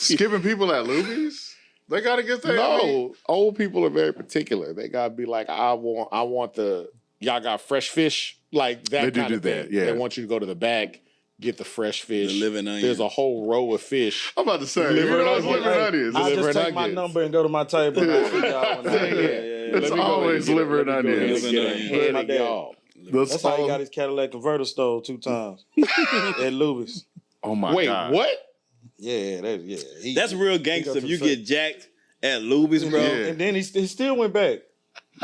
Skipping people at Luby's? They gotta get there. No, old people are very particular. They gotta be like, I want the y'all got fresh fish, like that. They kind of thing. that. Yeah, they want you to go to the back, get the fresh fish. The living onion. There's a whole row of fish. I'm about to say, Liver and onions. I just take my number and go to my table. It's always liver and onions. That's how he got his Cadillac converter stole 2 times at Luby's. Oh my God! Wait, what? Yeah, that's real gangster. If you get jacked at Luby's, bro, and then he still went back.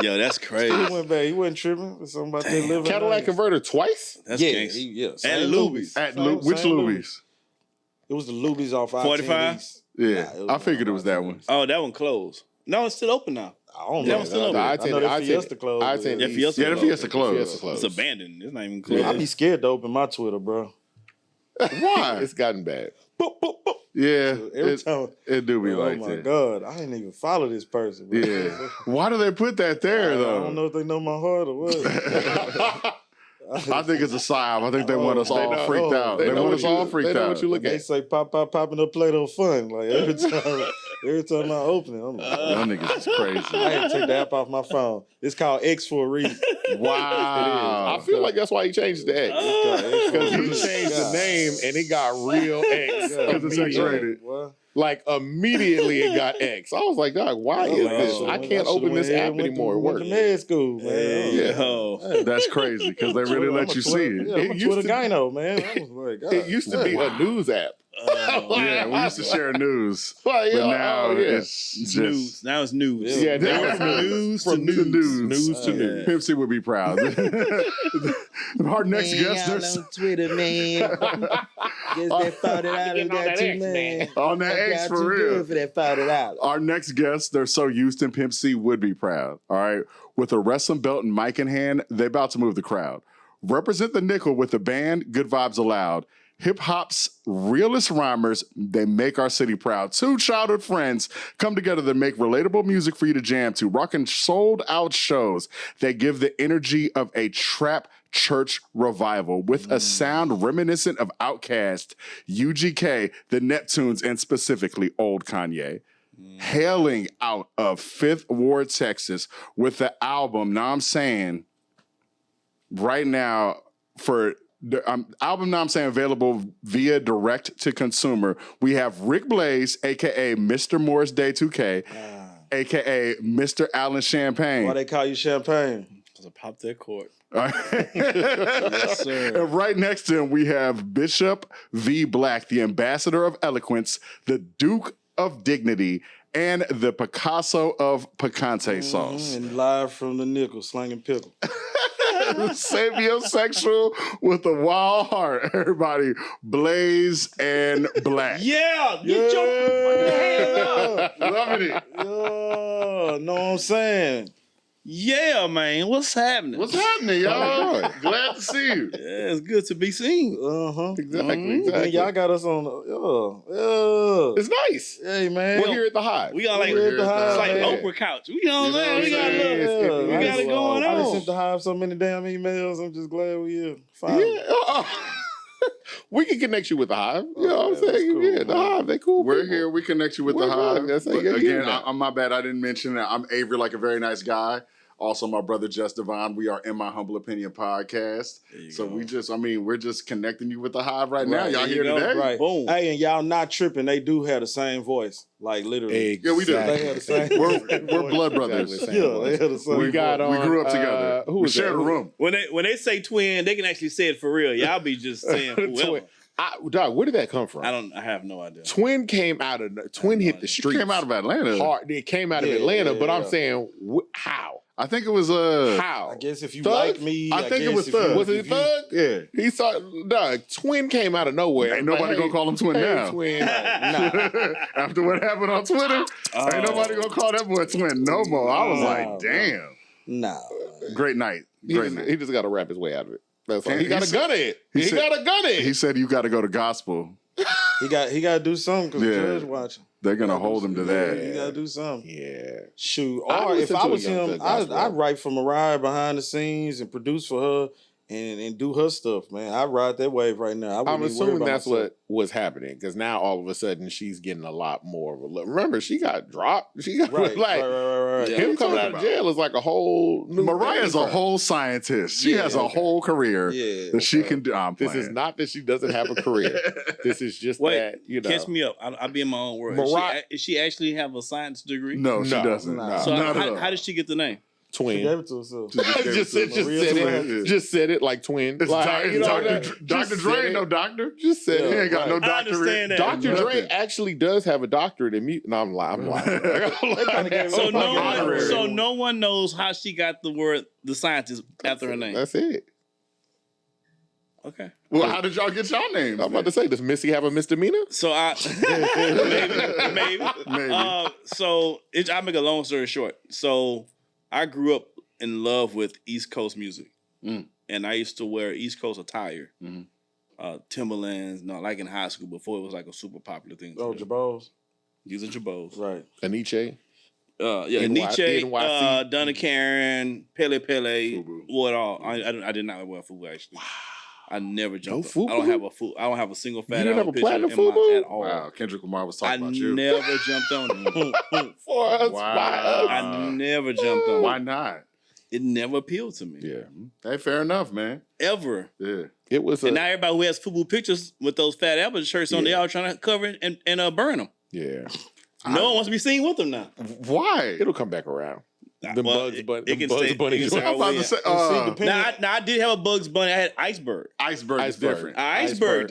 Yo, that's crazy. He went back. He wasn't tripping with something about that liver. Cadillac converter twice? That's gangster. At Luby's. Which Luby's? It was the Luby's off 45. Yeah, I figured it was that one. Oh, that one closed. No, it's still open now. I don't know. That one's still open. I know that Fiesta closed. Yeah, Fiesta closed. It's abandoned. It's not even closed. I be scared to open my Twitter, bro. Why? It's gotten bad. Boop, boop, boop. Yeah, every time it do be like that. that. Oh my God, I didn't even follow this person. Bro. Yeah, why do they put that there though? I don't know if they know my heart or what. I think it's a sign. I think they want us all freaked out. They want us all freaked out. What you look at. They say pop in a Play-Doh fun. Like every time I open it, I'm like, y'all niggas is crazy. I had to take the app off my phone. It's called X for a reason. Wow. I feel like that's why he changed the X. Because he changed the name and it got real X. Because it's X-rated. Like immediately it got X. I was like, dog, why is this? I can't open this app anymore. It works. Med school, man. Yeah, that's crazy because they really let you see it. Yeah, I'm a Twitter gyno, man. I was like, God. It used to be a news app. Yeah, we used to share news, but now it's just news. Now it's news. Yeah, now from news to news. News to news. Pimp C would be proud. Our next guest on Twitter, man. Guess they found it out and got too mad. On that X for real. For that $40. Our next guest, they're so Houston, Pimp C would be proud. All right, with a wrestling belt and mic in hand, they about to move the crowd. Represent the nickel with the band Good Vibes Allowed. Hip-hop's realest rhymers, they make our city proud. 2 childhood friends come together to make relatable music for you to jam to, rocking sold-out shows that give the energy of a trap church revival with a sound reminiscent of Outkast, UGK, the Neptunes, and specifically Old Kanye. Hailing out of Fifth Ward, Texas, with the album, Now I'm Saying, right now for... The album, Now I'm Saying, available via direct to consumer. We have Rick Blaze, aka Mr. Morris Day 2K, aka Mr. Allen Champagne. Why they call you Champagne? Because I popped that court. Yes, sir. And right next to him, we have Bishop V. Black, the ambassador of eloquence, the Duke of Dignity, and the Picasso of picante sauce. And live from the nickel, slanging pickle. Sapiosexual with a wild heart. Everybody, Blaze and Black. Yeah, get your hands up. Loving it. Yeah, know what I'm saying? Yeah, man. What's happening? What's happening, y'all? Glad to see you. Yeah, it's good to be seen. Exactly. Man, y'all got us on. It's nice. Hey, man. We're here at the Hive. We got like We're at the Hive, it's like man. Oprah couch. You know what I'm saying? We got it going I just on. sent the Hive so many damn emails. I'm just glad we here. Fine. Yeah. We can connect you with the Hive. You know what I'm that's saying? cool, Yeah, the Hive, they cool. We're people. here. We connect you with We're the Hive. good. That's how But you get again, here. I'm my bad. I didn't mention that. I'm Avery, like a very nice guy. Also, my brother Just Devon. We are In My Humble Opinion podcast. So we're just connecting you with the Hive right now. Y'all here today? Right. Boom. Hey, and y'all not tripping. They do have the same voice. Like literally. Yeah, we do. They have the same We're blood brothers. Exactly. Yeah, they have the same We got voice. on. We grew up together. Who we was shared that? a room. When they say twin, they can actually say it for real. Y'all be just saying whoever. Dog, where did that come from? I have no idea. Twin hit the streets. Came out of Atlanta. Hard. It came out of Atlanta, but I'm saying how? I think it was How? I guess if you Thug? like me, I think it was guess if Thug. you- Was it if you- Thug? Yeah. He saw dog. Twin came out of nowhere. Ain't nobody gonna call him Twin now. Twin. Nah. After what happened on Twitter, ain't nobody gonna call that boy Twin no more. I was like, damn. Nah. Great night. Great night. He just got to rap his way out of it. That's all. And He got he a gun it. he He said- got a gun it. He said you got to go to gospel. He got to do something because Yeah. the judge watching. They're gonna hold him to He that. got to do something. Yeah. Shoot. I Or if listen I to was a Young him, Thug gospel I'd album. write for Mariah behind the scenes and produce for her and do her stuff, man. I ride that wave right now. I'm assuming that's what was happening because now all of a sudden she's getting a lot more of a look. Remember, she got dropped. She got right. Him coming out of jail is like a whole new Mariah's a whole scientist. She has a whole career that she can do. This is not that she doesn't have a career. This is just that, you know. Catch me up. I'll be in my own world. Is she actually have a science degree? No, she doesn't. No. So how did she get the name? Twin. She gave it to herself. Just said it like twin. It's like, Dr. Dre ain't no doctor. Just said it. He ain't got no doctorate. Dr. Dre actually does have a doctorate in music. No, I'm lying. So no one knows how she got the scientist after her name. That's it. Okay. Well, how did y'all get y'all names? I'm about to say, does Missy have a misdemeanor? So maybe. So I'll make a long story short. So I grew up in love with East Coast music, and I used to wear East Coast attire, Timberlands. No, like in high school before it was like a super popular thing. Oh, Jabos. These are Jabos, right? Aniche. Aniche, Donna Karen, Pele, what all? I did not wear FUBU actually. Wow. I never jumped. No, I don't have a FUBU. I don't have a single fat. You didn't have a platinum FUBU at all. Wow, Kendrick Lamar was talking about you. I never jumped on it. For us, I never jumped on it. Why not? It never appealed to me. Yeah. Hey, fair enough, man. Ever. Yeah. It was. And now everybody who has FUBU pictures with those fat Apple shirts on, they all trying to cover it and burn them. Yeah. No one wants to be seen with them now. Why? It'll come back around. The Bugs Bunny. I'm about to say. Now I did have a Bugs Bunny. I had Iceberg. Iceberg is different. Iceberg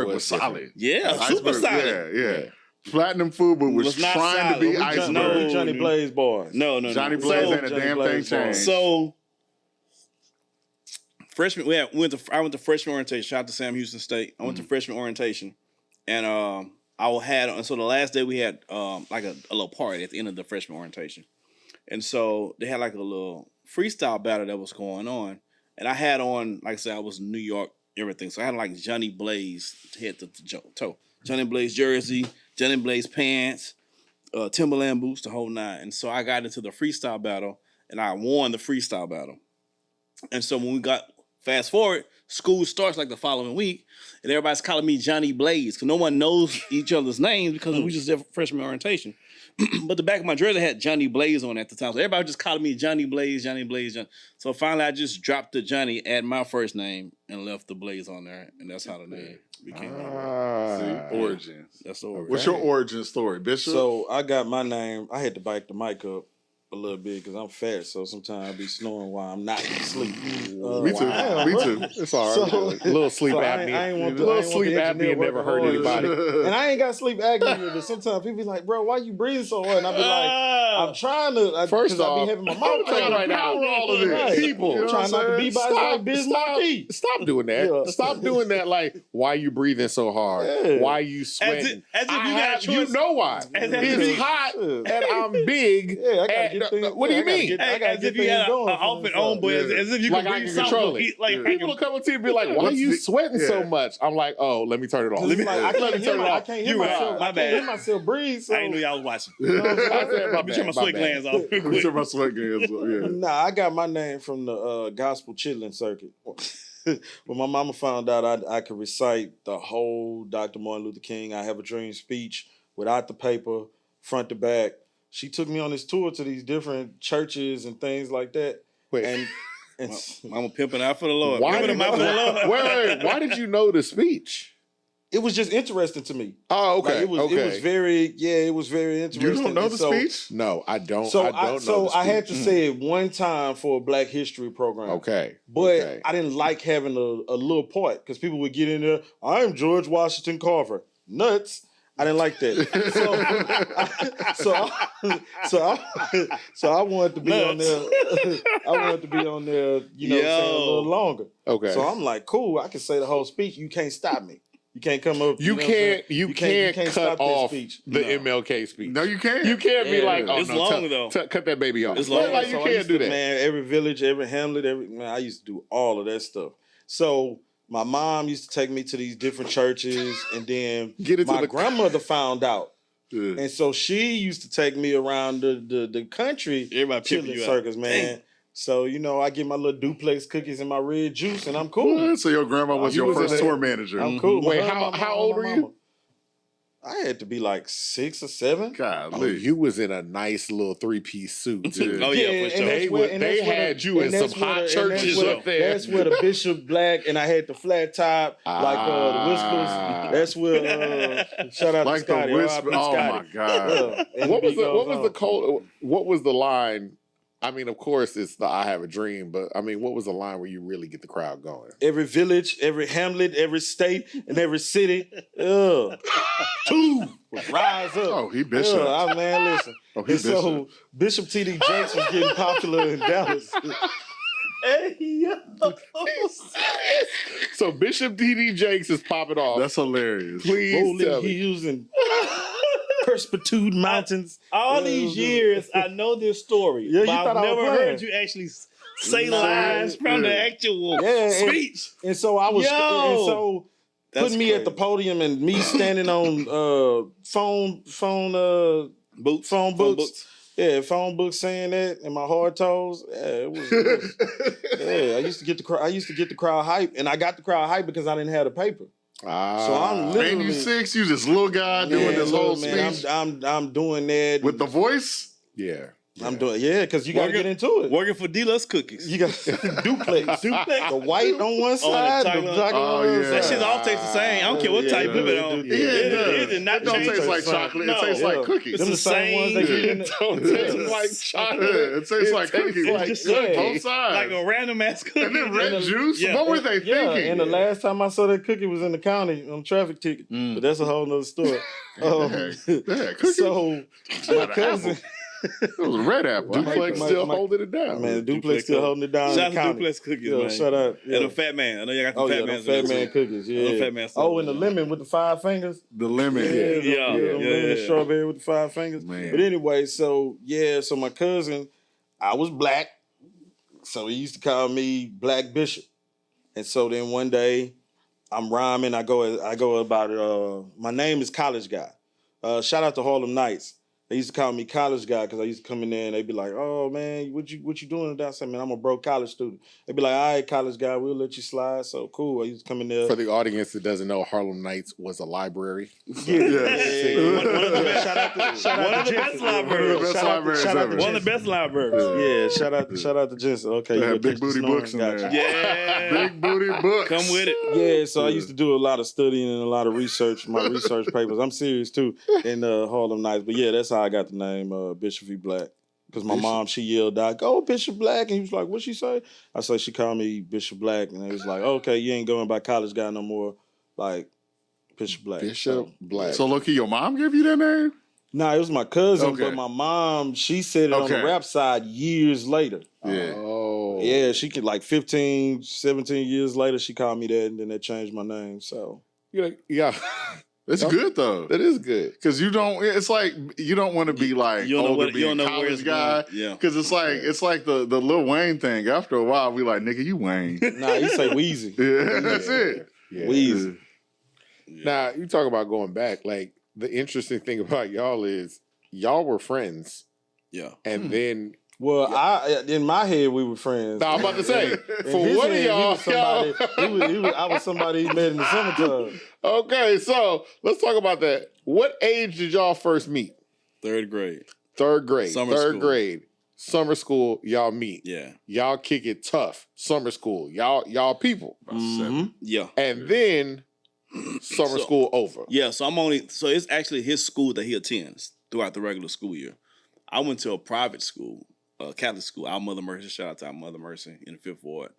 was solid. Yeah, super solid. Yeah. Platinum FUBU was trying to be Iceberg. No, Johnny Blaze boy. No. Johnny Blaze ain't a damn thing changed. So freshman, I went to freshman orientation. Shout out to Sam Houston State. I went to freshman orientation, and so the last day we had like a little party at the end of the freshman orientation. And so they had like a little freestyle battle that was going on. And I had on, like I said, I was in New York, everything. So I had like Johnny Blaze head to toe. Johnny Blaze jersey, Johnny Blaze pants, Timberland boots, the whole nine. And so I got into the freestyle battle and I won the freestyle battle. And so when we got, fast forward, school starts like the following week and everybody's calling me Johnny Blaze because no one knows each other's names because we just did freshman orientation. But the back of my jersey had Johnny Blaze on at the time. So everybody was just calling me Johnny Blaze. So finally I just dropped the Johnny, add my first name, and left the Blaze on there. And that's how the name became. Origins. That's the origin. What's your origin story, Bishop? So I got my name. I had to bike the mic up a little bit because I'm fat. So sometimes I be snoring while I'm not asleep. Me too. It's all right. A little sleep apnea. I ain't want sleep apnea never hurt anybody. And I ain't got sleep apnea. But sometimes people be like, bro, why you breathing so hard? And I be like, I'm trying to. First off, I be having my mouth clean right now. All of this. Right. People, I'm trying not to be by like Biz Marquis. Stop doing that. Yeah. Stop doing that. Like, why you breathing so hard? Yeah. Why you sweating? As if you got a choice. You know why? It's hot and I'm big. Yeah, I gotta get things. What do you mean? As if you had an outfit on, boy. As if you like could I can control it. Like people will come up to you and be like, "Why are you sweating so much?" I'm like, "Oh, let me turn it off." I can't hear myself. I can't hear myself breathe. So. I didn't know y'all was watching. You know what I'm saying? Let me turn my sweat glands off. Turn my sweat glands off. Yeah. Nah, I got my name from the gospel chilling circuit. When my mama found out I could recite the whole Dr. Martin Luther King I Have a Dream speech without the paper, front to back. She took me on this tour to these different churches and things like that. Wait. And I'm pimping out for the Lord. Why did you know the speech? It was just interesting to me. Oh, okay. Like it was very interesting. You don't know the speech? No, I don't. So I don't know the speech. I had to say it one time for a Black History program. Okay. But I didn't like having a little part because people would get in there, I'm George Washington Carver. Nuts. I didn't like that. So I wanted to be on there. I wanted to be on there, saying a little longer. Okay. So I'm like, cool, I can say the whole speech. You can't stop me. You can't come up. You can't cut off speech. the MLK speech. No, you can't. You can't be like, oh, it's long though. Cut that baby off. It's long. Like, you can't do that. Man, every village, every hamlet, I used to do all of that stuff. So my mom used to take me to these different churches, and then my grandmother found out. Yeah. And so she used to take me around the country chilling circus, man. Dang. So, you know, I get my little duplex cookies and my red juice, and I'm cool. What? So your grandma was You your was first in tour there. manager. I'm cool. Wait, My how old were you? I had to be like 6 or 7. God, Oh, you was in a nice little 3-piece suit. Yeah. Oh yeah, for and sure. that's where had you in some hot churches up there. That's where the Bishop Black, and I had the flat top, like the Whispers. That's where shout out Like to Scotty. the whisper. R.I.P. Oh Scotty. my God. And What the was beat the what goes was the on. code? What was the line? I mean, of course, it's the "I Have a Dream," but I mean, what was the line where you really get the crowd going? Every village, every hamlet, every state, and every city. Two rise up. Oh, he Bishop. Man, listen. Oh, he And so Bishop T.D. Jakes was getting popular in Dallas. Hey, yo. So Bishop D.D. Jakes is popping off. That's hilarious. Please tell Rolling me. hills and perpetude mountains. All these years, I know this story. Yeah, you but thought I've I was never playing. heard you actually say No, lines from the actual Yeah, speech. And so I was, Yo! and so That's putting me at the crazy. podium and me standing on phone Boots. books. Yeah, phone books saying that and my hard toes. Yeah, it was yeah, I used to get the crowd hype, and I got the crowd hype because I didn't have the paper. So I'm Ain't literally you 6? You just little guy doing this whole speech I'm doing that with the voice? Yeah. I'm doing because you gotta Working- get into it. Working for D-Less Cookies. You got duplex, the white on one side, the chocolate- chocolate on the Oh, other yeah. That side. shit all tastes the same. I don't care what type you put it on. Yeah, It did not It don't change. taste like the same. chocolate. No. It tastes like cookies. It's Them the the same ones they same. give in the Don't taste like chocolate. Yeah, it tastes like cookies. like just cookies. Both sides. Like a random ass cookie. And then red juice? Yeah. What were they Yeah, thinking? and the last time I saw that cookie was in the county on traffic ticket. But that's a whole nother story. Yeah, cookies. So my cousin, It was a red apple. I Duplex like still my- holding it down. man, duplex still holding it down. Shout in out the to county. Duplex Cookies, Yeah, man. shout out. Yeah. And the Fat Man. I know you got the Oh Fat yeah, Man. the Fat Man cookies. Yeah. The Fat Man stuff. Oh, and the lemon with the 5 fingers. the lemon. Yeah, Yeah, the lemon and strawberry with the 5 fingers. Man. But anyway, so my cousin, I was black, so he used to call me Black Bishop. And so then one day, I'm rhyming. I go about my name is College Guy. Shout out to Harlem Nights. They used to call me College Guy because I used to come in there and they'd be like, "Oh man, what you doing today?" I said, "Man, I'm a broke college student." They'd be like, "All right, College Guy, we'll let you slide." So cool. I used to come in there. For the audience that doesn't know, Harlem Nights was a library. Yeah. One of the best. Shout One out of the to best Jensen. libraries. Best Shout out to- libraries shout out to ever. One of the best libraries. Yeah, shout out to Jensen. Okay, They you had gotta big catch the booty snoring. books in Gotcha. there. Yeah. Big booty books. Come with it. Yeah, so I used to do a lot of studying and a lot of research, my research papers. I'm serious too in Harlem Nights. But yeah, that's how I got the name Bishop V. Black. Because my mom, she yelled out, "Go Bishop Black," and he was like, "What'd she say?" I said, "She called me Bishop Black," and it was like, "Okay, you ain't going by College Guy no more, like Bishop Black." Bishop So, Black. So, Loki, your mom gave you that name? nah, it was my cousin, Okay. but my mom, she said it on the Okay. rap side years later. Yeah. Oh. Yeah, she could like 15, 17 years later, she called me that, and then they changed my name. So Yeah. It's good, though. That is good. Because it's like, you don't want to be like, You don't know older, what- you don't being know where college it's guy. going. Yeah. Because it's like the Lil Wayne thing. After a while, we like, nigga, you Wayne. nah, you say Wheezy. Yeah, that's it. Yeah. Wheezy. Now, you talk about going back. Like, the interesting thing about y'all is y'all were friends. Yeah. And then, Well, in my head we were friends. now I'm about to say, In for his one of head, y'all, I was somebody he met in the summertime. okay, so let's talk about that. What age did y'all first meet? 3rd grade. Third grade. Summer Third school. grade. Summer school, y'all meet. Yeah. Y'all kick it tough. Summer school, y'all people. Mhm. Yeah. And then summer So- school over. Yeah, so it's actually his school that he attends throughout the regular school year. I went to a private school, Catholic school, our Mother Mercy. Shout out to our Mother Mercy in the 5th Ward.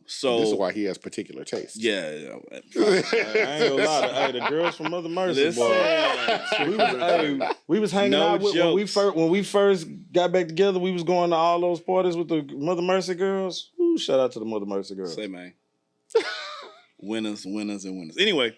So This is why he has particular taste. yeah. I ain't gonna lie. Hey, the girls from Mother Mercy, Listen. boy. We was hanging No out with, when we first got back together. We was going to all those parties with the Mother Mercy girls. Ooh, shout out to the Mother Mercy girls. Say, man. Winners. Anyway,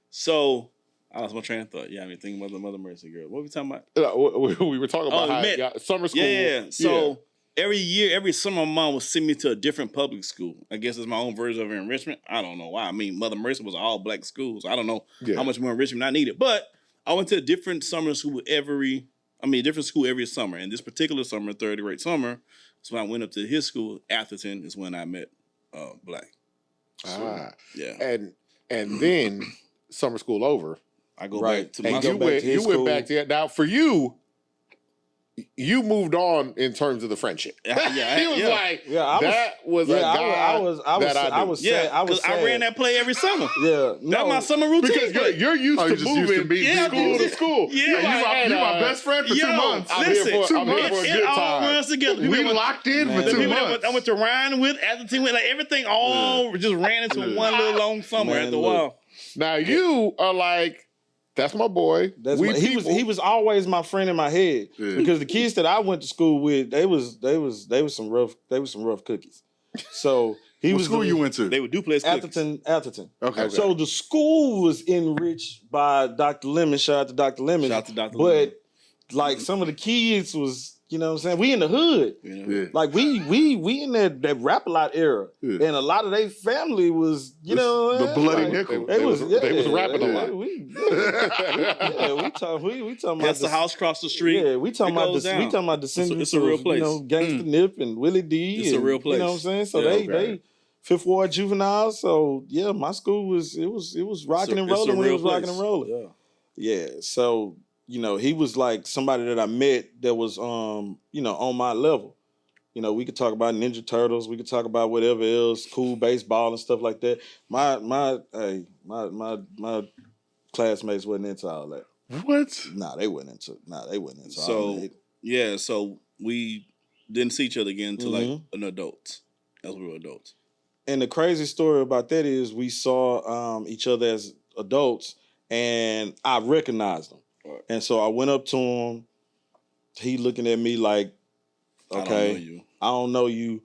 so I lost my train of thought. Yeah, I mean, thinking about the Mother Mercy girl. What were we talking about? We were talking about we how met. y'all- summer school. Yeah. So every summer, my mom would send me to a different public school. I guess it's my own version of enrichment. I don't know why. I mean, Mother Mercy was an all black school, so I don't know Yeah. how much more enrichment I needed. But I went to a different summer school different school every summer. And this particular summer, 3rd grade summer, So when I went up to his school, Atherton, is when I met Black. Yeah. And then summer school over. I go back to my And school. you went back to it. Now for you, you moved on in terms of the friendship. Yeah, he was like, that was a guy I was sad. I ran that play every summer. Yeah, That's my summer routine. Because you're used to moving school to school. Yeah, you my best friend for 2 months. I'm here for a good it all time. runs together. We locked in for 2 months. I went to Ryan with, Atherton with, like everything all just ran into one little long summer after a while. Now you are like, that's my boy. He was always my friend in my head because the kids that I went to school with, they was some rough cookies. So he What was school you went to? They were duplex cookies. Atherton. Okay. So the school was enriched by Dr. Lemon. Shout out to Dr. Lemon. Shout out to Dr. But Lemon. like some of the kids was, you know what I'm saying? We in the hood. Yeah. Like we in that rap-a-lot era. Yeah. And a lot of their family was, you know, the bloody like, nickel. They was rapping a lot. We talking about That's the house across the street. Yeah, we talking about descendants It's a real place. You know, Gangsta Nip and Willie D. It's a real place. You know what I'm saying? So they Fifth Ward juveniles. So yeah, my school was rocking and rolling when it was rocking and rolling. Yeah. So, you know, he was like somebody that I met that was you know, on my level. You know, we could talk about Ninja Turtles, we could talk about whatever else, cool baseball and stuff like that. My classmates wasn't into all that. What? Nah, they wasn't into all that. So we didn't see each other again until like an adults. As we were adults. And the crazy story about that is we saw each other as adults and I recognized him. Right. And so I went up to him. He looking at me like, okay, I don't know you.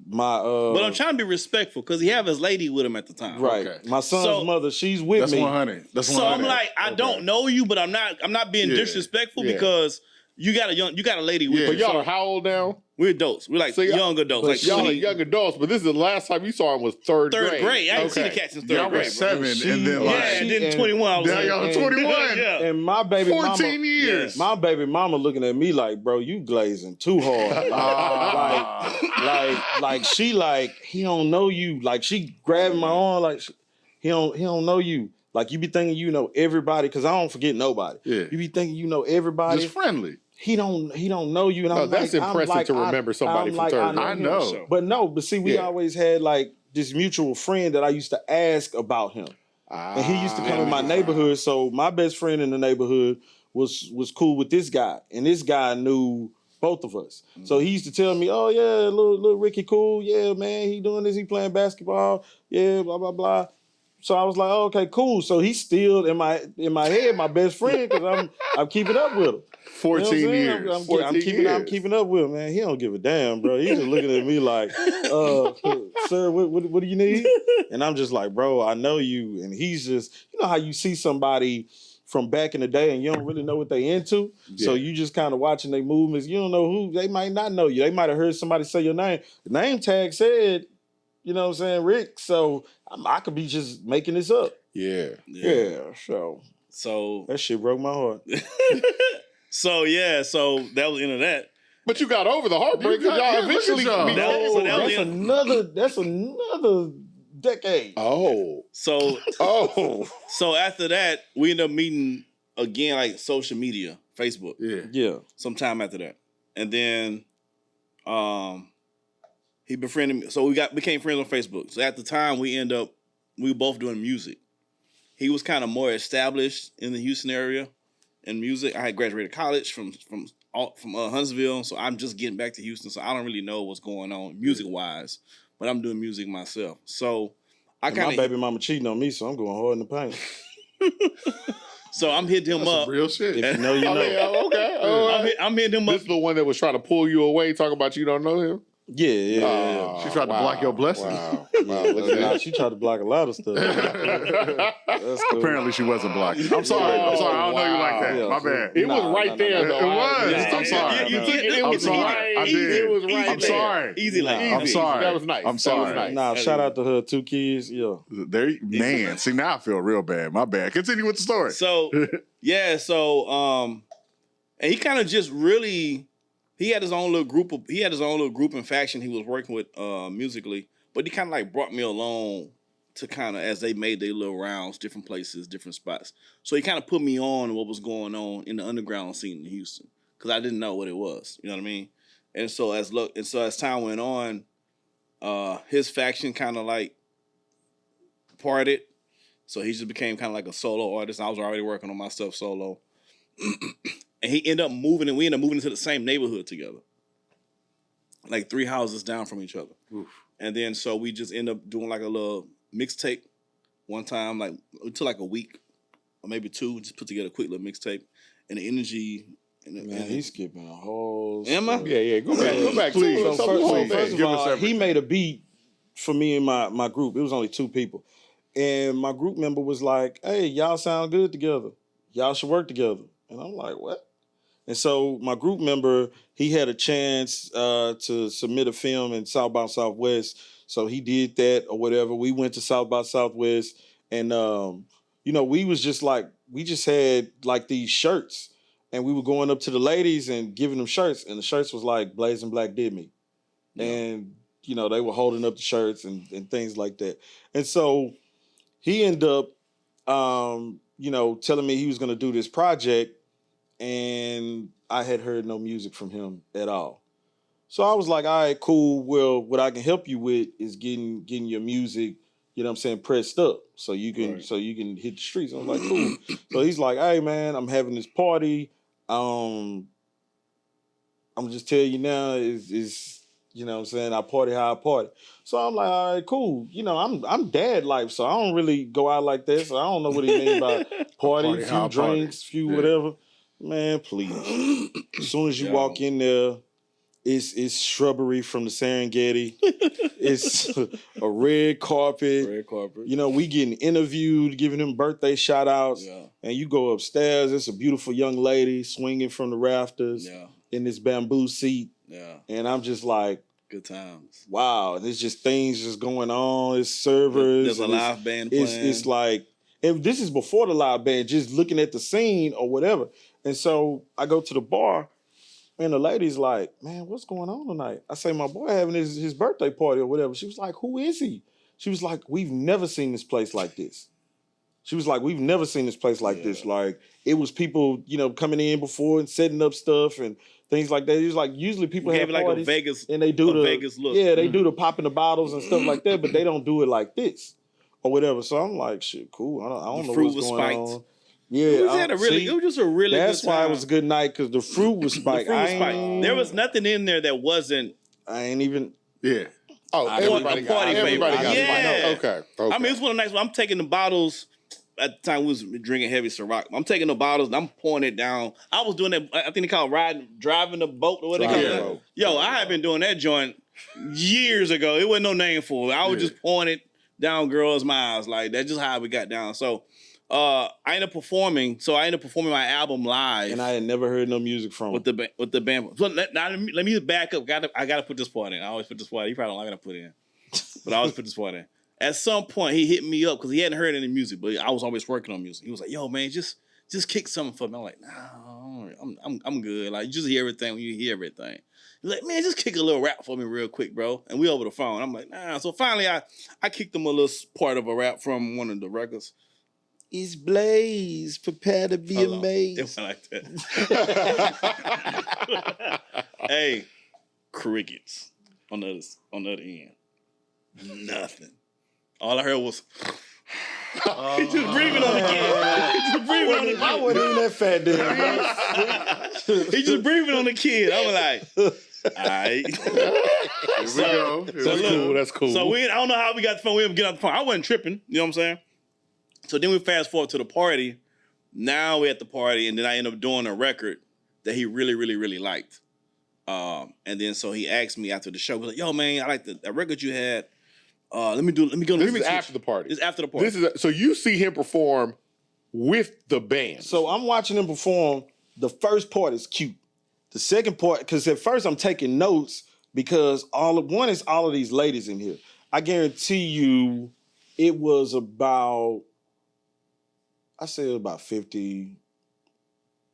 But I'm trying to be respectful because he have his lady with him at the time. Right. Okay. My son's mother, she's with That's me. 100. That's 100. So I'm like, I don't know you, but I'm not being disrespectful because you got a lady with But you. y'all are how old now? We're adults. We're like young adults. Like Y'all are 20. young adults, but this is the last time you saw him was third grade. I didn't see the cat since third Y'all grade. were 7, and then And then 21. I was now like, y'all are 21. Yeah. And my baby 14 years. My baby mama looking at me like, bro, you glazing too hard. Like she like, he don't know you. Like she grabbing my arm like he don't know you. Like you be thinking you know everybody, because I don't forget nobody. Yeah. You be thinking you know everybody. Just friendly. He don't know you. And I'm that's impressive to remember somebody from third grade. I know. But see, we always had like this mutual friend that I used to ask about him. And he used to come in my neighborhood. So my best friend in the neighborhood was cool with this guy. And this guy knew both of us. So he used to tell me, oh yeah, little Ricky cool. Yeah, man, he doing this, he playing basketball. Yeah, blah, blah, blah. So I was like, oh, okay, cool. So he's still in my head, my best friend, because I'm keeping up with him. 14 years. I'm keeping up with him, man. He don't give a damn, bro. He's just looking at me like, sir, what do you need? And I'm just like, bro, I know you. And he's just, you know how you see somebody from back in the day and you don't really know what they into. Yeah. So you just kind of watching their movements. You don't know who, they might not know you. They might have heard somebody say your name. The name tag said, you know what I'm saying, Rick. So I could be just making this up. Yeah. So that shit broke my heart. So that was the end of that. But you got over the heartbreak because y'all eventually that's another decade. So after that, we ended up meeting again, like social media, Facebook. Yeah. Sometime after that. And then he befriended me. So we became friends on Facebook. So at the time we were both doing music. He was kind of more established in the Houston area in music. I had graduated college from Huntsville, so I'm just getting back to Houston. So I don't really know what's going on music wise, but I'm doing music myself. So my baby mama cheating on me, so I'm going hard in the paint. So I'm hitting him up. Real shit. If you know, you know. Okay. I'm hitting him up. This is the one that was trying to pull you away, talking about you don't know him? Yeah. She tried to block your blessing. Wow. Look at that. She tried to block a lot of stuff. That's cool. Apparently she wasn't blocking. I'm sorry. I don't know you like that. My bad. It was right there, though. It was. Yeah, I'm sorry. You took it. It was right. I did. It was right I'm there. sorry. Easy like I'm easy. sorry. That was nice. I'm sorry. That was nice. Nah, shout out to her 2 kids. Yeah. Man, see now I feel real bad. My bad. Continue with the story. So and he kind of just really he had his own little group and faction he was working with musically, but he kind of like brought me along to kind of as they made their little rounds, different places, different spots. So he kind of put me on what was going on in the underground scene in Houston because I didn't know what it was. You know what I mean? And so as time went on, his faction kind of like parted. So he just became kind of like a solo artist. I was already working on my stuff solo. And he ended up moving, and we ended up moving into the same neighborhood together. Like 3 houses down from each other. Oof. And then so we just ended up doing like a little mixtape one time, like it took like a week or maybe 2, just put together a quick little mixtape. And the energy... he's skipping a whole... Am I? Yeah. Go back. Please. So First of all, he made a beat for me and my group. It was only 2 people. And my group member was like, hey, y'all sound good together. Y'all should work together. And I'm like, what? And so my group member, he had a chance to submit a film in South by Southwest. So he did that or whatever. We went to South by Southwest. And, we was just like, we just had like these shirts. And we were going up to the ladies and giving them shirts. And the shirts was like, Blazing Black Did Me. Yeah. And, they were holding up the shirts and things like that. And so he ended up, telling me he was going to do this project. And I had heard no music from him at all. So I was like, all right, cool. Well, what I can help you with is getting your music, pressed up so you can hit the streets. I was like, cool. So he's like, hey man, I'm having this party. I'm just telling you now is I party how I party. So I'm like, all right, cool. I'm dad life, so I don't really go out like this. So I don't know what he mean by party, few drinks, whatever. Man, please. As soon as you walk in there, it's shrubbery from the Serengeti. It's a red carpet. We getting interviewed, giving him birthday shout outs. Yeah. And you go upstairs, it's a beautiful young lady swinging from the rafters in this bamboo seat. Yeah. And I'm just like, good times. Wow. And it's just things just going on. It's servers. There's a live band playing. It's like, and this is before the live band, just looking at the scene or whatever. And so I go to the bar, and the lady's like, man, what's going on tonight? I say, my boy having his birthday party or whatever. She was like, who is he? She was like, we've never seen this place like this. She was like, we've never seen this place like this. Like, it was people, coming in before and setting up stuff and things like that. It was like, usually people have parties. Like a Vegas, and they do the Vegas look. Yeah, they do the popping the bottles and stuff like that, but they don't do it like this or whatever. So I'm like, shit, cool. I don't know what's going on. Yeah, it was just a really that's good time. Why it was a good night, because the fruit was spiked. There was nothing in there that wasn't. I ain't even. Yeah. Oh, everybody got spiked. Okay. I mean, it's one of the nights when I'm taking the bottles. At the time, we was drinking heavy Ciroc. I'm taking the bottles and I'm pouring it down. I was doing that. I think they call it driving the boat or what they call it. Yo, I had been doing that joint years ago. It wasn't no name for it. I was just pouring it down girls' mouths. Like, that's just how we got down. So I ended up performing. So I ended up performing my album live. And I had never heard no music from with the band. So let me back up. I gotta put this part in. I always put this part in. You probably don't like it, I put it in. But I always put this part in. At some point, he hit me up because he hadn't heard any music, but I was always working on music. He was like, "Yo, man, just kick something for me." I'm like, "No, I'm good. Like, you just hear everything when you hear everything." He's like, "Man, just kick a little rap for me real quick, bro." And we over the phone. I'm like, "Nah." So finally, I kicked him a little part of a rap from one of the records. It's Blaze, prepare to be amazed. It went like that. Hey, crickets on the other end. Nothing. All I heard was he just breathing on the kid. He just breathing on the kid. I wasn't even that fat dude. He just breathing on the kid. I was like, all right. Here we go. That's cool. So I don't know how we got the phone. We didn't get out the phone. I wasn't tripping. You know what I'm saying? So then we fast forward to the party. Now we're at the party, and then I end up doing a record that he really, really, really liked. And then so he asked me after the show, he was like, "Yo, man, I like that record you had. Let me go. This is after the party. It's after the party. So you see him perform with the band. So I'm watching him perform. The first part is cute. The second part, because at first I'm taking notes because all of these ladies in here. I guarantee you, it was about 50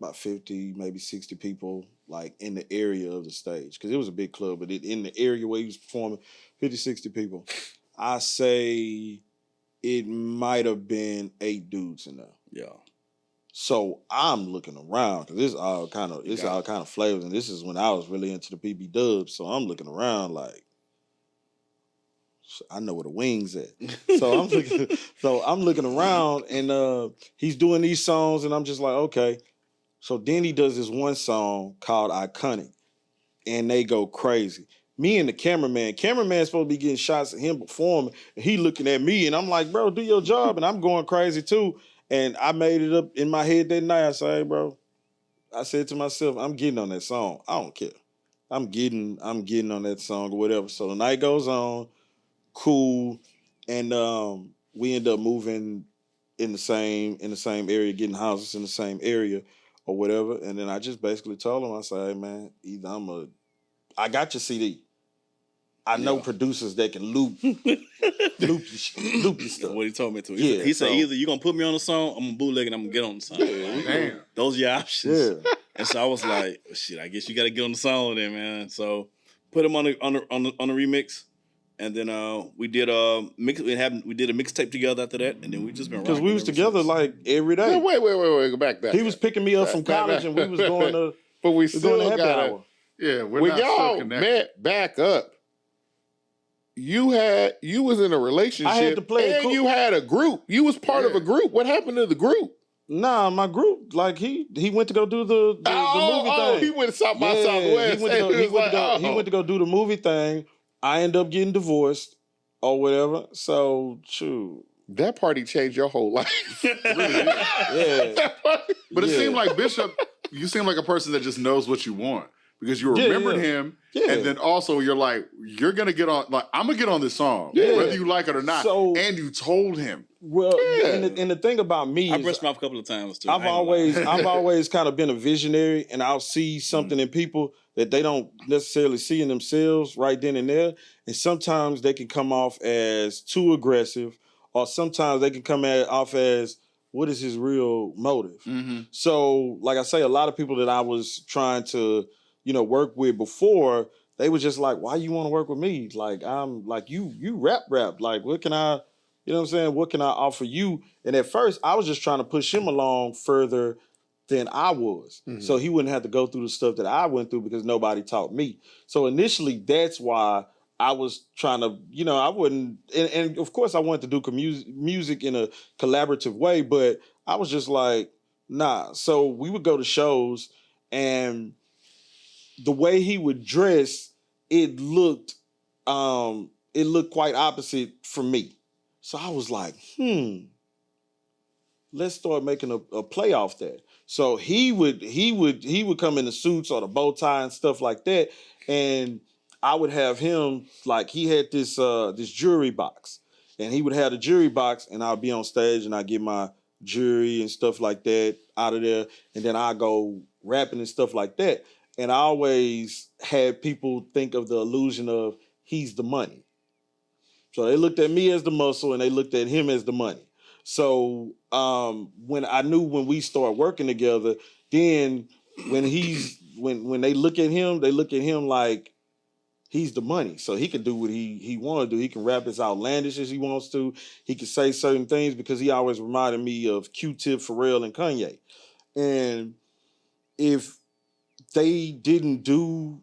about 50, maybe 60 people, like in the area of the stage. Because it was a big club, but in the area where he was performing, 50, 60 people. I say it might have been 8 dudes in there. Yeah. So I'm looking around because it's all kind of flavors, and this is when I was really into the PB Dubs. So I'm looking around like, I know where the wings at. So I'm looking around, and he's doing these songs, and I'm just like, okay. So then he does this one song called Iconic, and they go crazy. Me and the cameraman's supposed to be getting shots at him performing, and he looking at me, and I'm like, bro, do your job, and I'm going crazy too. And I made it up in my head that night. I said, hey, bro, I said to myself, I'm getting on that song. I don't care. I'm getting on that song or whatever. So the night goes on, cool, and we end up moving in the same area, getting houses in the same area or whatever. And then I just basically told him, I said, hey man, either I got your CD. I know producers that can loop your stuff. What he told me to. Yeah, He said, either you're going to put me on the song, I'm going to bootleg and I'm going to get on the song. Damn. Those are your options. Yeah. And so I was like, shit, I guess you got to get on the song then, man. So put him on the remix. And then we did a mixtape together after that, and then we just been rocking. Because we was together since. like every day. Wait, go back. He was picking me up from college, and we was going to. But we going still to happy got hour. Yeah, we're when not still y'all connected. met back up. You was in a relationship, I had to play and you had a group. You was part of a group. What happened to the group? Nah, my group, like he went to go do the movie thing. He went South by Southwest. He went to go do the movie thing. I ended up getting divorced or whatever. So, shoot. That party changed your whole life. Yeah. But it seemed like Bishop, you seem like a person that just knows what you want. Because you remembered him, and then also you're like, you're gonna get on. Like, I'm gonna get on this song, whether you like it or not. So, and you told him. Well, and the thing about me, I is brushed him off a couple of times too. I've always kind of been a visionary, and I'll see something in people that they don't necessarily see in themselves right then and there. And sometimes they can come off as too aggressive, or sometimes they can come off as, what is his real motive? Mm-hmm. So, like I say, a lot of people that I was trying to, work with before, they were just like, why you want to work with me? Like, I'm like, you rap. Like, what can I, what I'm saying? What can I offer you? And at first, I was just trying to push him along further than I was. Mm-hmm. So he wouldn't have to go through the stuff that I went through because nobody taught me. So initially, that's why I was trying to, I wouldn't, and of course I wanted to do music in a collaborative way, but I was just like, nah. So we would go to shows, and the way he would dress, it looked quite opposite from me. So I was like, let's start making a play off that. So he would come in the suits or the bow tie and stuff like that, and I would have him, like, he had this jewelry box, and he would have the jewelry box, and I'd be on stage and I'd get my jewelry and stuff like that out of there, and then I go rapping and stuff like that. And I always had people think of the illusion of he's the money. So they looked at me as the muscle, and they looked at him as the money. So when we start working together, then when they look at him like he's the money. So he can do what he want to do. He can rap as outlandish as he wants to. He can say certain things because he always reminded me of Q-Tip, Pharrell, and Kanye. And if they didn't do,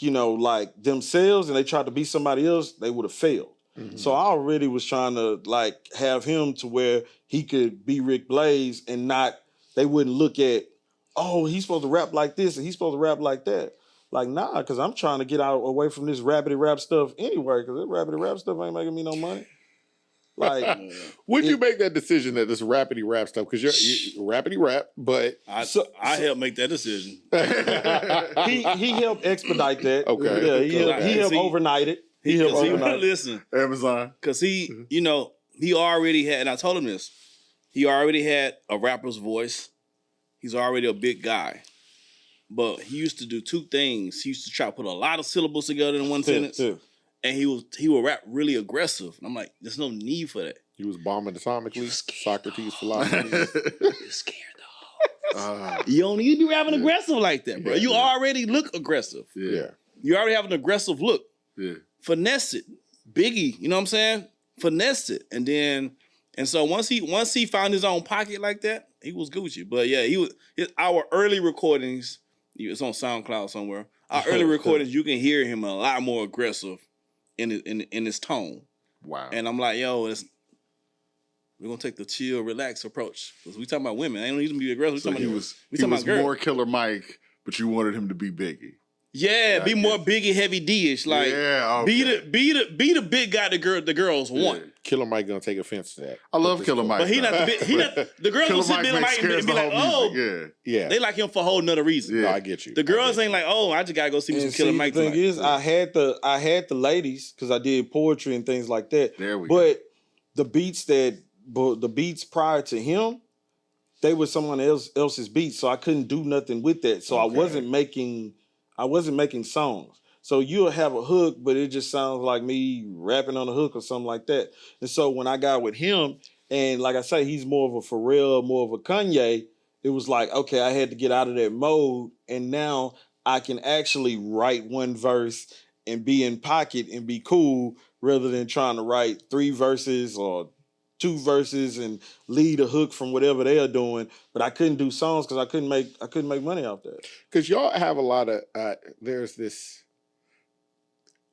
like themselves, and they tried to be somebody else, they would have failed. Mm-hmm. So I already was trying to like have him to where he could be Rick Blaze, and they wouldn't look at, oh, he's supposed to rap like this and he's supposed to rap like that. Like, nah, because I'm trying to get away from this rapidy rap stuff anyway, because that rapidy rap stuff ain't making me no money. Like, would you make that decision that this rapidy rap stuff? Because you're rapidy rap, but I helped make that decision. he helped expedite that. Okay, yeah, he helped overnight it. He helped overnight. Listen, Amazon, because he already had, and I told him this. He already had a rapper's voice. He's already a big guy, but he used to do two things. He used to try to put a lot of syllables together in one sentence. Yeah. And he would rap really aggressive. And I'm like, there's no need for that. He was bombing atomically. Socrates philosophy. You're scared though. You don't need to be rapping aggressive like that, bro. You already look aggressive. Yeah. You already have an aggressive look. Yeah. Finesse it. Biggie, you know what I'm saying? Finesse it. And so once he found his own pocket like that, he was Gucci. But yeah, our early recordings, it's on SoundCloud somewhere. Our early recordings, you can hear him a lot more aggressive in his tone. Wow. And I'm like, yo, we're gonna take the chill, relax approach. Because we talking about women. I don't need to be aggressive. So he was girls. more Killer Mike, but you wanted him to be Biggie. Yeah, be more Biggie Heavy D-ish. Like be the big guy the girls want. Killer Mike gonna take offense to that. I love Killer Mike. But he not the girls will sit there Mike and be like, oh, yeah. They like him for a whole nother reason. Yeah. No, I get you. The girls ain't like, oh, I just gotta go see me some Killer Mike. The thing is, I had the ladies because I did poetry and things like that. There we go. go. But the beats prior to him, they were someone else's beats, so I couldn't do nothing with that. So I wasn't making songs. So you'll have a hook, but it just sounds like me rapping on a hook or something like that. And so when I got with him, and like I say, he's more of a Pharrell, more of a Kanye, it was like, okay, I had to get out of that mode, and now I can actually write one verse and be in pocket and be cool rather than trying to write 3 verses or 2 verses and lead a hook from whatever they are doing. But I couldn't do songs because I couldn't make money off that. Because y'all have a lot of there's this.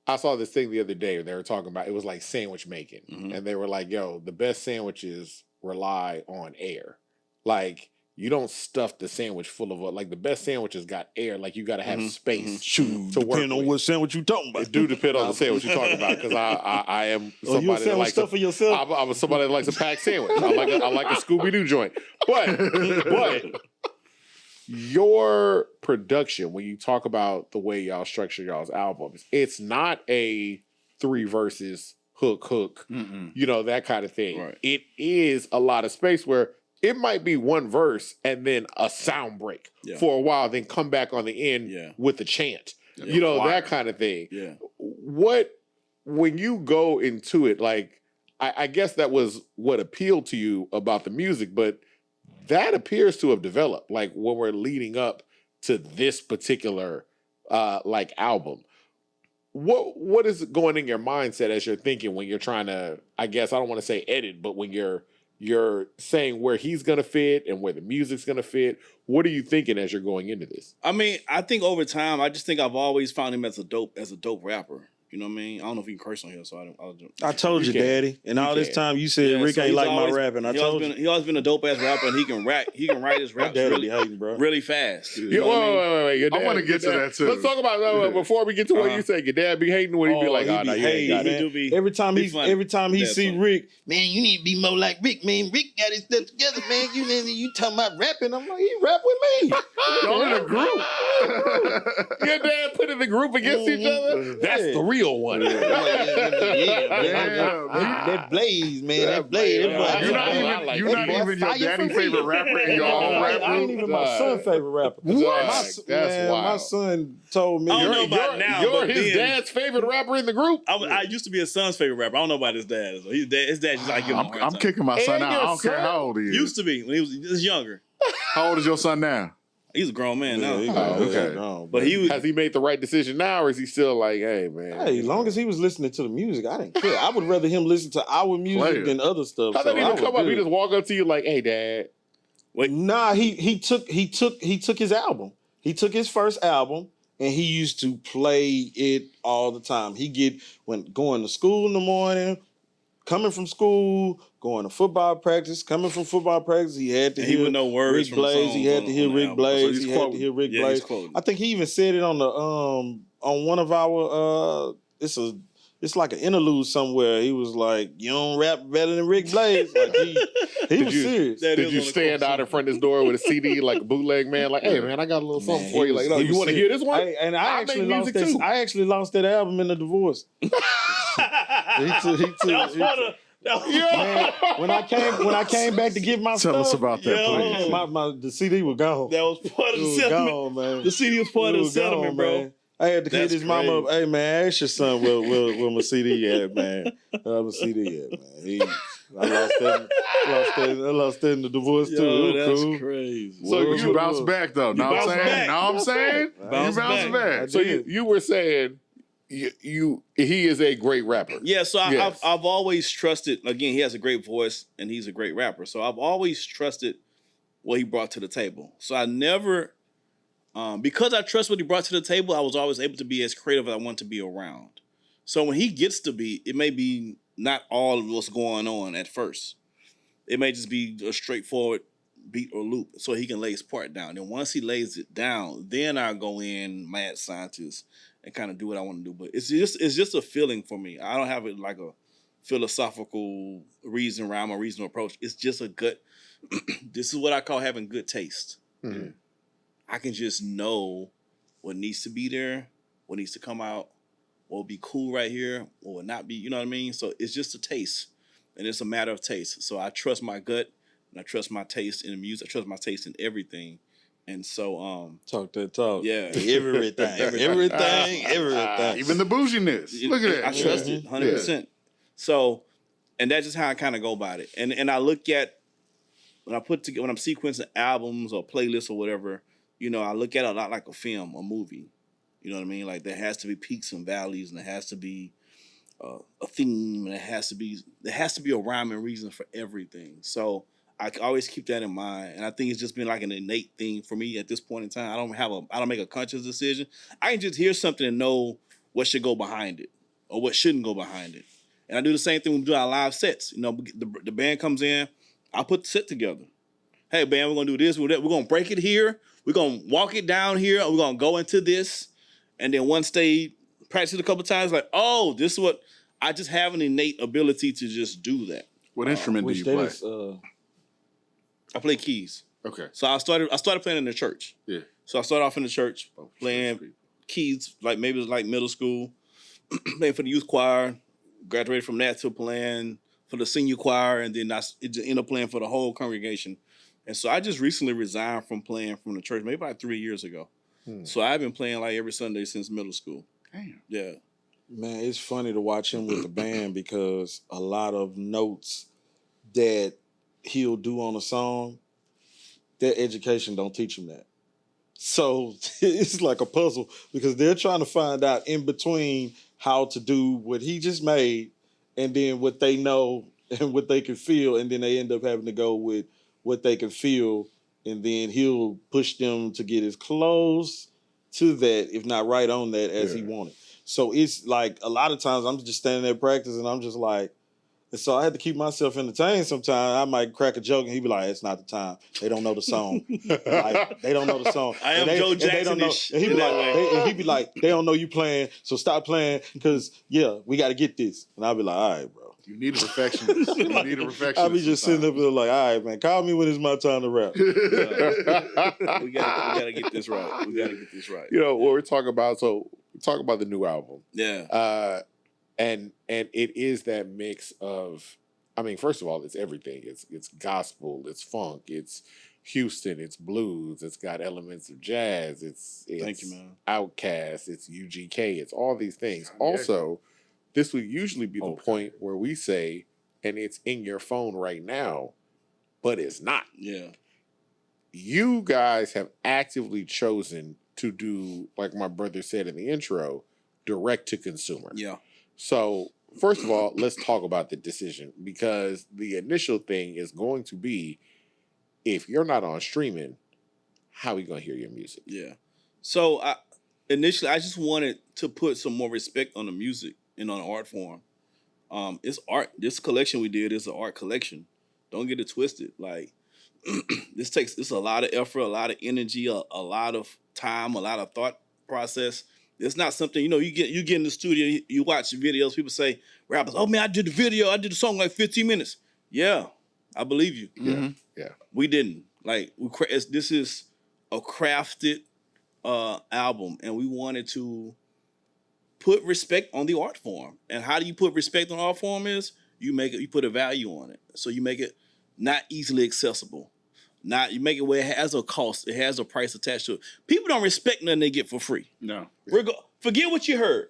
I saw this thing the other day. They were talking about it was like sandwich making, and they were like, "Yo, the best sandwiches rely on air. Like you don't stuff the sandwich full of like the best sandwiches got air. Like you got to have space to work. Depending on what sandwich you talking about. It do depend on the sandwich you're talking about. Because I am somebody that likes stuff for yourself. I'm somebody that likes a packed sandwich. I like a Scooby Doo joint. But your production, when you talk about the way y'all structure y'all's albums, it's not a 3 verses hook, you know, that kind of thing. Right. It is a lot of space where it might be 1 verse and then a sound break for a while, then come back on the end with a chant. You know, that kind of thing. Yeah. When you go into it, like, I guess that was what appealed to you about the music, but that appears to have developed, like, when we're leading up to this particular, like, album. What is going in your mindset as you're thinking when you're trying to, I guess, I don't want to say edit, but when you're saying where he's going to fit and where the music's going to fit, what are you thinking as you're going into this? I mean, I think over time, I just think I've always found him as a dope rapper. You know what I mean? I don't know if you can curse on here, so I told you, Daddy. And all this time you said Rick ain't like my rapping. I told you. He always been a dope ass rapper, and he can rap. He can write his raps really fast. You know wait. Your dad, I want to get to that too. Let's talk about before we get to what you say. Your dad be hating when he be like, "Oh, no, you ain't got it." Every time he see Rick, man, you need to be more like Rick. Man, Rick got his stuff together, man. You talking about rapping? I'm like, he rap with me. Y'all in a group. Your dad put in the group against each other. That's the real one. That Blaze, man. That Blaze. You're not even your daddy's favorite rapper in your own rap group. I ain't even my son's favorite rapper. That's wild. My son told me. I don't know about now. You're his dad's favorite rapper in the group. I used to be his son's favorite rapper. I don't know about his dad. So his dad just like giving him a hard I'm time. kicking my son out. I don't care how old he is. Used to be when he was younger. How old is your son now? He's a grown man now. Okay. But has he made the right decision now, or is he still like, hey man? Hey, as long as he was listening to the music, I didn't care. I would rather him listen to our music than other stuff. How did he even come up? He just walk up to you like, hey, Dad. Wait. Nah, he took his album. He took his first album and he used to play it all the time. Going to school in the morning, coming from school, going to football practice, coming from football practice, he had to hear would know words Rick Blaze. He had to hear Rick Blaze. He had to hear Rick Blaze. I think he even said it on the on one of our it's like an interlude somewhere. He was like, "You don't rap better than Rick Blaze." Like he was serious. Did you stand out in front of his door with a CD like a bootleg man? Like, hey man, I got a little something for you. Like, no, you want to hear this one? I actually lost that album in the divorce. Man, when I came back to get my stuff, tell us about that, please. The CD was gone. That was part of the settlement. Gone, man. The CD was part of the settlement, bro. Man. I had to hit his mama up. Hey man, ask your son where my CD at, man. Where my CD at, man. I lost that in the divorce too. Yo, It was that's cool. crazy. So You bounced back though. Know what I'm bounced saying? back. Know what I'm saying? Bounce You bounced back. back. So you were saying he is a great rapper. Yeah, so Yes. I've always trusted. Again, he has a great voice and he's a great rapper. So I've always trusted what he brought to the table. So I never, because I trust what he brought to the table, I was always able to be as creative as I want to be around. So when he gets to be, it may be not all of what's going on at first. It may just be a straightforward beat or loop, so he can lay his part down. And once he lays it down, then I go in mad scientist and kind of do what I want to do. But it's just a feeling for me. I don't have it like a philosophical reason, rhyme, or reasonable approach. It's just a gut. This is what I call having good taste. Mhm. I can just know what needs to be there, what needs to come out, what will be cool right here, what will not be. You know what I mean? So it's just a taste, and it's a matter of taste. So I trust my gut, and I trust my taste in the music. I trust my taste in everything. And so, Talk that talk. yeah, Everything. Everything. Even the bouginess. Look at that. I trust it 100%. So, and that's just how I kind of go about it. And I look at when I'm sequencing albums or playlists or whatever, you know, I look at it a lot like a film, a movie. You know what I mean? Like there has to be peaks and valleys, and there has to be a theme, and there has to be a rhyme and reason for everything. So I always keep that in mind, and I think it's just been like an innate thing for me at this point in time. I don't make a conscious decision. I can just hear something and know what should go behind it or what shouldn't go behind it. And I do the same thing when we do our live sets. You know, the band comes in, I put the set together. Hey, band, we're gonna do this, we're gonna break it here, we're gonna walk it down here, and we're gonna go into this. And then once they practice it a couple times, like, oh, this is what I just have an innate ability to just do that. What instrument do you play? I play keys. Okay. So I started playing in the church. Yeah. So I started off in the church playing keys, like maybe it was like middle school, playing for the youth choir, graduated from that to playing for the senior choir, and then I ended up playing for the whole congregation. And so I just recently resigned from playing from the church, maybe about 3 years ago. So I've been playing like every Sunday since middle school. Damn. Yeah. Man, it's funny to watch him with the band because a lot of notes that he'll do on a song, their education don't teach him that. So it's like a puzzle because they're trying to find out in between how to do what he just made and then what they know and what they can feel, and then they end up having to go with what they can feel, and then he'll push them to get as close to that, if not right on that, as he wanted. So it's like a lot of times I'm just standing there practicing, and I'm just like, and so I had to keep myself entertained sometimes. I might crack a joke, and he'd be like, it's not the time. They don't know the song. Like, they don't know the song. I am Joe Jackson. And he'd be like, they don't know you playing, so stop playing, because, yeah, we got to get this. And I'd be like, all right, bro. You need a perfectionist. You need a perfectionist. I'll be just sitting up there like, all right, man, call me when it's my time to rap. We gotta get this right. We gotta get this right. You know what we're talking about? So we talk about the new album. Yeah. And it is that mix of, I mean, first of all, it's everything. It's gospel, it's funk, it's Houston, it's blues, it's got elements of jazz, it's Thank you, man. Outkast, it's UGK, it's all these things. Also, this would usually be the point where we say, and it's in your phone right now, but it's not. Yeah. You guys have actively chosen to do, like my brother said in the intro, direct to consumer. Yeah. So, first of all, let's talk about the decision, because the initial thing is going to be, if you're not on streaming, how are you going to hear your music? Yeah. So initially, I just wanted to put some more respect on the music and on the art form. It's art. This collection we did is an art collection. Don't get it twisted. Like it's a lot of effort, a lot of energy, a lot of time, a lot of thought process. It's not something, you know, you get in the studio, you watch videos, people say, rappers, oh man, I did the song like 15 minutes. Yeah, I believe you. Yeah, yeah. We didn't. Like, this is a crafted album, and we wanted to put respect on the art form. And how do you put respect on art form is you put a value on it. So you make it not easily accessible. You make it where it has a cost, it has a price attached to it. People don't respect nothing they get for free. No. Forget what you heard.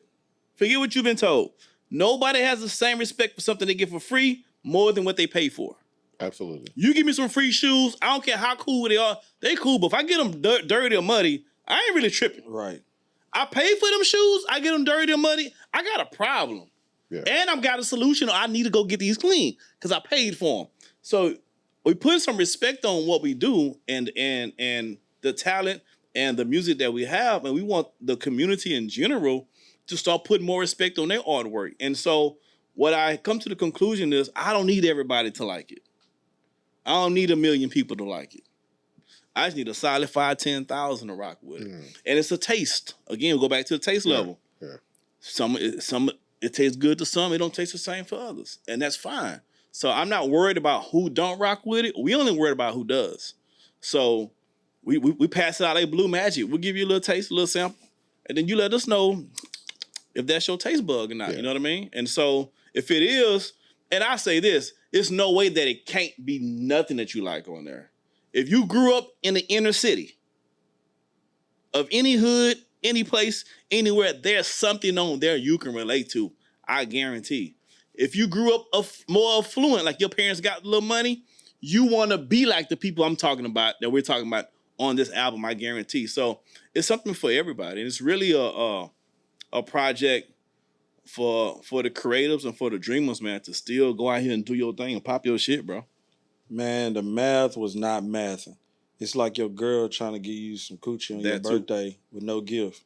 Forget what you've been told. Nobody has the same respect for something they get for free more than what they pay for. Absolutely. You give me some free shoes, I don't care how cool they are. They cool, but if I get them dirty or muddy, I ain't really tripping. Right. I pay for them shoes, I get them dirty or muddy, I got a problem. Yeah. And I've got a solution. I need to go get these clean because I paid for them. So we put some respect on what we do and the talent and the music that we have, and we want the community in general to start putting more respect on their artwork. And so what I come to the conclusion is I don't need everybody to like it. I don't need 1 million people to like it. I just need a solid 5,000-10,000 to rock with it. And it's a taste. Again, we'll go back to the taste level. Yeah. Some it tastes good to some, it don't taste the same for others. And that's fine. So I'm not worried about who don't rock with it. We only worried about who does. So we pass it out like Blue Magic. We'll give you a little taste, a little sample, and then you let us know if that's your taste bug or not. You know what I mean? And so if it is, and I say this, it's no way that it can't be nothing that you like on there. If you grew up in the inner city of any hood, any place, anywhere, there's something on there you can relate to, I guarantee. If you grew up more affluent, like your parents got a little money, you want to be like the people I'm talking about, that we're talking about on this album, I guarantee. So it's something for everybody. And it's really a project for the creatives and for the dreamers, man, to still go out here and do your thing and pop your shit, bro. Man, the math was not mathing. It's like your girl trying to give you some coochie on your birthday with no gift.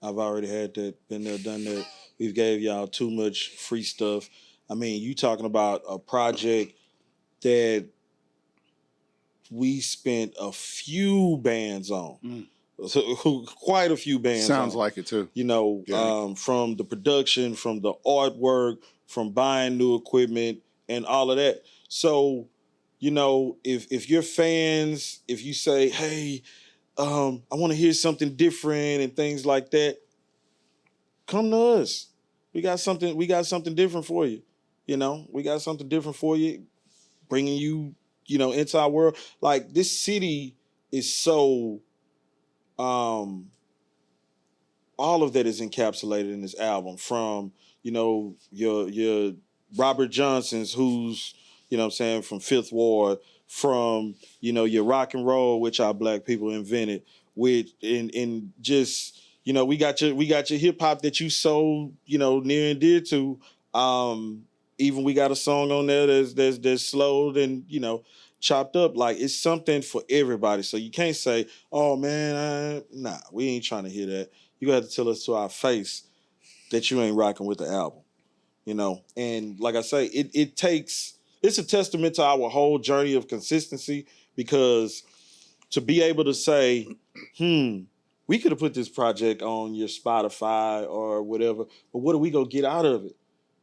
I've already had that, been there, done that. We've gave y'all too much free stuff. I mean, you talking about a project that we spent a few bands on. Quite a few bands. Sounds on. like it too. You know, from the production, from the artwork, from buying new equipment and all of that. So, you know, if you're fans, if you say, hey, I want to hear something different and things like that, come to us. We got something different for you. You know, we got something different for you, bringing you, you know, into our world. Like, this city is so, all of that is encapsulated in this album, from, you know, your Robert Johnson's, who's, you know what I'm saying, from Fifth Ward, from, you know, your rock and roll, which our black people invented, with and just, you know, we got your hip hop that you so, you know, near and dear to. Even we got a song on there that's slowed and, you know, chopped up. Like, it's something for everybody. So you can't say, oh man, nah, we ain't trying to hear that. You got to tell us to our face that you ain't rocking with the album, you know. And like I say, it's a testament to our whole journey of consistency, because to be able to say, we could have put this project on your Spotify or whatever, but what are we gonna get out of it?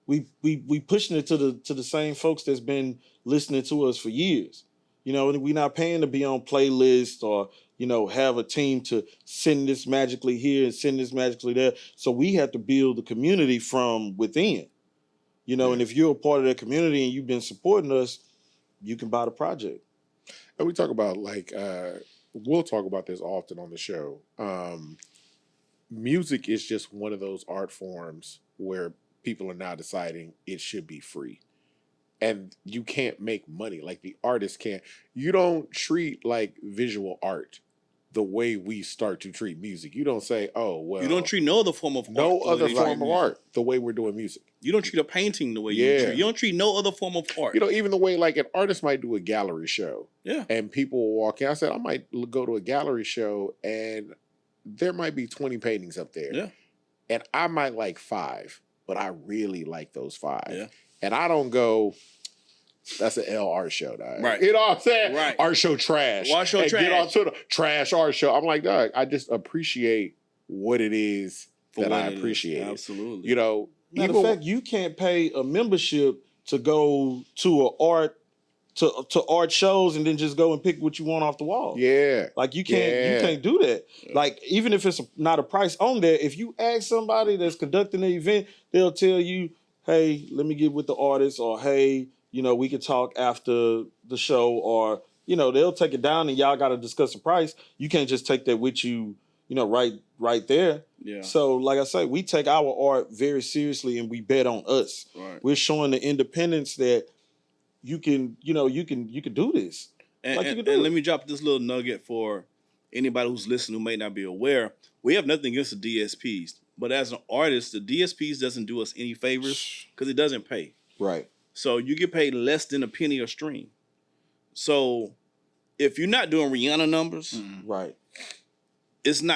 We pushing it to the same folks that's been listening to us for years. You know, we're not paying to be on playlists or, you know, have a team to send this magically here and send this magically there. So we have to build the community from within. You know, and if you're a part of that community and you've been supporting us, you can buy the project. And we talk about, like, we'll talk about this often on the show. Music is just one of those art forms where people are now deciding it should be free. And you can't make money. Like, the artist can't. You don't treat, like, visual art the way we start to treat music. You don't say, oh, well. You don't treat no other form of art. No other form of art the way we're doing music. You don't treat a painting the way you treat. You don't treat no other form of art. You know, even the way, like, an artist might do a gallery show. Yeah. And people will walk in. I said, I might go to a gallery show and there might be 20 paintings up there. Yeah. And I might like 5, but I really like those 5. Yeah. And I don't go, that's an L art show, dog. Right. You know what I'm saying? Right. Art show trash. Art show and trash. Get on to the trash art show. I'm like, dog, I just appreciate what it is that I appreciate. Absolutely. You know, Matter of fact, you can't pay a membership to go to art shows and then just go and pick what you want off the wall. Yeah. Like, you can't do that. Like, even if it's not a price on there, if you ask somebody that's conducting the event, they'll tell you, hey, let me get with the artist, or hey, you know, we could talk after the show, or, you know, they'll take it down and y'all got to discuss the price. You can't just take that with you, you know, right there. Yeah. So, like I say, we take our art very seriously and we bet on us. Right. We're showing the independence that you can do this. And, and let me drop this little nugget for anybody who's listening who may not be aware. We have nothing against the DSPs, but as an artist, the DSPs doesn't do us any favors because it doesn't pay. Right. So you get paid less than a penny a stream. So if you're not doing Rihanna numbers, right,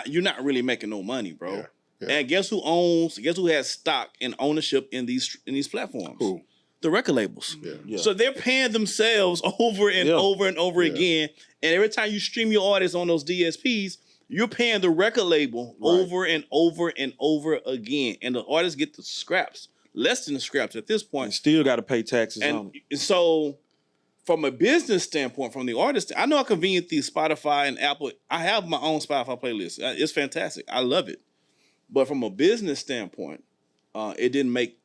you're not really making no money, bro. Yeah. Yeah. And guess who has stock and ownership in these platforms? Who? The record labels. Yeah. Yeah. So they're paying themselves over and over and over again. And every time you stream your artists on those DSPs, you're paying the record label over and over and over again. And the artists get the scraps, less than the scraps at this point. And still got to pay taxes on And it. so from a business standpoint, from the artist, I know how convenient these Spotify and Apple. I have my own Spotify playlist. It's fantastic. I love it. But from a business standpoint, it didn't make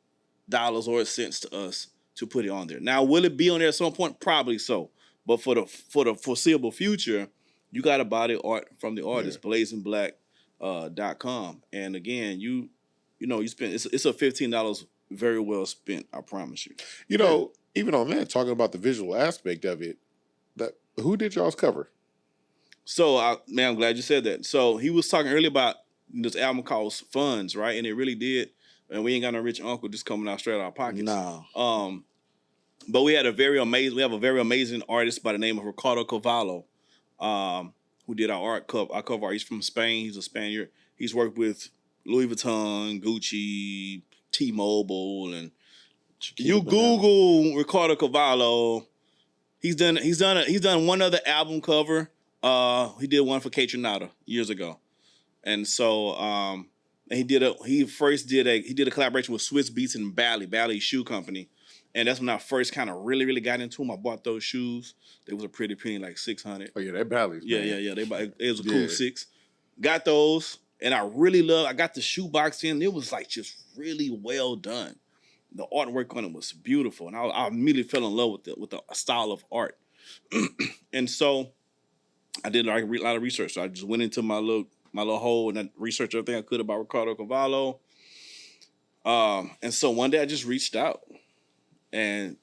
dollars or cents to us to put it on there. Now, will it be on there at some point? Probably so. But for the foreseeable future, you got to buy the art from the artist, blazingblack.com. And again, you spend it's a $15 very well spent. I promise you. You know, even on that, talking about the visual aspect of it, who did y'all's cover? So, I'm glad you said that. So he was talking earlier about this album called Funds, right? And it really did. And we ain't got no rich uncle just coming out straight out of our pockets. No. But we have a very amazing artist by the name of Ricardo Cavallo, who did our cover art. He's from Spain. He's a Spaniard. He's worked with Louis Vuitton, Gucci, T-Mobile, and you Google Ricardo Cavallo. He's done one other album cover. He did one for Kate Renata years ago. And so he did a collaboration with Swiss Beats and Bally Shoe Company. And that's when I first kind of really, really got into them. I bought those shoes. They was a pretty penny, like $600. Oh yeah, they're Bally's. Yeah. It was a cool $6. Got those, and I got the shoe box in. It was like just really well done. The artwork on it was beautiful, and I immediately fell in love with the style of art. And so I did like a lot of research. So I just went into my little hole and I researched everything I could about Ricardo Cavallo. And so one day I just reached out, and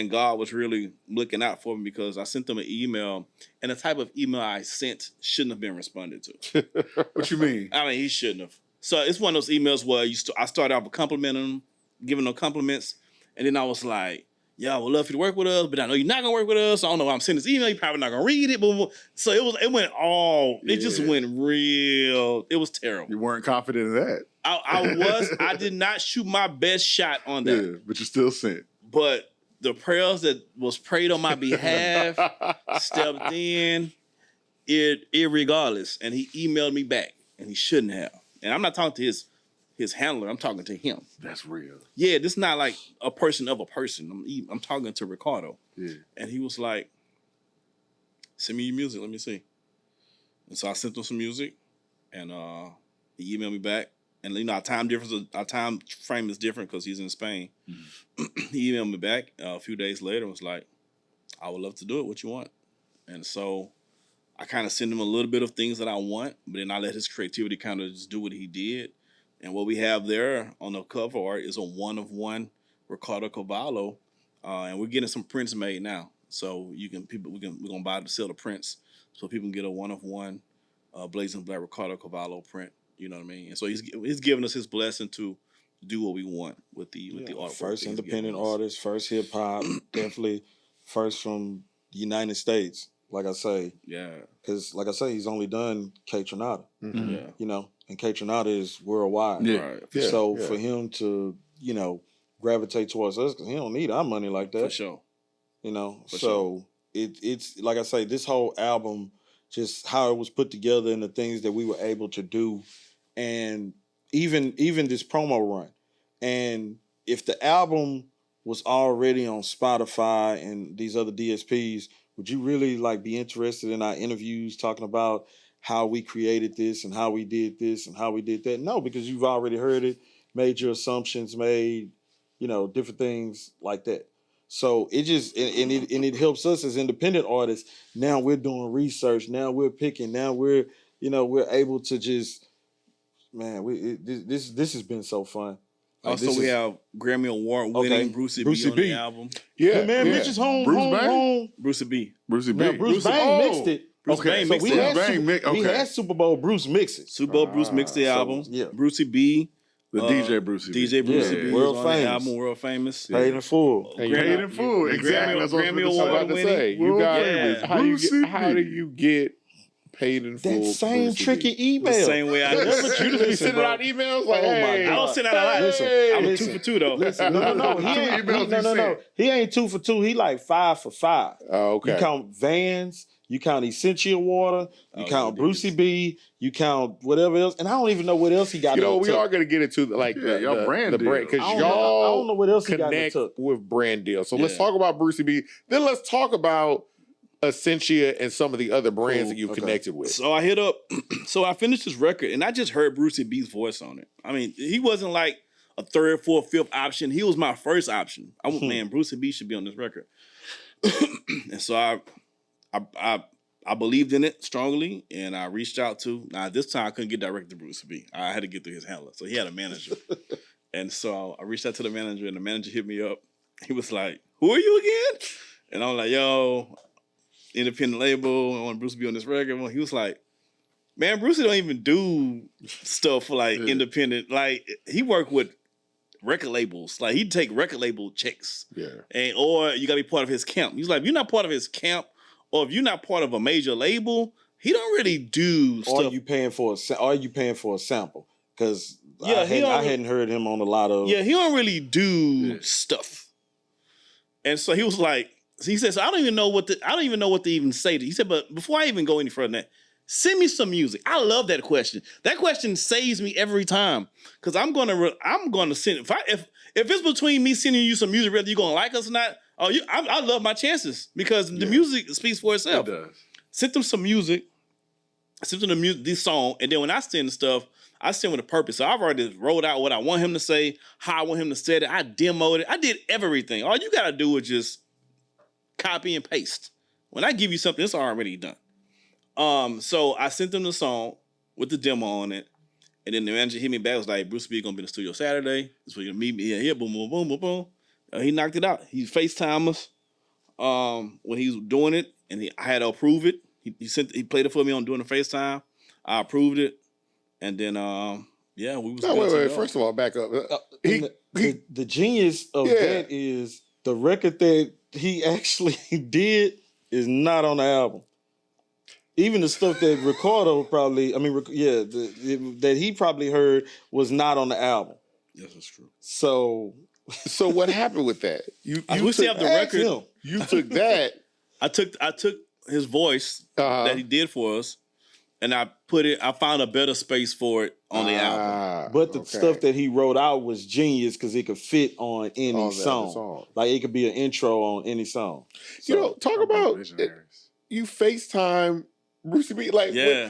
God was really looking out for me because I sent them an email, and the type of email I sent shouldn't have been responded to. What you mean? I mean, he shouldn't have. So it's one of those emails where I started out with complimenting him, giving them compliments, and then I was like, "Yeah, I would love for you to work with us, but I know you're not gonna work with us. So I don't know why I'm sending this email. You're probably not gonna read it." But so it just went real. It was terrible. You weren't confident in that. I did not shoot my best shot on that. Yeah, but you still sent. But the prayers that was prayed on my behalf stepped in, irregardless, and he emailed me back, and he shouldn't have. And I'm not talking to his handler. I'm talking to him. That's real. Yeah, this is not like a person of a person. I'm talking to Ricardo. Yeah. And he was like, "Send me your music. Let me see." And so I sent him some music, and he emailed me back. And our time frame is different because he's in Spain. Mm-hmm. He emailed me back a few days later and was like, "I would love to do it. What you want?" And so I kind of sent him a little bit of things that I want, but then I let his creativity kind of just do what he did. And what we have there on the cover art is a one-of-one Ricardo Cavallo, and we're getting some prints made now. So we're gonna sell the prints so people can get a one-of-one Blazing Black Ricardo Cavallo print. You know what I mean? And so he's giving us his blessing to do what we want with the artwork. First independent artist, first hip hop, definitely first from the United States. Like I say, because like I say, he's only done Kate Renata. Mm-hmm. Yeah, you know, and Kate Renata is worldwide. Yeah. right. Yeah. So for him to gravitate towards us, because he don't need our money like that. For sure. It's like I say, this whole album, just how it was put together and the things that we were able to do. And even this promo run. And if the album was already on Spotify and these other DSPs, would you really be interested in our interviews talking about how we created this and how we did this and how we did that? No, because you've already heard it, made your assumptions, made, different things like that. So it just, and it helps us as independent artists. Now we're doing research. Now we're picking. Now we're able to just, man, this has been so fun. Also, this we is- have Grammy Award winning Okay. Brucey Brucey B on B. the album. Yeah, man, yeah. bitches home, Bruce home, Bang? home. Brucey B. Brucey B. Now Bruce Bang oh, mixed it. Bruce okay. Bang So mixed we it. had, Bang Super, mi- we okay. had Super Bowl Bruce mix it. Super Bowl Bruce mixed the so, album. yeah. Brucey B. The DJ Brucey B. DJ Brucey Yeah, B. world was on the famous. album, world famous. Paid in full. And Paid in full. Grammy- Exactly. That's what I was Grammy gonna say. I'm Award about to winning. say, you World got famous. how do you get paid in full? That same Brucey tricky B? email. The same way I That's what you You listen, be sending bro. out emails like, Oh my hey, I God. don't send out a lot. Listen, I'm listen. 2 for 2 though. Listen, no. He How many ain't, emails you no. sent? He ain't 2 for 2. He like 5 for 5. Oh, okay. You count Vans, you count Essential Water, you Oh, count yeah, Brucey B, you count whatever else, and I don't even know what else he got. You know, in we the are tuck. going to get into y'all brand the brand deals. because I don't know- I don't know what else he got in the connect tuck. with brand deals. So let's Yeah. talk about Brucey B. Then let's talk about Essentia and some of the other brands Cool. that you've Okay. connected with. So I hit up, so I finished this record and I just heard Brucey B's voice on it. I mean, he wasn't like a third, fourth, fifth option. He was my first option. I went, man, Brucey B should be on this record. And so I believed in it strongly and I reached out to, now this time I couldn't get direct to Brucey B. I had to get through his handler. So he had a manager. And so I reached out to the manager and the manager hit me up. He was like, who are you again? And I was like, yo, independent label. I want Bruce to be on this record. Well, he was like, man, Brucey don't even do stuff for like independent. Like he worked with record labels. Like he'd take record label checks. Yeah. And or you gotta be part of his camp. He's like, if you're not part of his camp, or if you're not part of a major label, he don't really do Or stuff. you paying for a sample? Because Yeah, I hadn't heard him on a lot of. Yeah, he don't really do stuff. And so he was like, he said, so I don't even know what to even say. He said, but before I even go any further than that, send me some music. I love that question. That question saves me every time because I'm gonna send. If it's between me sending you some music, whether you're gonna like us or not, I love my chances because the music speaks for itself. It does. Sent them some music. Sent them this song, and then when I send stuff, I send with a purpose. So I've already wrote out what I want him to say, how I want him to say it. I demoed it. I did everything. All you gotta do is just copy and paste. When I give you something, it's already done. So I sent them the song with the demo on it, and then the manager hit me back. Was like, Bruce B gonna be in the studio Saturday. So you're gonna meet me here. Boom, boom, boom, boom, boom. He knocked it out. He FaceTimed us when he was doing it, and I had to approve it. He played it for me on doing the FaceTime. I approved it, and then we was. No, good to wait. go. First of all, back up. The genius of that is the record that he actually did is not on the album. Even the stuff that Ricardo probably, that he probably heard was not on the album. Yes, that's true. So what happened with that? We still have the ask record. him. You took that. I took his voice that he did for us, and I found a better space for it on the album. But the stuff that he wrote out was genius because it could fit on any On the song. song. Like it could be an intro on any song. You know, talk about visionaries. you FaceTime Brucey B. Like, Yeah.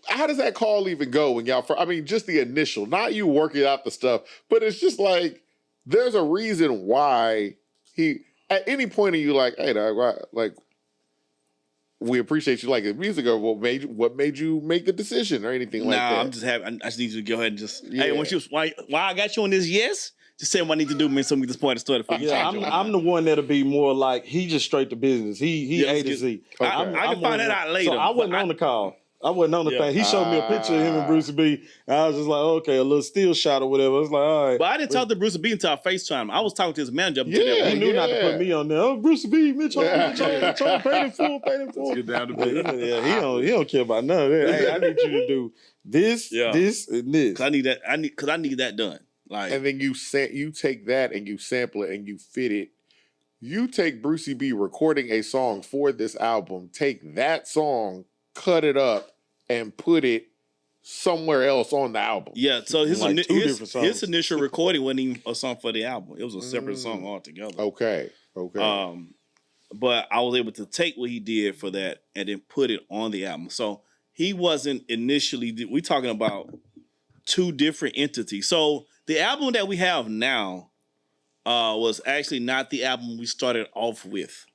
how does that call even go when y'all? I mean, just the initial, not you working out the stuff, but it's just like there's a reason why he. At any point, are you like, hey, dog, like, we appreciate you liking music, or what made you make the decision, or anything like that? I'm just happy. I just need you to go ahead and just. Yeah. Hey, why I got you on this? Yes. Just say what I need to do. Man, so we can just point the story. Yeah, I'm the one that'll be more like he just straight to business. He Yeah, A to Z. I can find that out later. So I wasn't on the call. I wasn't on the Yeah. thing. He showed me a picture of him and Brucey B. And I was just like, okay, a little still shot or whatever. I was like, all right. But I didn't talk to Bruce B until I FaceTime. I was talking to his manager. He knew not to put me on there. Oh, Brucey B, Mitch, paid in full. Get down to business. Yeah, he don't care about none of that. Hey, I need you to do this, this, and this. Cause I need that. I need that done. Like, And then you take that and you sample it and you fit it. You take Brucey B recording a song for this album, take that song, cut it up, and put it somewhere else on the album. yeah. So his Like two different songs. his initial recording wasn't even a song for the album. It was a separate song altogether. Okay. But I was able to take what he did for that and then put it on the album. So he wasn't initially. We talking about two different entities. So the album that we have now was actually not the album we started off with.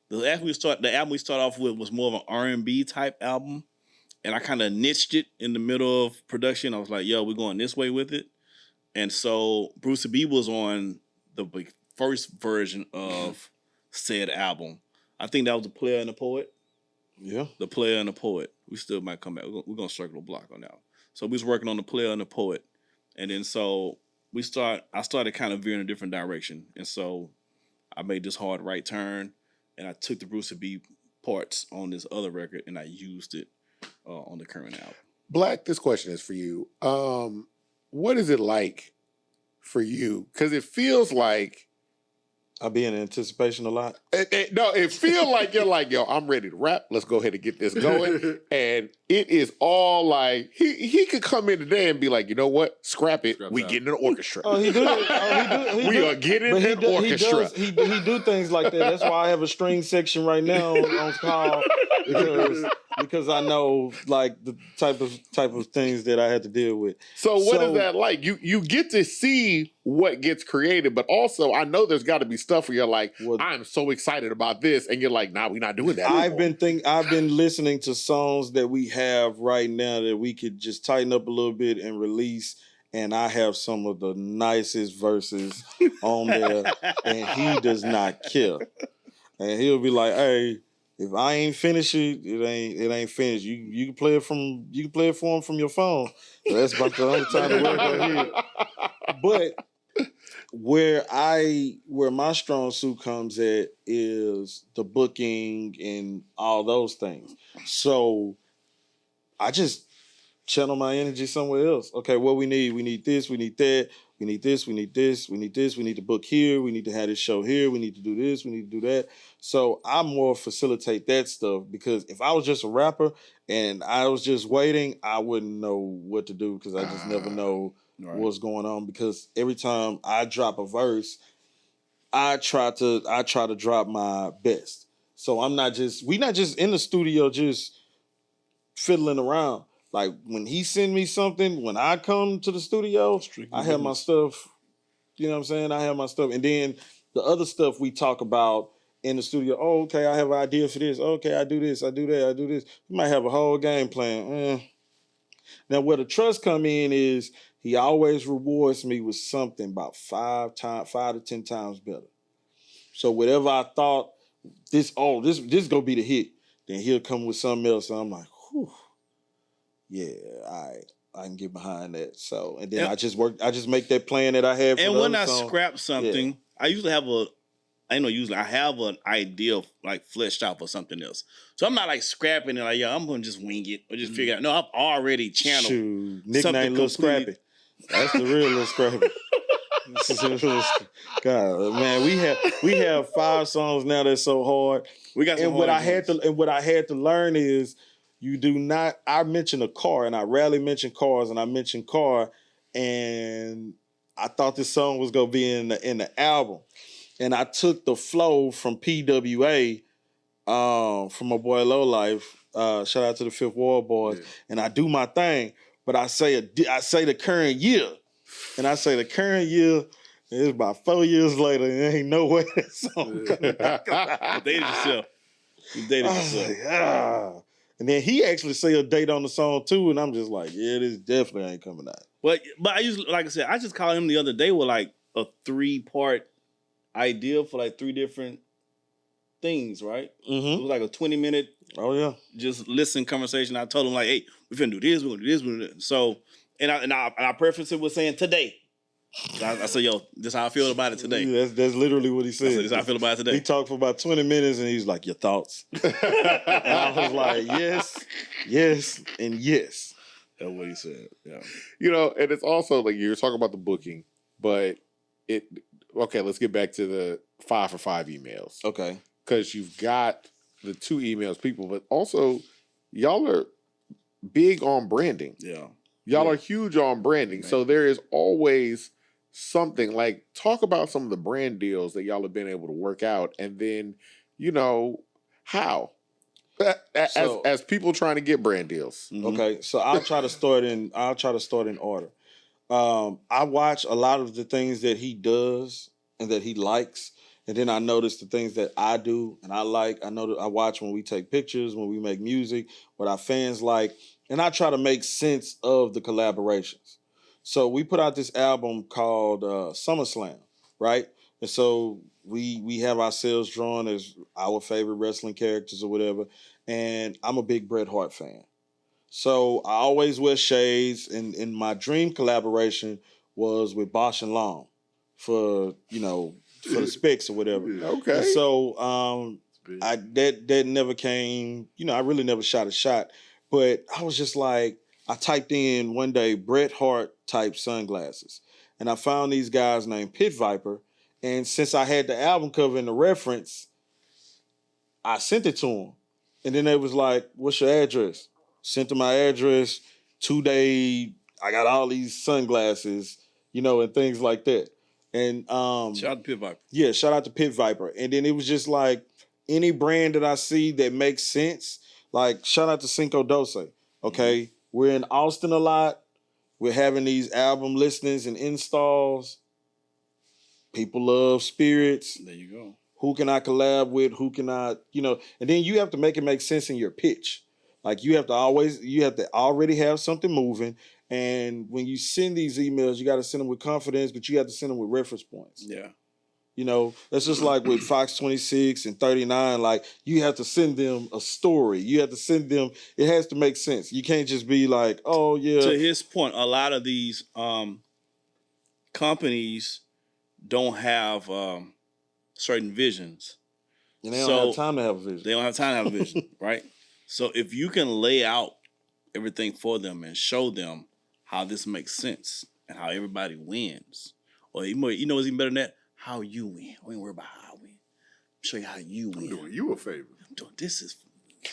The album we started off with was more of an R&B type album, and I kind of niched it in the middle of production. I was like, "Yo, we're going this way with it." And so Bruce B was on the first version of said album. I think that was The Player and the Poet. Yeah. The Player and the Poet. We still might come back. We're gonna circle the block on that one. So we was working on The Player and the Poet. And then so I started kind of veering a different direction. And so I made this hard right turn and I took the Bruce B parts on this other record and I used it on the current album. Black, this question is for you. What is it like for you? Because it feels like I be in anticipation a lot. no, it feels like you're like, yo, I'm ready to rap. Let's go ahead and get this going. And it is all like he could come in today and be like, you know what? Scrap it. We getting an orchestra. Oh, he do. We are getting an orchestra. He do things like that. That's why I have a string section right now on call because I know like the type of things that I had to deal with. So what is that like? You get to see what gets created, but also I know there's got to be stuff where you're like, I'm so excited about this, and you're like, nah, we're not doing that. I've been listening to songs that we have right now that we could just tighten up a little bit and release. And I have some of the nicest verses on there, and he does not care. And he'll be like, "Hey, if I ain't finished it, it ain't finished. You can play it for him from your phone." So that's about the only time to work on here. But where my strong suit comes at is the booking and all those things. So I just channel my energy somewhere else. Okay, what we need this, we need that, we need this, we need this, we need this, we need to book here, we need to have this show here, we need to do this, we need to do that. So I more facilitate that stuff because if I was just a rapper and I was just waiting, I wouldn't know what to do because I just never know what's going on. Because every time I drop a verse, I try to drop my best. So we not just in the studio just fiddling around. Like when he send me something, when I come to the studio, I have my stuff, you know what I'm saying? I have my stuff. And then the other stuff we talk about in the studio, oh, okay, I have an idea for this. Okay, I do this, I do that, I do this. We might have a whole game plan. Now where the trust come in is he always rewards me with something about 5 to 10 times better. So whatever I thought, this gonna be the hit, then he'll come with something else. And I'm like, whew. Yeah, I can get behind that. So, and then I just make that plan that I have. And when I scrap something, I usually have I have an idea of, like fleshed out for something else. So I'm not like scrapping it like, I'm gonna just wing it or just figure out. No, I've already channeled. Nickname Lil Scrappy. That's the real Lil Scrappy. God, man, we have 5 songs now that's so hard. We got some and what I had to learn is you do not. I mention a car, and I rarely mention cars, and I mention car, and I thought this song was gonna be in the album, and I took the flow from PWA, from my boy Low Life. Shout out to the Fifth Ward Boys, and I do my thing, but I say the current year, and I say the current year. It's about 4 years later, and there ain't no way that song coming out. Dated yourself. You dated yourself. Like, and then he actually say a date on the song too, and I'm just like, yeah, this definitely ain't coming out. But I usually, like I said, I just called him the other day with like a 3-part idea for like 3 different things, right? Mm-hmm. It was like a 20-minute just listen conversation. I told him like, hey, we're gonna do this, we're gonna do this, we're gonna do this. So and I prefaced it with saying today. I said, yo, this is how I feel about it today. Yeah, that's literally what he said. This is how I feel about it today. He talked for about 20 minutes and he's like, your thoughts? And I was like, yes, and yes. That's what he said. Yeah. You know, and it's also like you're talking about the booking, but let's get back to the 5 for 5 emails. Okay. Because you've got the 2 emails people, but also y'all are big on branding. Yeah. Y'all are huge on branding. So there is always something like talk about some of the brand deals that y'all have been able to work out, and then how as people trying to get brand deals. Mm-hmm. Okay, so I'll try to start in order. I watch a lot of the things that he does and that he likes, and then I notice the things that I do and I like. I watch when we take pictures, when we make music, what our fans like, and I try to make sense of the collaborations. So we put out this album called SummerSlam, right? And so we have ourselves drawn as our favorite wrestling characters or whatever. And I'm a big Bret Hart fan. So I always wear shades, and my dream collaboration was with Bosch and Long for for the specs or whatever. Okay. And so that never came. I really never shot a shot, but I was just like, I typed in one day Bret Hart type sunglasses, and I found these guys named Pit Viper. And since I had the album cover and the reference, I sent it to them, and then they was like, "What's your address?" Sent them my address. 2 day, I got all these sunglasses, and things like that. And Shout out to Pit Viper. yeah, shout out to Pit Viper. And then it was just like any brand that I see that makes sense. Like shout out to Cinco Doce. Okay, we're in Austin a lot. We're having these album listenings and installs. People love spirits. There you go. Who can I collab with? Who can I, and then you have to make it make sense in your pitch. Like you have to already have something moving. And when you send these emails, you got to send them with confidence, but you have to send them with reference points. Yeah. That's just like with Fox 26 and 39. Like you have to send them a story. You have to send them, it has to make sense. You can't just be like, oh yeah. To his point, a lot of these companies don't have certain visions. And they don't have time to have a vision. They don't have time to have a vision, right? So if you can lay out everything for them and show them how this makes sense and how everybody wins, or what's even better than that, how you win. We ain't worry about how I win. Show you how you win. I'm doing you a favor. I'm doing this.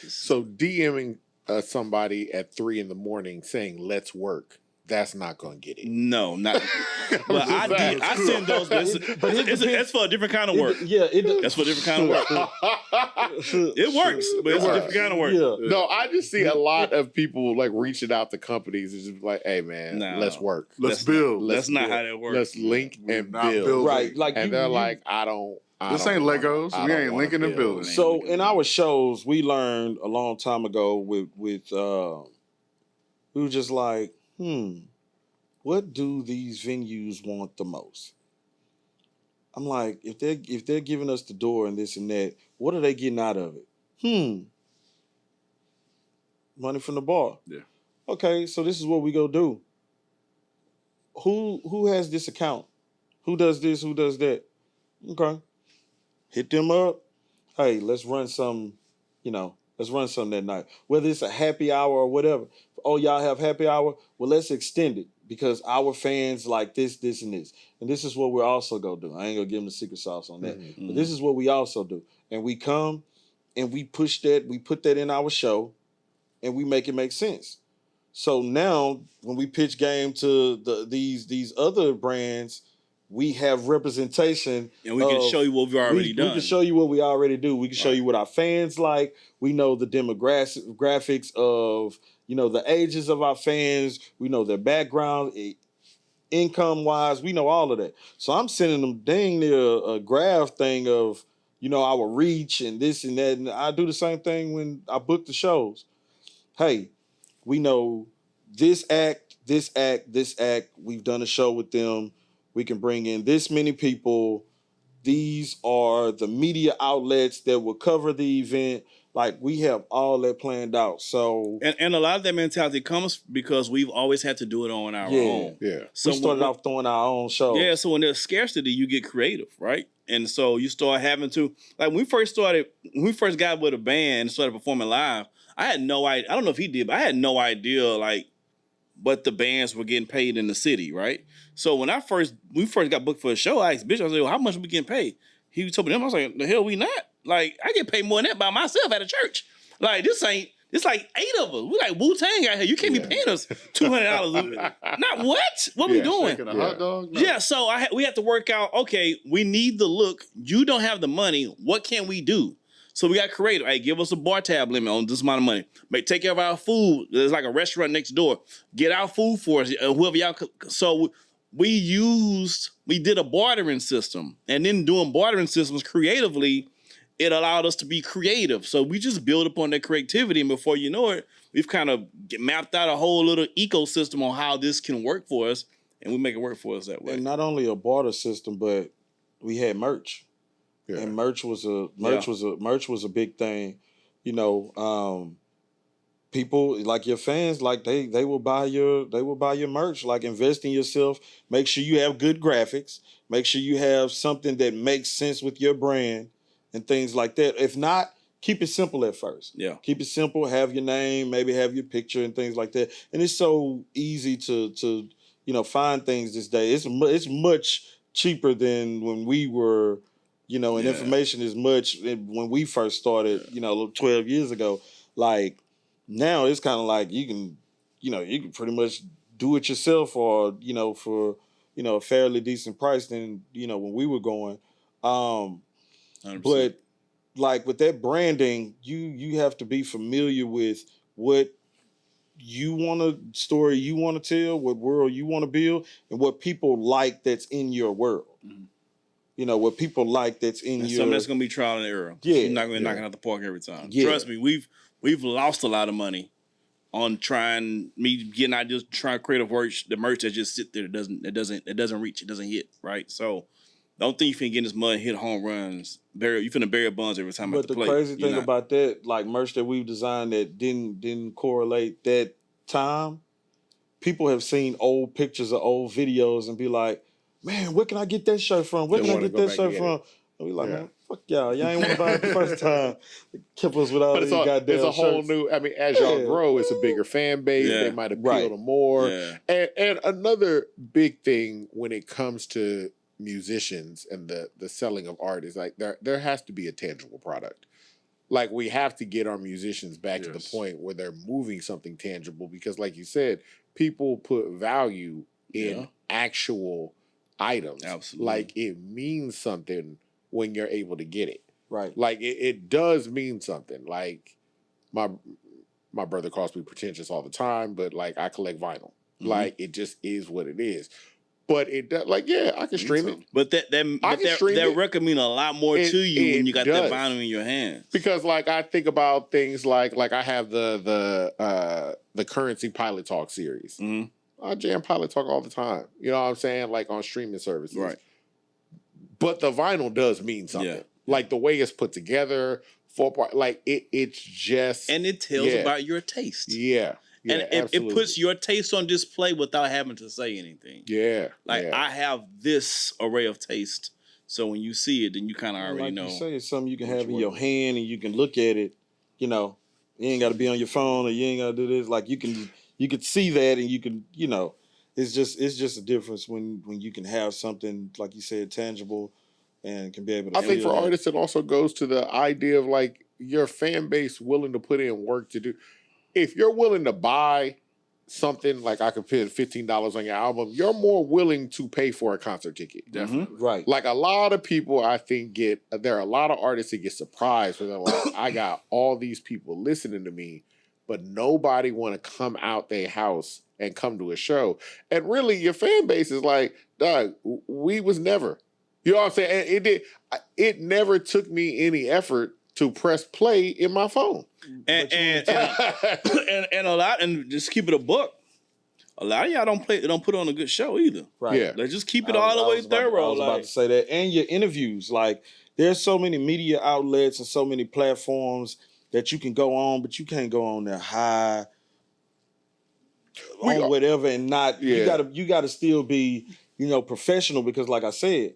So DMing somebody at 3 a.m. saying "Let's work," that's not gonna get it. No, not. Well, I send those, but it's for a different kind of work. That's for a different kind of work. It works, but it's a different kind of work. Yeah. No, I just see a lot of people like reaching out to companies and just like, "Hey man, let's work. Let's build. That's not how that works. Let's link and not build." building. Right. Like And they're like, "I don't." This ain't Legos. We ain't linking and building. So in our shows, we learned a long time ago with we were just like, what do these venues want the most? I'm like, if they're giving us the door and this and that, what are they getting out of it? Money from the bar. Yeah. Okay, so this is what we go do. Who has this account? Who does this? Who does that? Okay. Hit them up. Hey, let's run some, let's run some that night. Whether it's a happy hour or whatever. Oh, y'all have happy hour? Well, let's extend it because our fans like this, this, and this. And this is what we're also going to do. I ain't going to give them the secret sauce on that. Mm-hmm. But this is what we also do. And we come and we push that, we put that in our show and we make it make sense. So now when we pitch game to these other brands, we have representation. And we can show you what we've already done. We can show you what we already do. We can show you what our fans like. We know the demographics of, the ages of our fans. We know their background, income-wise. We know all of that. So I'm sending them dang near a graph thing of, our reach and this and that. And I do the same thing when I book the shows. Hey, we know this act, this act, this act. We've done a show with them. We can bring in this many people. These are the media outlets that will cover the event. Like we have all that planned out. So and a lot of that mentality comes because we've always had to do it on our own. Yeah. So we started off throwing our own shows. Yeah. So when there's scarcity, you get creative, right? And so you start having to, like when we first got with a band and started performing live, I had no idea. I don't know if he did, but I had no idea like what the bands were getting paid in the city, right? So when we first got booked for a show, I asked Bishop, I said, well, how much we getting paid? He told me them. I was like, the hell we not? Like, I get paid more than that by myself at a church. Like, it's like 8 of us. We like Wu-Tang out here. You can't be paying us $200. Not what? What we doing? A hot dog? No. Yeah, so we have to work out, okay, we need the look. You don't have the money. What can we do? So we got creative. Hey, give us a bar tab limit on this amount of money. Take care of our food. There's like a restaurant next door. Get our food for us. Whoever y'all. So we did a bartering system. And then doing bartering systems creatively, it allowed us to be creative. So we just build upon that creativity. And before you know it, we've kind of mapped out a whole little ecosystem on how this can work for us. and we make it work for us that way. And not only a barter system, but we had merch. Yeah. And merch was a big thing. You know, people like your fans, like they will buy your merch. Like, invest in yourself. Make sure you have good graphics. Make sure you have something that makes sense with your brand and things like that. If not, keep it simple at first. Yeah. Keep it simple. Have your name, maybe have your picture and things like that. And it's so easy to find things this day. It's much cheaper than when we were, and information is much when we first started, 12 years ago. Like, now it's kind of like you can pretty much do it yourself, or for a fairly decent price than when we were going. 100%. But like with that branding, you have to be familiar with what story you want to tell, what world you want to build, and what people like that's in your world. Mm-hmm. What people like that's in your... Something that's going to be trial and error. Yeah. You're not going to knock it out the park every time. Yeah. Trust me, we've lost a lot of money on trying to create the merch that just sit there. It doesn't reach. It doesn't hit, right? So don't think you can get in this mud and hit home runs. You finna bury buns every time at the plate. But the crazy thing about that, like merch that we've designed that didn't correlate that time, people have seen old pictures or old videos and be like, man, where can I get that shirt from? Where can I get that shirt from? And we like, man, fuck y'all. Y'all ain't want to buy it the first time. Kept us with all these goddamn It's a whole shirts. new, as y'all grow, it's a bigger fan base. Yeah. They might appeal to more. Yeah. And another big thing when it comes to musicians and the selling of art is like there has to be a tangible product. Like, we have to get our musicians back to the point where they're moving something tangible, because like you said, people put value in actual items. Absolutely. Like, it means something when you're able to get it. Right. Like, it does mean something. Like, my brother calls me pretentious all the time, but like, I collect vinyl. Mm-hmm. Like, it just is what it is. But it does, like, yeah, I can stream it. But that record mean a lot more to you when you got that vinyl in your hands. Because like, I think about things like I have the Currency Pilot Talk series. Mm-hmm. I jam Pilot Talk all the time. You know what I'm saying? Like, on streaming services. Right. But the vinyl does mean something. Yeah. Like, the way it's put together, 4-part, like it's just, and it tells about your taste. Yeah. Yeah, and it puts your taste on display without having to say anything. Yeah. Like, I have this array of taste, so when you see it, then you kind of already know. You say, it's something you can have in your hand and you can look at it. You ain't got to be on your phone, or you ain't got to do this. Like, you can see that, and you can, it's just a difference when you can have something, like you said, tangible, and can be able to. I think for artists, it also goes to the idea of like your fan base willing to put in work to do. If you're willing to buy something, like I could put $15 on your album, you're more willing to pay for a concert ticket. Definitely. Right. Like, a lot of people, I think, there are a lot of artists that get surprised when they're like, I got all these people listening to me, but nobody want to come out their house and come to a show. And really, your fan base is like, dog, we was never. You know what I'm saying? It never took me any effort to press play in my phone. And a lot, and just keep it a buck. A lot of y'all don't put on a good show either. Right. Yeah. They just keep it all the way thorough. I was about to say that. And your interviews, like, there's so many media outlets and so many platforms that you can go on, but you can't go on there high on whatever and not. Yeah. You gotta still be, professional, because like I said,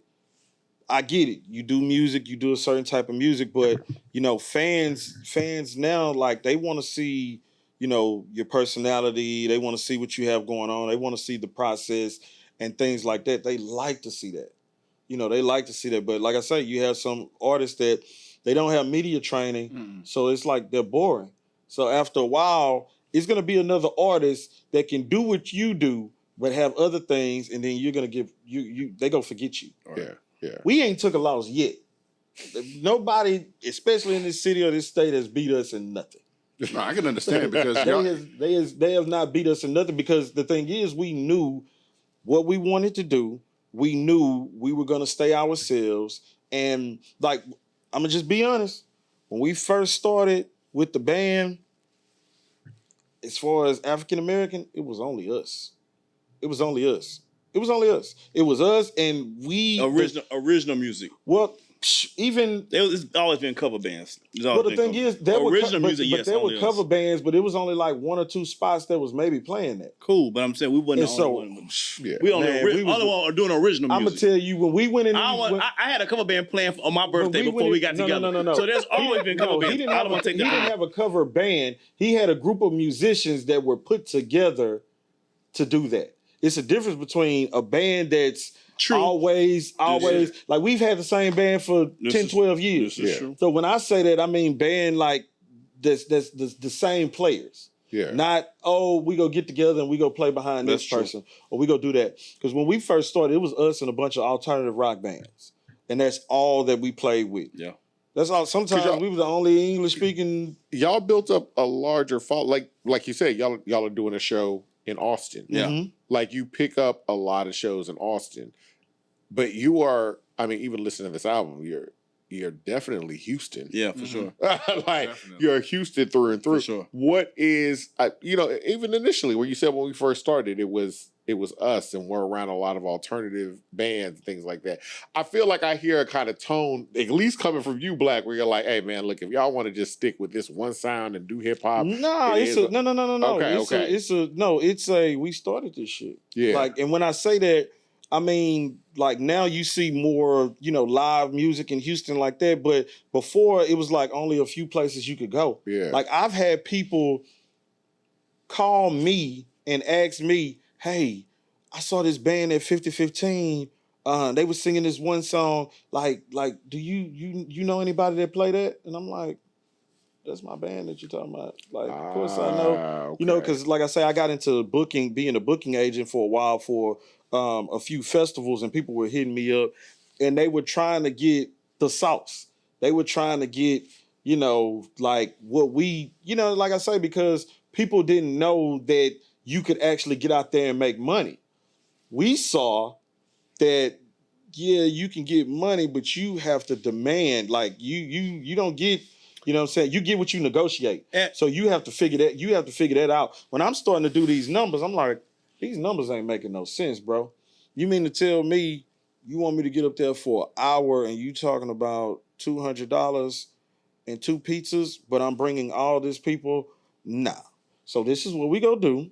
I get it. You do music, you do a certain type of music, but fans now, like, they want to see, your personality. They want to see what you have going on. They want to see the process and things like that. They like to see that. They like to see that. But like I say, you have some artists that they don't have media training, so it's like they're boring. So after a while, it's gonna be another artist that can do what you do, but have other things, and then you're gonna give they gonna forget you. Yeah. Yeah. We ain't took a loss yet. Nobody, especially in this city or this state, has beat us in nothing. No, I can understand because they have not beat us in nothing, because the thing is, we knew what we wanted to do. We knew we were going to stay ourselves. And like, I'm going to just be honest. When we first started with the band, as far as African American, it was only us. It was only us. It was only us. It was us, and we original music. Well, even it's always been cover bands. Well, the thing is, there were original music. but Yes, there were only cover us. bands, but it was only like 1 or 2 spots that was maybe playing that. Cool, but I'm saying we wasn't And the only one. Yeah. We only Man, only one doing original I'm music. gonna tell you when we went in. I had a cover band playing on my birthday before we got together. No. So there's always been cover bands. He didn't have a cover band. He had a group of musicians that were put together to do that. It's a difference between a band that's always like we've had the same band for 10, 12 years. This is true. So when I say that, I mean band like that's the same players. Yeah. Not, we go get together and we go play behind this person or we go do that. Because when we first started, it was us and a bunch of alternative rock bands. And that's all that we played with. Yeah. That's all. Sometimes we were the only English speaking. Y'all built up a larger like you said, y'all are doing a show in Austin. Yeah. Mm-hmm. Like you pick up a lot of shows in Austin. But you are, I mean, even listening to this album, you're definitely Houston. Yeah, for sure. Like you're Houston through and through. For sure. What is, even initially when you said when we first started, it was us and we're around a lot of alternative bands, things like that. I feel like I hear a kind of tone, at least coming from you, Black, where you're like, hey man, look, if y'all want to just stick with this one sound and do hip hop. No. Okay. We started this shit. Yeah. Like, and when I say that, I mean, like now you see more, live music in Houston like that. But before it was like only a few places you could go. Yeah. Like I've had people call me and ask me, hey, I saw this band at 5015. They were singing this one song. Like, do you know anybody that play that? And I'm like, that's my band that you're talking about. Like, of course I know. Okay. Because like I say, I got into being a booking agent for a while for a few festivals, and people were hitting me up, and they were trying to get the sauce. They were trying to get, like what we, like I say, because people didn't know that you could actually get out there and make money. We saw that, you can get money, but you have to demand. Like you don't get, you know what I'm saying? You get what you negotiate. So you have to figure that out. When I'm starting to do these numbers, I'm like, these numbers ain't making no sense, bro. You mean to tell me you want me to get up there for an hour and you talking about $200 and 2 pizzas, but I'm bringing all these people? Nah. So this is what we gonna do.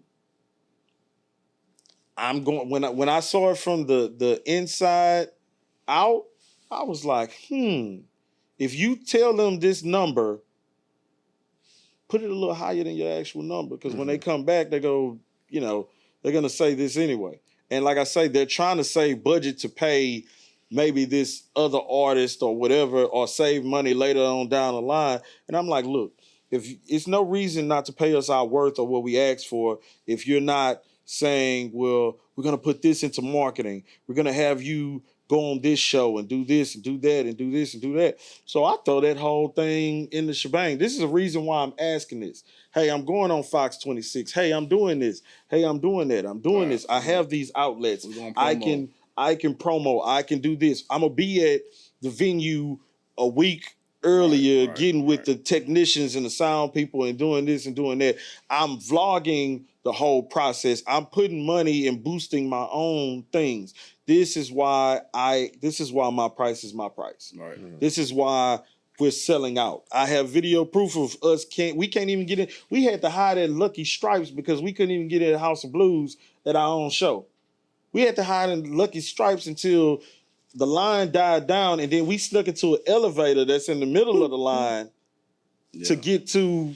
I'm going, when I saw it from the inside out, I was like, if you tell them this number, put it a little higher than your actual number. Because when they come back, they go, they're going to say this anyway. And like I say, they're trying to save budget to pay maybe this other artist or whatever, or save money later on down the line. And I'm like, look, if it's no reason not to pay us our worth or what we asked for, if you're not saying, well, we're going to put this into marketing. We're going to have you go on this show and do this and do that and do this and do that. So I throw that whole thing in the shebang. This is a reason why I'm asking this. Hey, I'm going on Fox 26. Hey, I'm doing this. Hey, I'm doing that. I'm doing this. I have these outlets. I can promo. I can do this. I'm going to be at the venue a week earlier, getting with the technicians and the sound people and doing this and doing that. I'm vlogging the whole process. I'm putting money and boosting my own things. This is why my price is my price. Right. This is why we're selling out. I have video proof of us we can't even get in. We had to hide at Lucky Stripes because we couldn't even get in House of Blues at our own show. We had to hide in Lucky Stripes until the line died down, and then we snuck into an elevator that's in the middle of the line to get to,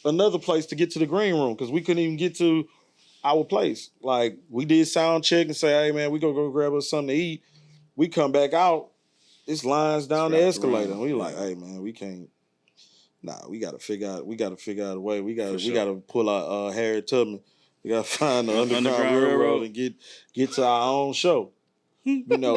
another place to get to the green room because we couldn't even get to our place. Like, we did sound check and say, hey man, we gonna go grab us something to eat. We come back out, it's lines down the escalator. And we like, hey man, we can't. Nah, we gotta figure out a way. We gotta pull out Harriet Tubman. We gotta find the Underground Railroad and get to our own show.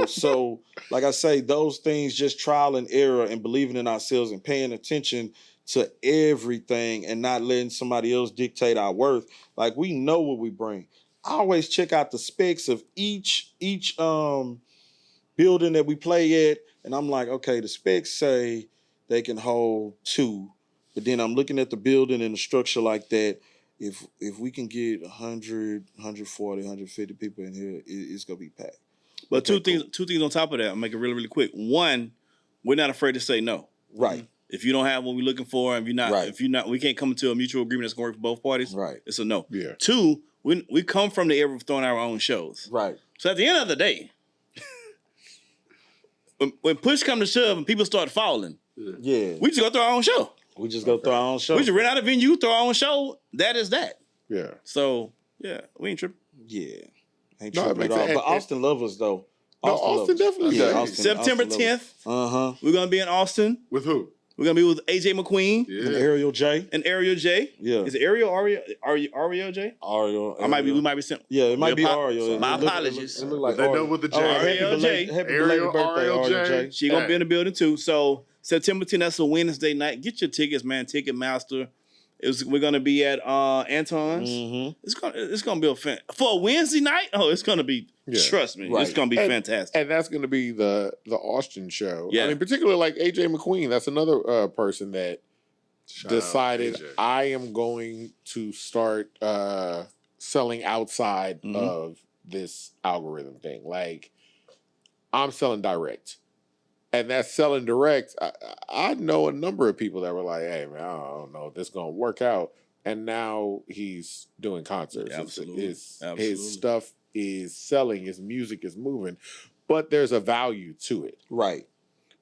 So like I say, those things, just trial and error and believing in ourselves and paying attention to everything and not letting somebody else dictate our worth. Like, we know what we bring. I always check out the specs of each building that we play at, and I'm like, okay, the specs say they can hold 2, but then I'm looking at the building and the structure like that, if we can get 100, 140, 150 people in here, it's gonna be packed. But two things on top of that, I'll make it really, really quick. One, we're not afraid to say no. Right. If you don't have what we're looking for, and if you're not, we can't come to a mutual agreement that's going to work for both parties. Right. It's a no. Yeah. Two, we come from the era of throwing our own shows. Right. So at the end of the day, when push comes to shove and people start falling, Yeah. we just go throw our own show. We just go throw our own show. We just rent out a venue, throw our own show. That is that. Yeah. So yeah, we ain't tripping. Yeah. Ain't No, it tripping at makes all. sense. But Austin love us though. No, Austin definitely Yeah, does. Austin, September Austin love us. 10th, we're gonna be in Austin. With who? We're gonna be with AJ McQueen And Ariel J. and Ariel J. Yeah. Is it Ariel J? Ariel. We might be simple. Yeah, it might be apo- Ariel. My It look- apologies. It look like They know Ariel. with the J. Ariel J. Happy Ariel, belated birthday, Ariel Ariel J. J. She gonna be in the building too. So September 10th, that's a Wednesday night. Get your tickets, man. Ticketmaster. We're gonna be at Anton's. Mm-hmm. It's gonna be for a Wednesday night. Oh, it's gonna be. Yeah. Trust me, Right. it's gonna be fantastic. And that's going to be the Austin show. Yeah. I mean, particularly like AJ McQueen. That's another person that Shout out decided AJ. I am going to start selling outside of this algorithm thing. Like, I'm selling direct. And that selling direct, I know a number of people that were like, hey, man, I don't know if this is going to work out. And now he's doing concerts. Yeah, absolutely. Absolutely. His stuff is selling, his music is moving, but there's a value to it. Right.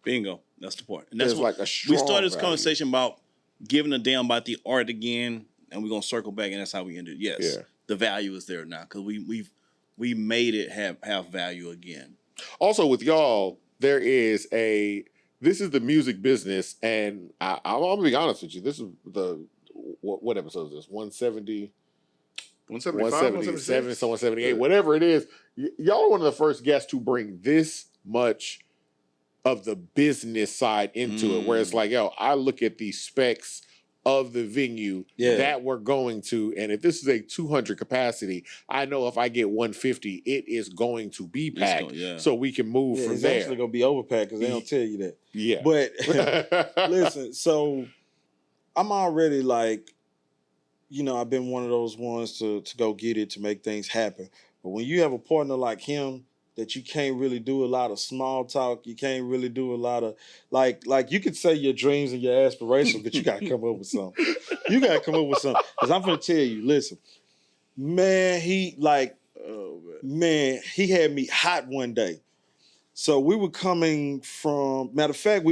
Bingo. That's the point. And that's There's what like a we strong started this value. conversation about giving a damn about the art again, and we're gonna circle back, and that's how we ended. Yes, Yeah. the value is there now because we made it have value again. Also, with y'all, this is the music business, and I'm gonna be honest with you. This is what episode is this? 170, 177, so 178, whatever it is. Y'all are one of the first guests to bring this much of the business side into it, where it's like, yo, I look at the specs of the venue that we're going to, and if this is a 200 capacity, I know if I get 150, it is going to be packed, so we can move from it's there. actually gonna be overpacked because they don't tell you that. Yeah, But listen, so I'm already like, I've been one of those ones to go get it, to make things happen. But when you have a partner like him, that you can't really do a lot of small talk, you can't really do a lot of like you could say your dreams and your aspirations, but you gotta come up with something. You gotta come up with something. Because I'm gonna tell you, listen, man, he had me hot one day. So we were coming from, matter of fact,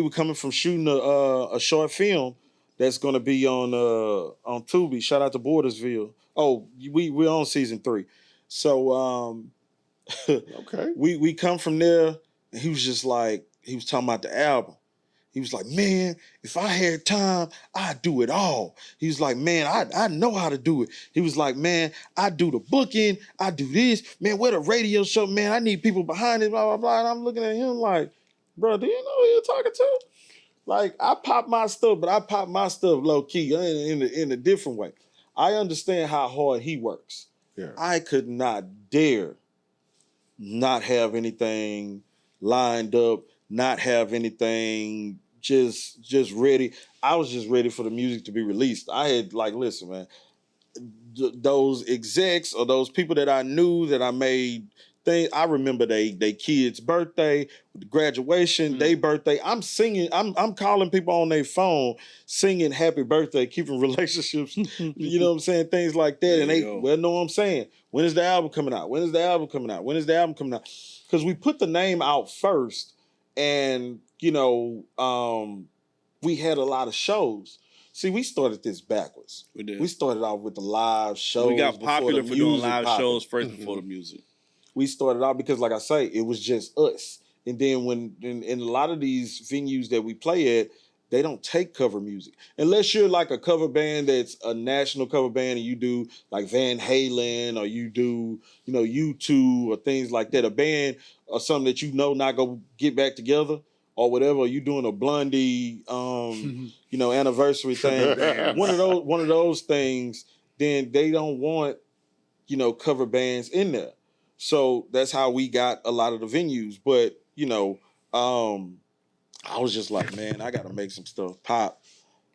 shooting a short film that's gonna be on Tubi. Shout out to Bordersville. Oh, we're on season 3. So okay. We come from there, and he was talking about the album. He was like, man, if I had time, I'd do it all. He was like, man, I know how to do it. He was like, man, I do the booking, I do this. Man, where the radio show, man, I need people behind it, blah, blah, blah. And I'm looking at him like, bro, do you know who you're talking to? Like, I pop my stuff, but I pop my stuff low-key in a different way. I understand how hard he works. Yeah. I could not dare not have anything lined up, not have anything just ready. I was just ready for the music to be released. I had listen, man, those execs or those people that I knew that I made things, I remember they kid's birthday, the graduation, their birthday. I'm singing, I'm calling people on their phone, singing happy birthday, keeping relationships, you know what I'm saying? Things like that. And they know what I'm saying. When is the album coming out? When is the album coming out? When is the album coming out? Because we put the name out first, and we had a lot of shows. See, we started this backwards. We did. We started off with the live shows. We got popular for doing live shows first Mhm. before the music. We started out because, like I say, it was just us. And then when in a lot of these venues that we play at, they don't take cover music. Unless you're like a cover band that's a national cover band and you do like Van Halen or you do, U2 or things like that. A band or something that not gonna get back together or whatever. Or you doing a Blondie, anniversary thing. one of those things. Then they don't want, cover bands in there. So that's how we got a lot of the venues. But, I was just like, man, I got to make some stuff pop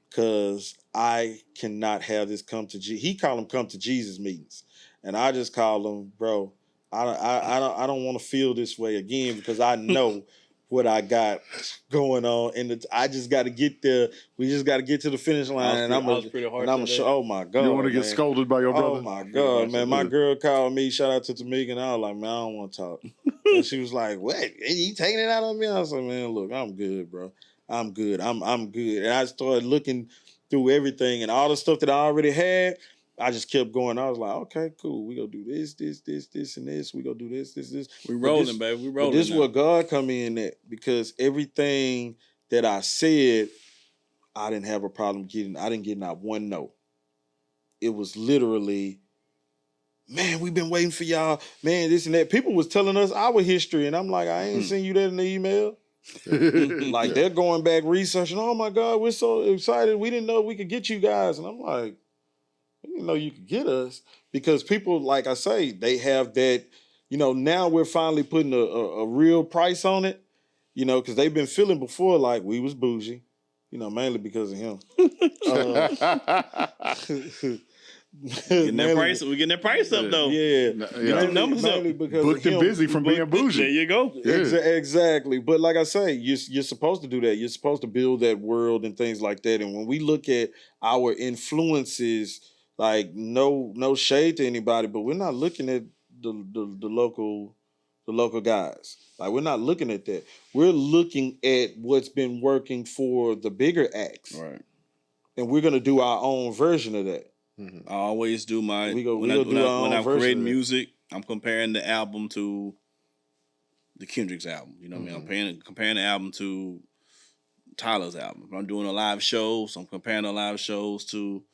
because I cannot have this he call them come to Jesus meetings. And I just call them, bro, I don't want to feel this way again because I know what I got going on, and I just got to get there. We just got to get to the finish line. I was pretty hard. Oh my God, You want to get scolded by your brother? Oh my God, man! My girl called me. Shout out to Tamika, and I was like, man, I don't want to talk. And she was like, what? You taking it out on me? I was like, man, look, I'm good, bro. I'm good. I'm good. And I started looking through everything and all the stuff that I already had. I just kept going. I was like, okay, cool. We gonna do this, and this. We gonna do this. We rolling, baby. We rolling. This is where God come in at, because everything that I said, I didn't have a problem getting. I didn't get not one no. It was literally, man, we've been waiting for y'all, man, this and that. People was telling us our history, and I'm like, I ain't seen you that in the email. Like they're going back researching. Oh my God, we're so excited. We didn't know we could get you guys, and I'm like, I didn't know you could get us, because people, like I say, they have that, now we're finally putting a real price on it, because they've been feeling before like we was bougie, mainly because of him. Getting that price, we're getting that price up though. Yeah. Get numbers up. Booked and busy from being bougie. There you go. Yeah. Exactly. But like I say, you're supposed to do that. You're supposed to build that world and things like that. And when we look at our influences, like no shade to anybody, but we're not looking at the local guys. Like we're not looking at that. We're looking at what's been working for the bigger acts. Right. And we're gonna do our own version of that. I always do my when I'm creating music, I'm comparing the album to the Kendrick's album. You know what I mean? I'm comparing the album to Tyler's album. If I'm doing a live shows, I'm comparing the live shows to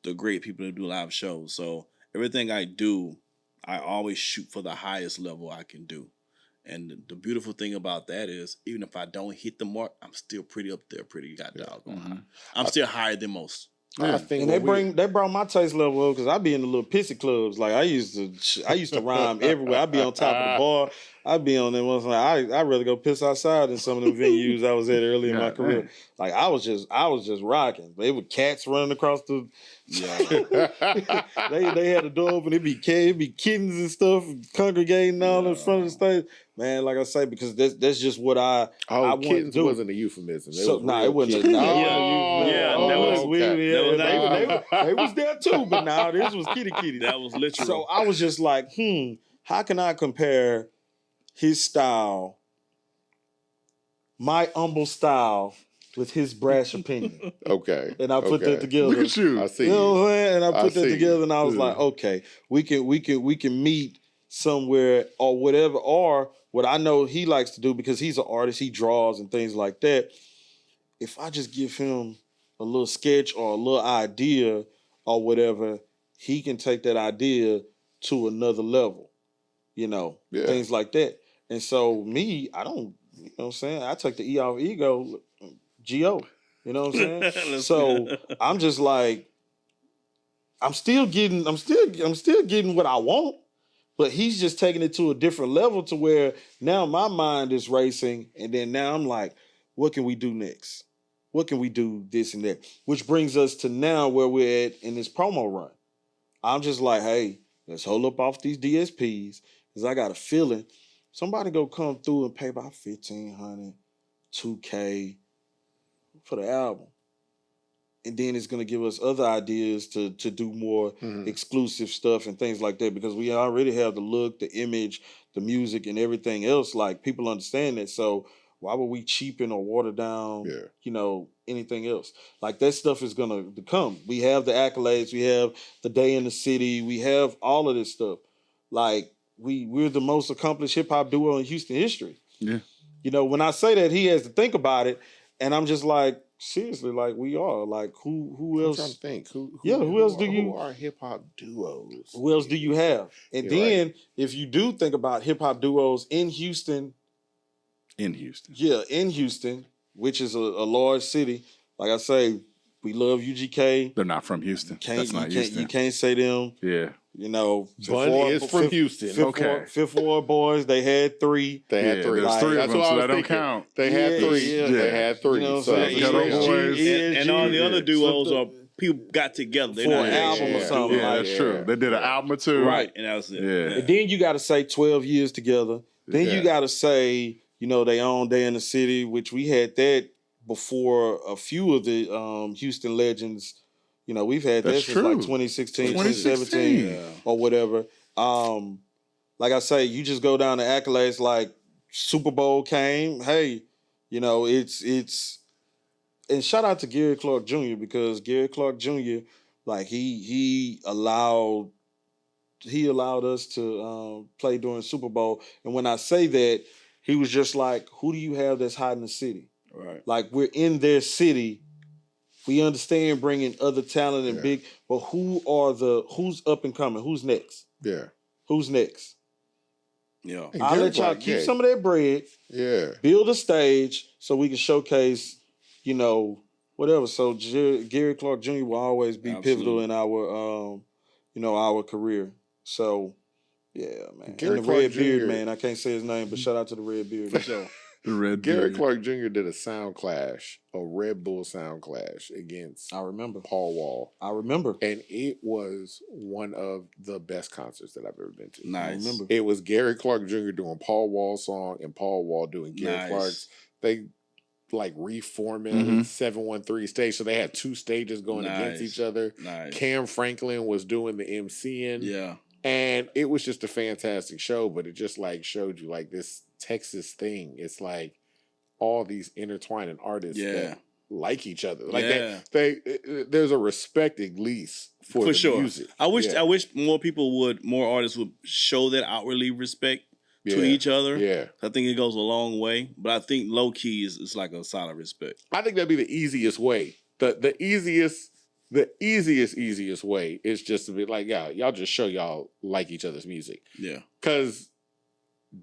the great people that do live shows. So everything I do, I always shoot for the highest level I can do. And the beautiful thing about that is, even if I don't hit the mark, I'm still pretty up there, pretty doggone high. I'm still higher than most. Yeah. I think they brought my taste level up, because I be in the little pissy clubs. Like I used to rhyme everywhere. I'd be on top of the bar. I'd be on them. I'd rather go piss outside than some of the venues I was at early in my career. Like I was just rocking. They were cats running across the. they had the door open. It'd be kittens and stuff congregating all in front of the stage. Man, like I say, because that's just what I want to do. Wasn't a euphemism. It wasn't. They was there too, but now this was kitty. That was literal. So I was just like, how can I compare his style, my humble style, with his brash opinion? Okay. And I put that together. Look at you. I see. You know what I'm saying? And I put that together, and I was like, okay, we can meet somewhere or whatever. Or what I know he likes to do, because he's an artist, he draws and things like that. If I just give him a little sketch or a little idea or whatever, he can take that idea to another level, things like that. And so me, I don't, what I'm saying? I take the E off ego, G-O, you know what I'm saying? So I'm just like, I'm still getting what I want, but he's just taking it to a different level, to where now my mind is racing, and then now I'm like, what can we do next? What can we do this and that? Which brings us to now where we're at in this promo run. I'm just like, hey, let's hold up off these DSPs, because I got a feeling somebody go come through and pay about $1,500, $2K for the album. And then it's going to give us other ideas to do more exclusive stuff and things like that, because we already have the look, the image, the music, and everything else. Like, people understand that. So why would we cheapen or water down, anything else? Like, that stuff is going to come. We have the accolades. We have the day in the city. We have all of this stuff. Like, we're the most accomplished hip-hop duo in Houston history. Yeah. When I say that, he has to think about it. And I'm just like, seriously, like, we are. Like, who else? I'm trying to think. Who else do you? Who are hip hop duos? Who else do you have? And then, if you do think about hip hop duos in Houston. In Houston. Yeah, in Houston, which is a large city. Like I say, we love UGK. They're not from Houston. That's not Houston. You can't say them. Yeah. Bun is from Houston. Fifth Ward Boys, they had three. There's three of them, so that don't count. They had three. Yeah. They had three. And all the other duos are people got together. They're For not an album or actually something. doing it. that's true. They did an album or two. Right, and that was it. Yeah. And then you got to say 12 years together. Then you Yeah. got to say, you know, they own Day in the City, which we had that before a few of the Houston legends. You know, we've had that That's since like true. 2016, 2016. 2017 or whatever. Like I say, you just go down the accolades like Super Bowl came. Hey, you know, it's and shout out to Gary Clark Jr. because Gary Clark Jr. like he allowed us to play during Super Bowl. And when I say that, he was just like, who do you have that's hot in the city? Right. Like, we're in their city. We understand bringing other talent and big, but who's up and coming? Who's next? Yeah. Who's next? Yeah. And I'll Gary let y'all Clark, keep yeah. some of that bread, Yeah. build a stage so we can showcase, you know, whatever. So Gary Clark Jr. will always be pivotal in our, you know, our career. So, yeah, man. Gary And the Clark Red Beard, Jr. man. I can't say his name, but shout out to the Red Beard. For sure. The Red Gary Beard. Clark Jr. did a sound clash, a Red Bull sound clash against I remember. Paul Wall. I remember. And it was one of the best concerts that I've ever been to. I Nice. remember. It was Gary Clark Jr. doing Paul Wall's song and Paul Wall doing Gary Nice. Clark's. They like reformatted 713 stage. So they had two stages going against Nice. each other. Nice. Cam Franklin was doing the MCing. Yeah. And it was just a fantastic show, but it just like showed you like this Texas thing. It's like all these intertwining artists that like each other. Like they there's a respect at least for the sure. music. I wish Yeah. more artists would show that outwardly respect to Yeah. each other. Yeah. I think it goes a long way, but I think low key is like a solid respect. I think that'd be the easiest way. The easiest way is just to be like, yeah, y'all just show y'all like each other's music. Yeah. Cause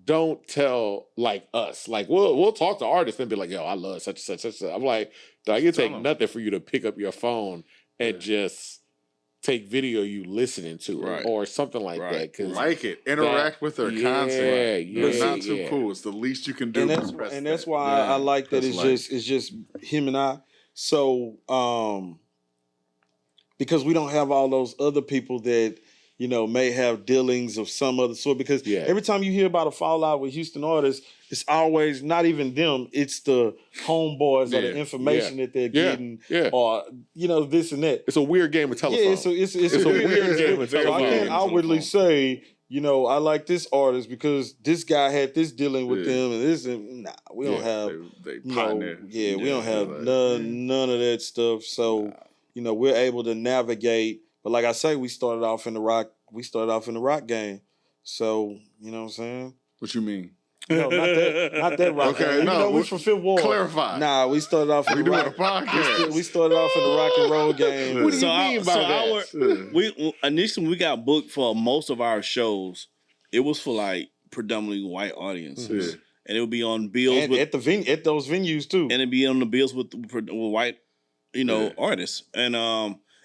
don't tell like us. Like we'll talk to artists and be like, yo, I love such and such. I'm like, dog, it take nothing for you to pick up your phone and just take video you listening to it or something like that. Cause like it. Interact with their content. Yeah, It's not too cool. It's the least you can do. And that's why I like that it's just him and I. So because we don't have all those other people that, you know, may have dealings of some other sort. Because every time you hear about a fallout with Houston artists, it's always not even them. It's the homeboys or the information that they're getting, or you know, this and that. It's a weird game of telephone. Yeah, it's a weird game of telephone. So I can't outwardly say, you know, I like this artist because this guy had this dealing with them and this. And nah, we don't have. They we don't have none of that stuff. So you know, we're able to navigate. But like I say, we started off in the rock game. So, you know what I'm saying? What you mean? No, not that rock. Okay, no, we from Fifth Ward. Clarify. Nah, we started off in the rock. Podcast. We started off in the rock and roll game. What do you mean by that? We initially when we got booked for most of our shows, it was for like predominantly white audiences, and it would be on bills and at those venues too, and it'd be on the bills with white, you know, artists, and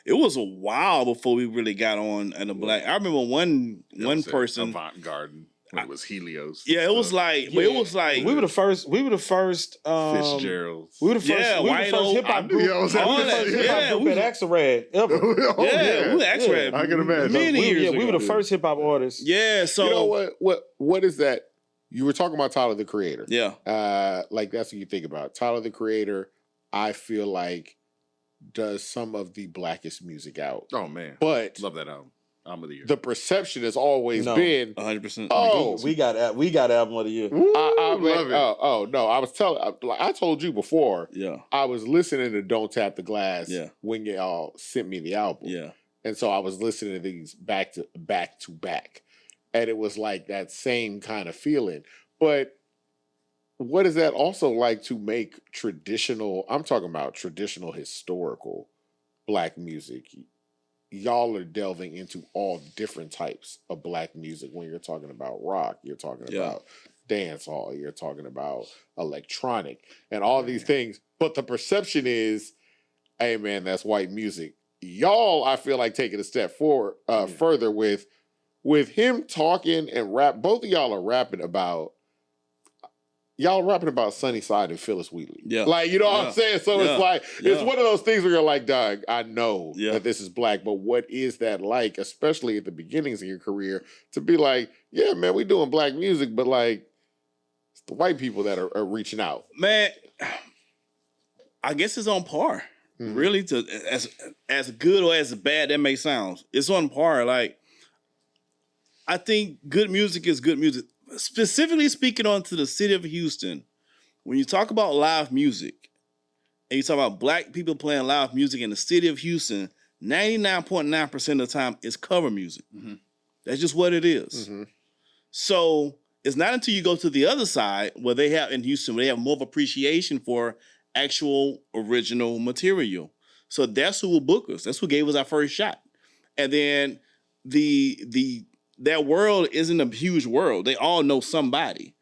it was a while before we really got on and the black. I remember one person, Avant-Garde. It was Helios. Yeah, it was like, but it was like we were the first. Fitzgeralds. We were the first. We were the first hip hop group. We at Axelrad ever. We were Axelrad. I can imagine. Many years ago. We were the first hip hop artists. Yeah. So you know what is that? You were talking about Tyler the Creator. Yeah. Like that's what you think about. Tyler the Creator, I feel like does some of the blackest music out. Oh man, but love that album. Album of the year. The perception has always been 100%. Oh, we got album of the year. I love it. Oh no, I told you before. Yeah, I was listening to "Don't Tap the Glass." Yeah. When y'all sent me the album. Yeah, and so I was listening to these back to back, and it was like that same kind of feeling. But what is that also like to make traditional? I'm talking about traditional historical black music. Y'all are delving into all different types of black music when you're talking about rock, you're talking about dance hall, you're talking about electronic and all these things. But the perception is, hey man, that's white music. Y'all, I feel like taking a step forward further with him talking and rap. Both of y'all are rapping about y'all rapping about Sunnyside and Phyllis Wheatley. Yeah. Like, you know what I'm saying? So it's like, it's one of those things where you're like, dog, I know that this is black, but what is that like, especially at the beginnings of your career, to be like, yeah, man, we doing black music, but like, it's the white people that are reaching out. Man, I guess it's on par. Really, to as good or as bad that may sound, it's on par. Like, I think good music is good music. Specifically speaking on to the city of Houston, when you talk about live music, and you talk about black people playing live music in the city of Houston, 99.9% of the time is cover music. That's just what it is. So it's not until you go to the other side where they have in Houston, where they have more of appreciation for actual original material. So that's who will book us. That's who gave us our first shot. And then that world isn't a huge world. They all know somebody.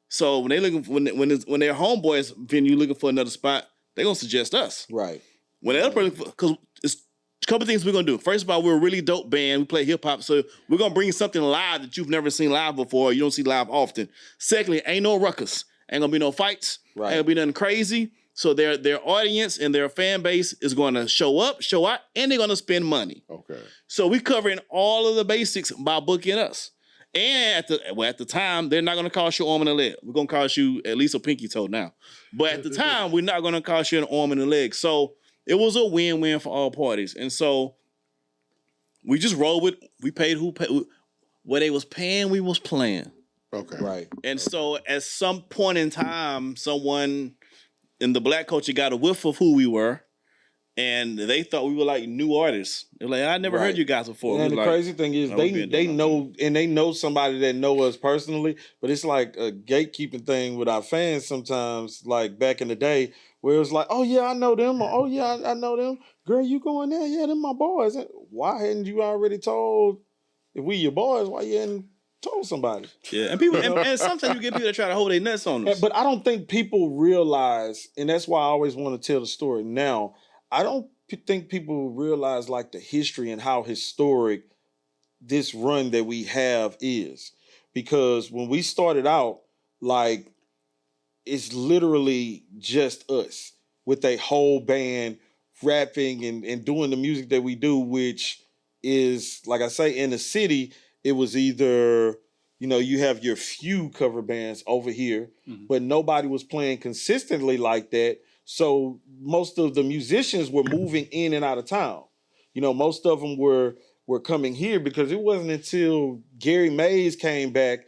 So when they looking for, when their homeboys venue looking for another spot, they're gonna suggest us. Right. When the other person, because it's a couple things we're gonna do. First of all, we're a really dope band. We play hip hop, so we're gonna bring something live that you've never seen live before. You don't see live often. Secondly, ain't no ruckus. Ain't gonna be no fights. Right. Ain't gonna be nothing crazy. So their audience and their fan base is going to show up, show out, and they're going to spend money. Okay. So we covering all of the basics by booking us. And at the time, they're not going to cost you an arm and a leg. We're going to cost you at least a pinky toe now. But at the time, we're not going to cost you an arm and a leg. So it was a win-win for all parties. And so we just rolled with, we paid who paid. What they was paying, we was playing. Okay. Right. And so at some point in time, someone in the black culture got a whiff of who we were, and they thought we were like new artists. They're like, I never heard you guys before. And the crazy thing is they know, and they know somebody that know us personally, but it's like a gatekeeping thing with our fans sometimes, like back in the day, where it was like, oh yeah, I know them, or, oh yeah, I know them. Girl, you going there? Yeah, them my boys. Why hadn't you already told, if we your boys, why you hadn't told somebody? Yeah, and people, and sometimes you get people that try to hold their nuts on us. But I don't think people realize, and that's why I always want to tell the story now. I don't think people realize like the history and how historic this run that we have is. Because when we started out, like, it's literally just us with a whole band rapping and doing the music that we do, which is, like I say, in the city, it was either, you know, you have your few cover bands over here, but nobody was playing consistently like that. So most of the musicians were moving in and out of town. You know, most of them were coming here because it wasn't until Gary Mays came back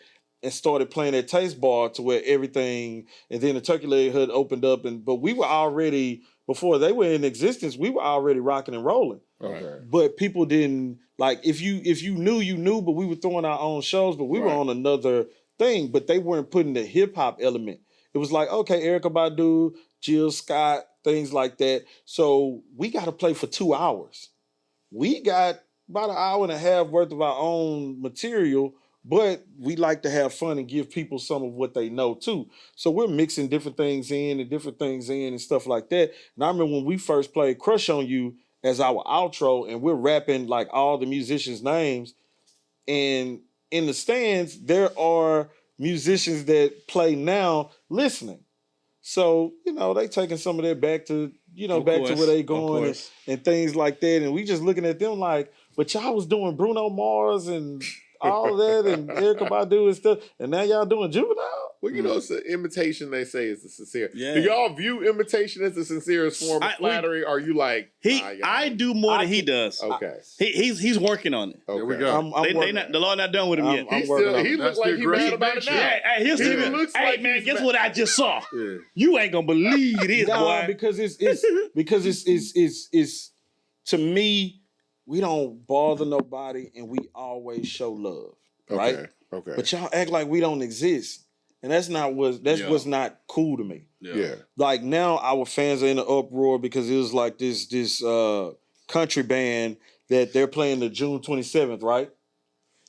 and started playing at Taste Bar to where everything, and then the Turkey Leg Hut opened up, but we were already, before they were in existence, we were already rocking and rolling. Okay. But people didn't, like, if you knew, you knew, but we were throwing our own shows, but we were on another thing, but they weren't putting the hip hop element. It was like, okay, Erykah Badu, Jill Scott, things like that. So we got to play for 2 hours. We got about an hour and a half worth of our own material, but we like to have fun and give people some of what they know too. So we're mixing different things in and stuff like that. And I remember when we first played Crush on You as our outro, and we're rapping like all the musicians' names. And in the stands, there are musicians that play now listening. So, you know, they taking some of that back to, you know, back to where they going and things like that. And we just looking at them like, but y'all was doing Bruno Mars and all of that and Erykah Badu and stuff, and now y'all doing Juvenile? Well, you know, it's an imitation, they say, is the sincere. Yeah. Do y'all view imitation as the sincerest form of flattery? Or are you like, I do more than he does. Okay. He's working on it. Okay. There we go. The Lord not done with him yet. He looks like he mad about it now. Hey, he'll He looks hey like man, he's guess mad. what I just saw? Yeah. You ain't gonna believe this, boy. Because it's to me, we don't bother nobody and we always show love. Right? Okay. But y'all act like we don't exist. And that's what's not cool to me. Yeah. Like now our fans are in an uproar because it was like this country band that they're playing the June 27th, right?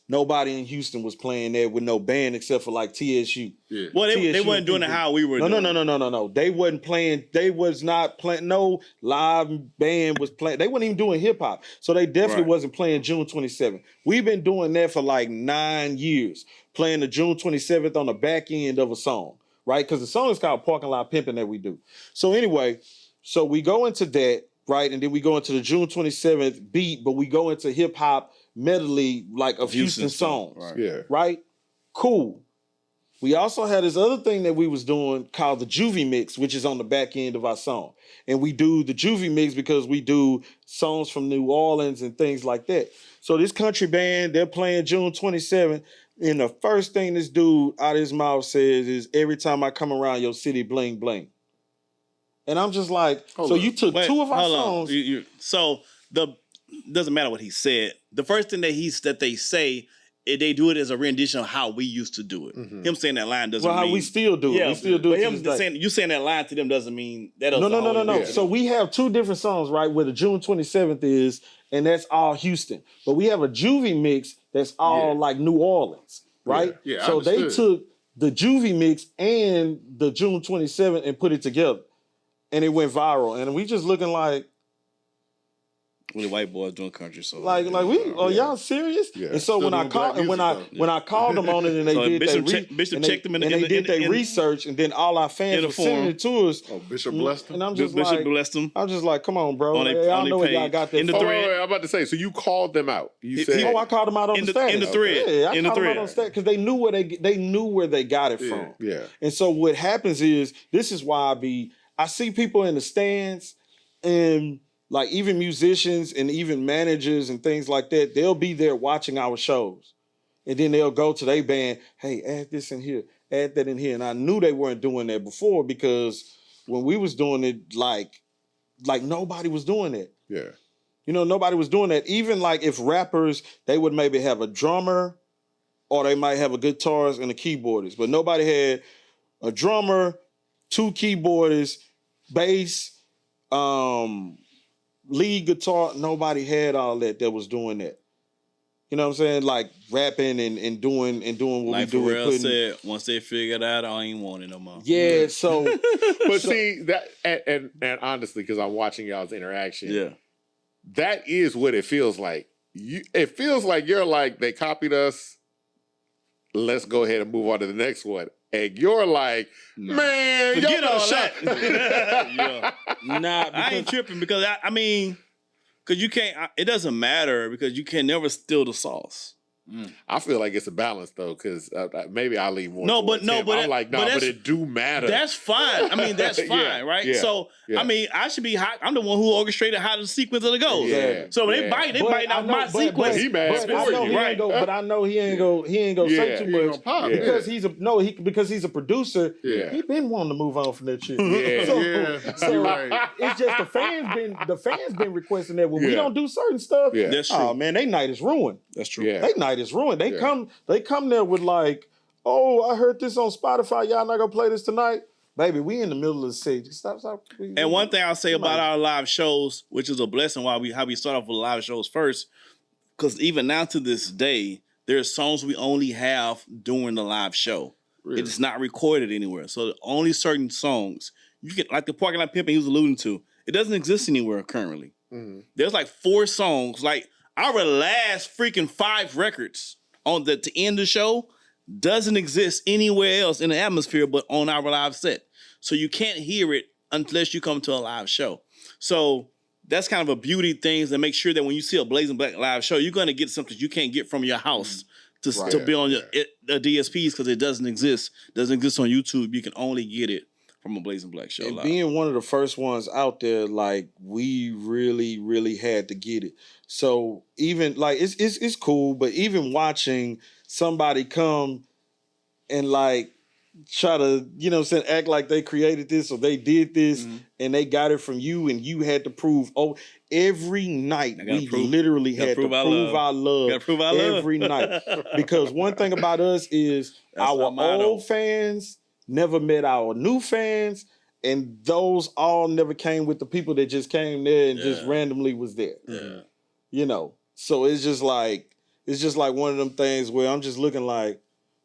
Nobody in Houston was playing there with no band except for like TSU. Yeah. Well, they TSU weren't doing it how we were doing it. No. They wasn't playing. They was not playing. No live band was playing. They weren't even doing hip hop. So they definitely wasn't playing June 27th. We've been doing that for like 9 years, playing the June 27th on the back end of a song, right? Because the song is called Parking Lot Pimping that we do. So anyway, so we go into that, right? And then we go into the June 27th beat, but we go into hip hop medley like of Houston songs, right? Yeah. Right? Cool. We also had this other thing that we was doing called the Juvie Mix, which is on the back end of our song. And we do the Juvie Mix because we do songs from New Orleans and things like that. So this country band, they're playing June 27th, and the first thing this dude out of his mouth says is, every time I come around your city, bling, bling. And I'm just like, you took two of our songs. So doesn't matter what he said. The first thing that they say, they do it as a rendition of how we used to do it. Him saying that line doesn't mean how we still do it. Yeah, we still do it. Him saying that line to them doesn't mean that. No. Yeah. So we have two different songs, right? Where the June 27th is, and that's all Houston. But we have a Juvie Mix that's all like New Orleans, right? Yeah, so they took the Juvie Mix and the June 27th and put it together, and it went viral. And we just looking like, really white boys doing country, so y'all serious? Yeah. And so when I called them on it, and they checked them and they did their research, and then all our fans were sending it to us. Oh, Bishop blessed them. And I'm just Bishop blessed them. I'm just like, come on, bro. I know what y'all got there. In the thread. I'm about to say, so you called them out. You said, I called them out on the status. In the thread. Yeah, in the thread. Because they knew where they got it from. Yeah. And so what happens is, this is why I see people in the stands, and like even musicians and even managers and things like that, they'll be there watching our shows. And then they'll go to their band, hey, add this in here, add that in here. And I knew they weren't doing that before, because when we was doing it, like nobody was doing that. Yeah. Nobody was doing that. Even like if rappers, they would maybe have a drummer, or they might have a guitarist and a keyboardist. But nobody had a drummer, two keyboardists, bass, lead guitar. Nobody had all that was doing that. You know what I'm saying? Like rapping and doing what like we do. Like Pharrell said, once they figure it out, I ain't want it no more. Yeah, so. But see, that and honestly, because I'm watching y'all's interaction, that is what it feels like. It feels like you're like, they copied us, let's go ahead and move on to the next one. And you're like, man, forget all shot. that. I ain't tripping, because because you can't. It doesn't matter, because you can never steal the sauce. I feel like it's a balance though, because maybe I leave more. But I'm like, but it do matter. That's fine. That's fine, right? Yeah, so I should be hot. I'm the one who orchestrated how the sequence of the goes. Yeah, so when they bite out my sequence. He mad for you, right? But I know he ain't go say too much because he's a producer. Yeah. He been wanting to move on from that shit. So right. It's just the fans been requesting that when we don't do certain stuff. Yeah. That's true. Oh man, they night is ruined. That's true. Yeah. They night is ruined. They come there with like, oh, I heard this on Spotify. Y'all not gonna play this tonight? Baby, we in the middle of the city. Stop. And one thing I'll say about our live shows, which is a blessing, how we start off with live shows first, because even now to this day, there's songs we only have during the live show. Really? It is not recorded anywhere. So only certain songs you can, like the Parking Lot Pimping he was alluding to, it doesn't exist anywhere currently. Mm-hmm. There's like 4 songs, like our last freaking 5 records to end the show doesn't exist anywhere else in the atmosphere but on our live set. So you can't hear it unless you come to a live show. So that's kind of a beauty thing, to make sure that when you see a Blazing Black live show, you're going to get something you can't get from your house to be on the DSPs, because it doesn't exist. It doesn't exist on YouTube. You can only get it from a Blazing Black show. And being one of the first ones out there, like, we really, really had to get it. So even like it's cool, but even watching somebody come and like try to, you know what I'm saying, act like they created this or they did this and they got it from you, and you had to prove every night we literally had to prove our love every night. Because one thing about us is our old fans never met our new fans, and those all never came with the people that just came there and just randomly was there. Yeah. You know, so it's just like one of them things where I'm just looking like,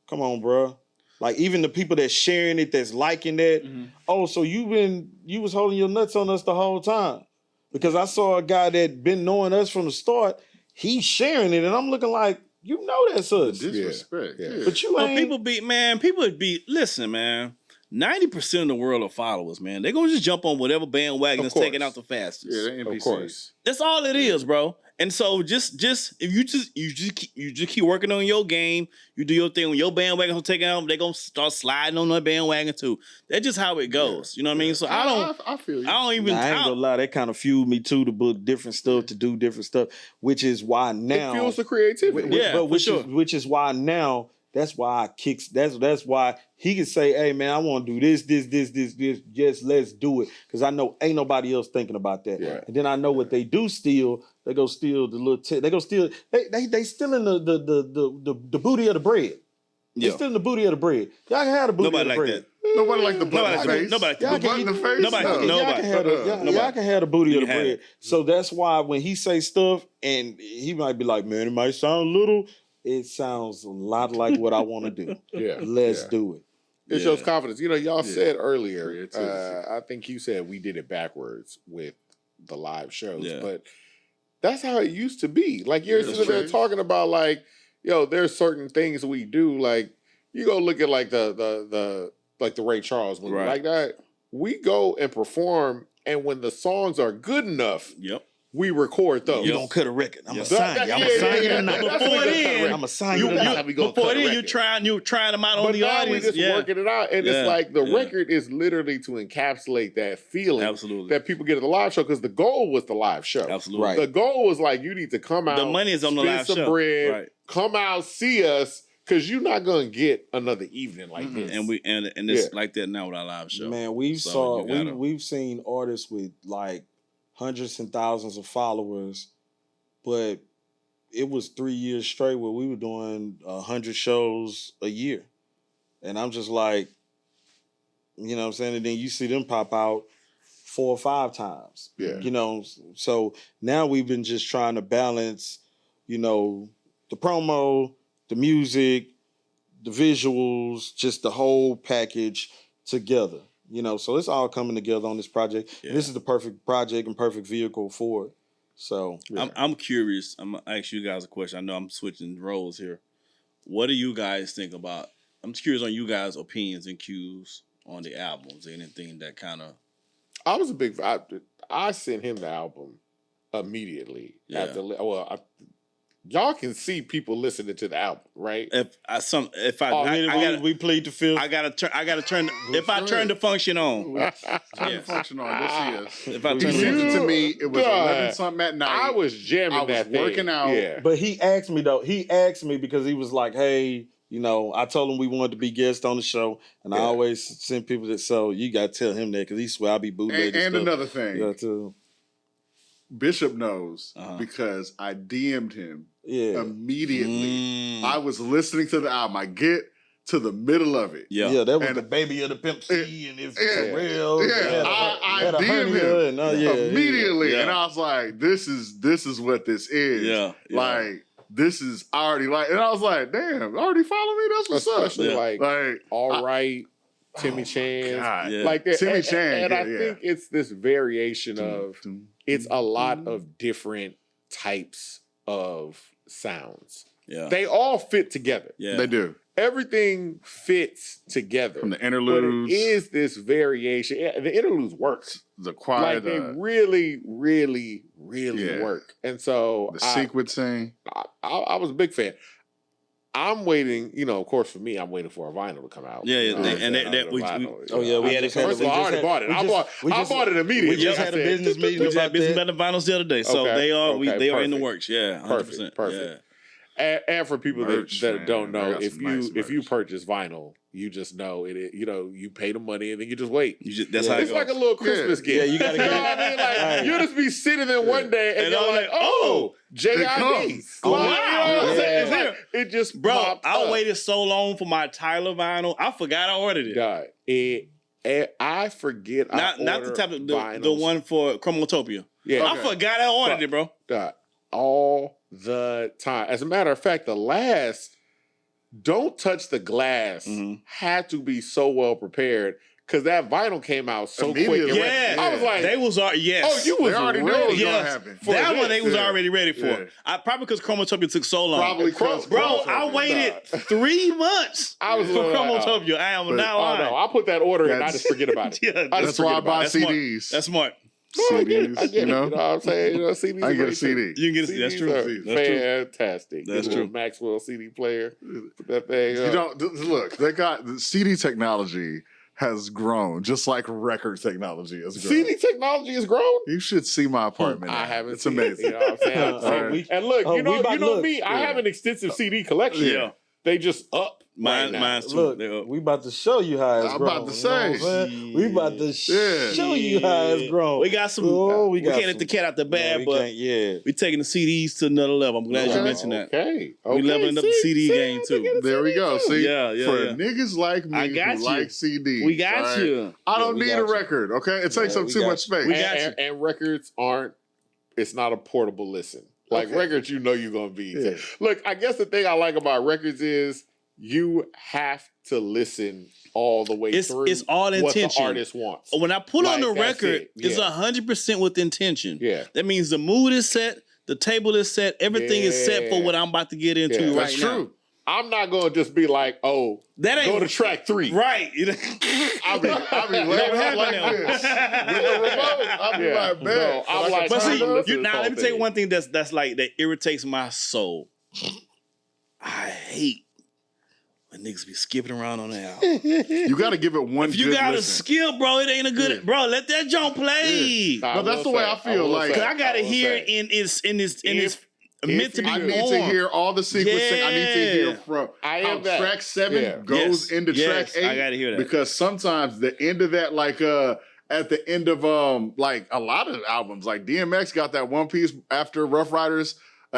come on, bro. Like, even the people that's sharing it, that's liking that. Oh, so you was holding your nuts on us the whole time. Because I saw a guy that been knowing us from the start, he's sharing it, and I'm looking like, you know that's us. Disrespect. Yeah. But you ain't. Listen, man. 90% of the world are followers, man. They're gonna just jump on whatever bandwagon is taking out the fastest. Yeah, they're NPCs. Of course. That's all it is, bro. And so just if you just keep working on your game, you do your thing. When your bandwagon's taking out, they're gonna start sliding on that bandwagon too. That's just how it goes. You know what I mean? So I feel you. I don't even. I ain't gonna lie, that kind of fueled me too to book different stuff, to do different stuff, which is why now It fuels the creativity. which is why now that's why I kicks. That's why he can say, "Hey man, I want to do this. Just let's do it." Because I know ain't nobody else thinking about that. Yeah. And then I know what they do steal. They go steal the little. They go steal. They stealing the booty of the bread. They stealing the booty of the bread. Y'all can have the booty Nobody of the like bread. that. Nobody like the butt Nobody in like the that. face. Nobody like The that. butt in the face. Nobody like that. Y'all can have the booty of the can have bread. it. So that's why when he say stuff and he might be like, man, it might sound little. It sounds a lot like what I want to do. Yeah. Let's Yeah. do it. It shows confidence. You know, y'all Yeah. said earlier, Creativity. I think you said we did it backwards with the live shows, Yeah. but that's how it used to be. Like you're Yeah, sitting there that's talking about like, yo, there's certain things we do. Like you go look at like the Ray Charles movie, Right. like that. We go and perform, and when the songs are good enough, Yep. we record those. You gonna cut a record. I'm Yeah. gonna sign you. I'm gonna sign you tonight. That's Before what we then, gonna cut a I'm gonna sign You, you That's tonight. how we gonna before cut a then, you record. trying them out on But the now audience. we just Yeah. working it out, and Yeah. it's like the Yeah. record is literally to encapsulate that feeling Absolutely. that people get at the live show, because the goal was the live show. Absolutely. Right. The goal was like, you need to come out. The money is on the spend live some show. bread, Right. come out, see us, because you're not gonna get another evening like this. And it's Yeah. like that now with our live show. Man, So you gotta- we've seen artists with like hundreds and thousands of followers, but it was 3 years straight where we were doing 100 shows a year. And I'm just like, you know what I'm saying? And then you see them pop out 4 or 5 times. Yeah. You know, so now we've been just trying to balance, you know, the promo, the music, the visuals, just the whole package together. You know, so it's all coming together on this project. Yeah. This is the perfect project and perfect vehicle for it. So I'm curious. I'm gonna ask you guys a question. I know I'm switching roles here. What do you guys think about? I'm just curious on you guys' opinions and cues on the albums. Anything that kind of I was a big. I sent him the album immediately Yeah. after. Y'all can see people listening to the album, right? we plead the fifth. I gotta turn if I turn the function on. Turn the Yes. function on. You'll see us. If I He turn the sent function it to on. me. It was God. 11 something at night. I was jamming I was that thing. working out. Yeah. But he asked me though. He asked me because he was like, "Hey, you know," I told him we wanted to be guests on the show, and I Yeah. always send people that. So you got to tell him that because he swear I be bootlegging And stuff. another thing, You gotta tell him. Bishop knows Uh-huh. because I DM'd him Yeah, immediately. I was listening to the album. I get to the middle of it. Yeah. yeah, that was And- the baby of the Pimp C, and if Yeah. Terrell, Yeah, I had a DM'd hernia, him and immediately, Yeah. and I was like, "This is what this is." Yeah, yeah. Like this is already like, and I was like, "Damn, already follow me? That's what's up." Especially Yeah. like All Right, Timmy Chance, God. Yeah. like that. Timmy and, Chan, and I yeah. think it's this variation of it's a lot of different types of sounds. Yeah. They all fit together. Yeah. They do Everything fits together. from the But it interludes, is this variation. Yeah, the interludes work. the choir, Like they the really, really, really Yeah. work. And so sequencing. I was a big fan. I'm waiting, you know, of course, for me, I'm waiting for a vinyl to come out. Yeah, You know what I'm and saying? that- we- Vinyl, Oh, you yeah, know. we had First a- of all, I already bought it. I bought it immediately. we just I had a said, business meeting We just had about business that. about the vinyls the other day, so Okay, they are okay, they are in the perfect. works. Yeah, 100%. Perfect. And for people Merch, that man. don't They know, got if some you nice if you merch. purchase vinyl, you just know it. You know, you pay the money and then you just wait. That's how it It's goes. like a little Christmas Yeah. gift. Yeah, you gotta know get it. what I mean? Like Right. you'll just be sitting there one day and And you're I'm like, like, oh, JID. comes. Like, Wow. you know what I'm saying? It's Yeah. like, it just Bro, popped I up. waited so long for my Tyler vinyl. I forgot I ordered it. God, I forget. Not the order type of the vinyls. one for Chromotopia. Yeah, I forgot I ordered it, bro. God, all the time. As a matter of fact, the last "Don't Touch the Glass" Mhm. had to be so well prepared because that vinyl came out so quick. Immediately. Yeah, I was like, they was yes. oh, you was They already knew it was ready. gonna Yes. happen. That one they was Yeah. already ready for. Yeah. I probably because Chromotopia took so long. Probably because Bro, I waited 3 months I was for like, Chromotopia. I am not Oh lying. no, I put that order in and I That's- just forget about it. Yeah, I That's just why I forget buy about it. That's smart. CDs. That's smart. No, I get it. CDs, I get you it. know? You know what I'm saying? CDs I are get a great CD. too. You can get that's CDs true. are That's true. fantastic. That's Get a little true. Maxwell CD player. Put that thing You up. don't look. They got the CD technology has grown, just like record technology has grown. CD technology has grown. You should see my apartment. I now. haven't It's seen amazing. It, you know what I'm saying? Alright. And look, Oh, you know, we about you to know look. me. I have an extensive CD collection. Yeah. They just up. Mine, right now. mine's too. Look, They're up. we about to show you how it's I'm grown. about to you know what I'm say. saying? We about to Yeah. show you how it's grown. We got some. Oh, we got can't let some- the cat out the No, bag, we but can't, yeah. we taking the CDs to another level. I'm glad you mentioned that. Okay. We leveling up the CD game, too. There we go. See, Yeah, yeah, for yeah. niggas like me I got who you. like CDs, We got alright? you. I don't we need got a you. record. Okay, it takes Yeah, up we too got much space. We got you. And records aren't. It's not a portable listen. Like Okay. records, you know you're gonna be. Yeah. Look, I guess the thing I like about records is you have to listen all the way through. It's all what the intention. artist wants. When I put on Like, the that's record, it. it's Yeah. 100% with intention. Yeah. That means the mood is set, the table is set, everything is set for Yeah. what I'm about to get into Yeah. right That's now. true. I'm not gonna just be like, oh, That ain't go to track 3. right. I'll be laying Never out like happened this. With the remote, I'll be Yeah. like, man. No, I'm like, But see, Turn up. now let me tell you one thing that's like that irritates my soul. I hate when niggas be skipping around on the album. You got to give it one. If you good got a listen. skill, bro, it ain't a good. Yeah. Bro, let that jump play. I No, that's will the way say, I feel, will like- say, Cause I gotta will hear say. in its If- meant to be I warm. need to hear all the sequencing. I need to hear Yeah. from I how am that. track 7 Yeah. goes into track 8. I gotta hear that. Because sometimes the end of that, like at the end of like a lot of albums, like DMX got that one piece after Rough Riders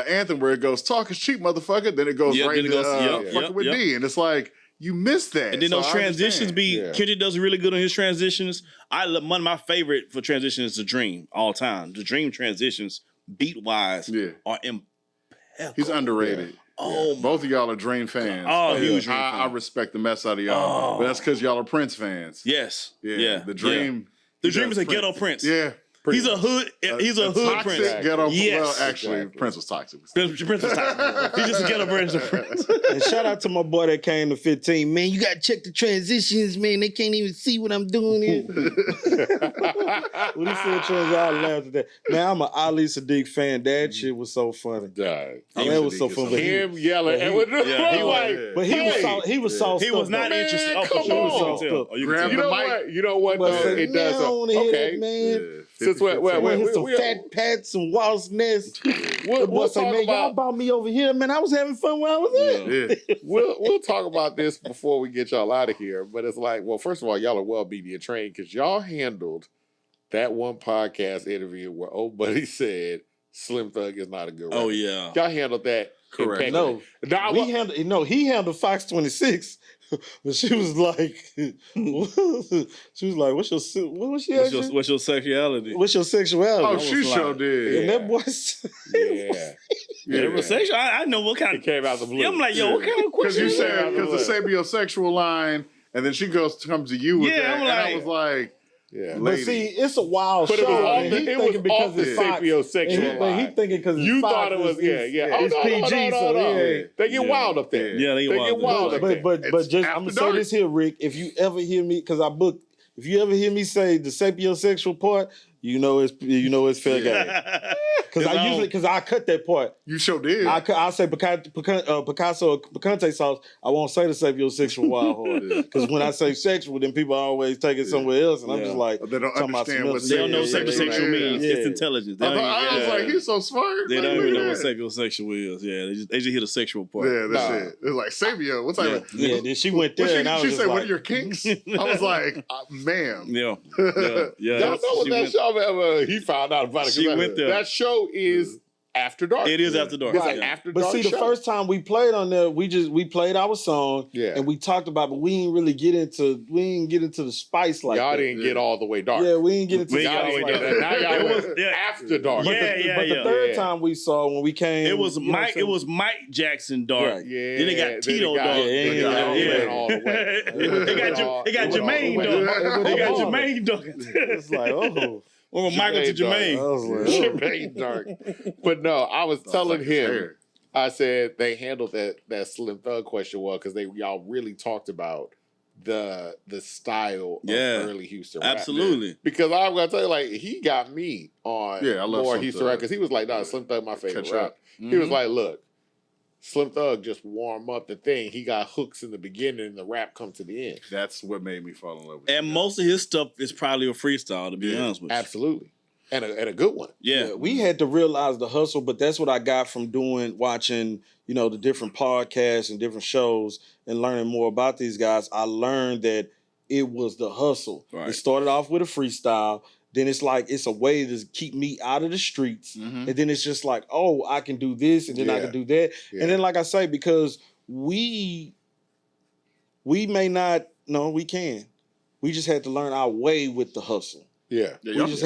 anthem where it goes, "Talk is cheap, motherfucker." Then it goes Yep, right then it into goes- fucking yep, with yep. D, and it's like you missed that. And then So those I transitions understand. be Yeah. Kendrick does really good on his transitions. I love one of my favorite for transitions is The Dream all time. The Dream transitions, beat wise, Yeah. are impeccable. He's underrated. Oh, my- Both of y'all are Dream fans. Oh, huge Dream I fan. respect the mess out of y'all, Oh. but that's because y'all are Prince fans. yes, Yeah, the Dream. The he Dream does is a ghetto Prince. Yeah, He's a hood. He's a hood toxic Prince. ghetto. Yes. Well, actually, Exactly. Prince was toxic. Prince was toxic. He's just a ghetto version of Prince. And shout out to my boy that came to 15. Man, you gotta check the transitions, man. They can't even see what I'm doing here. When he said transition, I laughed at that. Man, I'm an Ali Sadiq fan. That shit was so funny. Dog. That was so funny. But Him yelling and with yeah, he like, was- But he was hey, sauced. He was sauced He was up, not though. interested. Man, Oh, for come sure. You on. can tell. Oh, you can Grab tell. You know the mic. what? You know what? But Though? say, It does. "Man, I don't wanna hear Okay. that, man." Since wait, Man, hit some we- fat pats and Walt's Nest. We'll The boy talk say, man, y'all about brought me over here, man. I was having fun where I was at. Yeah. we'll talk about this before we get y'all out of here. But it's like, well, first of all, y'all are well media trained because y'all handled that one podcast interview where old buddy said Slim Thug is not a good rapper. Oh yeah. Y'all handled that Correct. impeccably. Now, He handled Fox 26, but she was like, what's your What's your sexuality? what's your sexuality? Oh, was she sure like- did. And that boy said, yeah, Yeah, it was sexual. I know what kind it of. came out the blue. I'm like, yo, what kind of Because question? you is said that? because the sapiosexual line, and then she comes to you with Yeah, that, I'm and I like- was like, yeah. but lady. see, it's a wild But show. it was off and the, he it was thinking off the it's Fox. sapiosexual But he line. thinking because You thought it was, yeah. Oh, it's no, PG, no, so no. yeah. They get Yeah. wild up there. Yeah, they get wild up up there. there. But It's just I'm after gonna say dark. this here, Rick. If you ever hear me, because I booked, if you ever hear me say the sapiosexual part, you know it's fair game. Because I cut that part. You sure did. I say Picasso or picante sauce. I won't say the sapiosexual wild heart. Because when I say sexual, then people always take it somewhere else, and I'm Yeah. just like, They don't talking about understand what some They don't know Yeah, what yeah, sapiosexual yeah. means. Yeah. It's intelligence. They I, don't thought, I was even- like, he's so smart. They Like, don't look even know at what that. sapiosexual is. Yeah, they just hear the sexual part. Yeah, that's Nah. it. It's like Sabio. What's like? yeah. Then she went there, and I was She just said, like, "What are your kinks?" I was like, "Ma'am." Yeah, yeah. Y'all know what She that went- show? He found out about it. 'cause She went there. That show is after dark. It is after dark. It's Right. an after But dark see, the show. first time we played on there, we played our song, and we talked about, but we didn't really get into the spice like y'all that. didn't get all the way dark. Yeah, we didn't get into We the ain't spice all the like way that. dark. Now y'all It was- went yeah. after dark. But the third Yeah. time we saw when we came, It was you know what I'm Mike. It saying? was Mike Jackson dark. Right. Yeah. Then they got Tito dark. They got all the way. They got Jermaine dark. They got Jermaine dark. It's like, oh. Or Michael to Jermaine dark. I Jermaine. was like, oh. Jermaine dark. But no, I was telling him, I said they handled that Slim Thug question well because y'all really talked about the style of early Houston rap. Absolutely. Because I'm gonna tell you, like, he got me on I love more Slim Houston Thug. rap because he was like, "No, Slim Thug my favorite Catch rap." up. He was like, "Look, Slim Thug just warm up the thing. He got hooks in the beginning, and the rap come to the end." That's what made me fall in love with And most of his stuff is probably a freestyle, to be honest with you. Absolutely, and a good one. Yeah. We had to realize the hustle, but that's what I got from watching, the different podcasts and different shows and learning more about these guys. I learned that it was the hustle. Right. It started off with a freestyle. Then it's like, it's a way to keep me out of the streets. Mhm. And then it's just like, oh, I can do this and then I can do that. Yeah. And then, like I say, because we may not, no, we can. We just had to learn our way with the hustle. Yeah, We just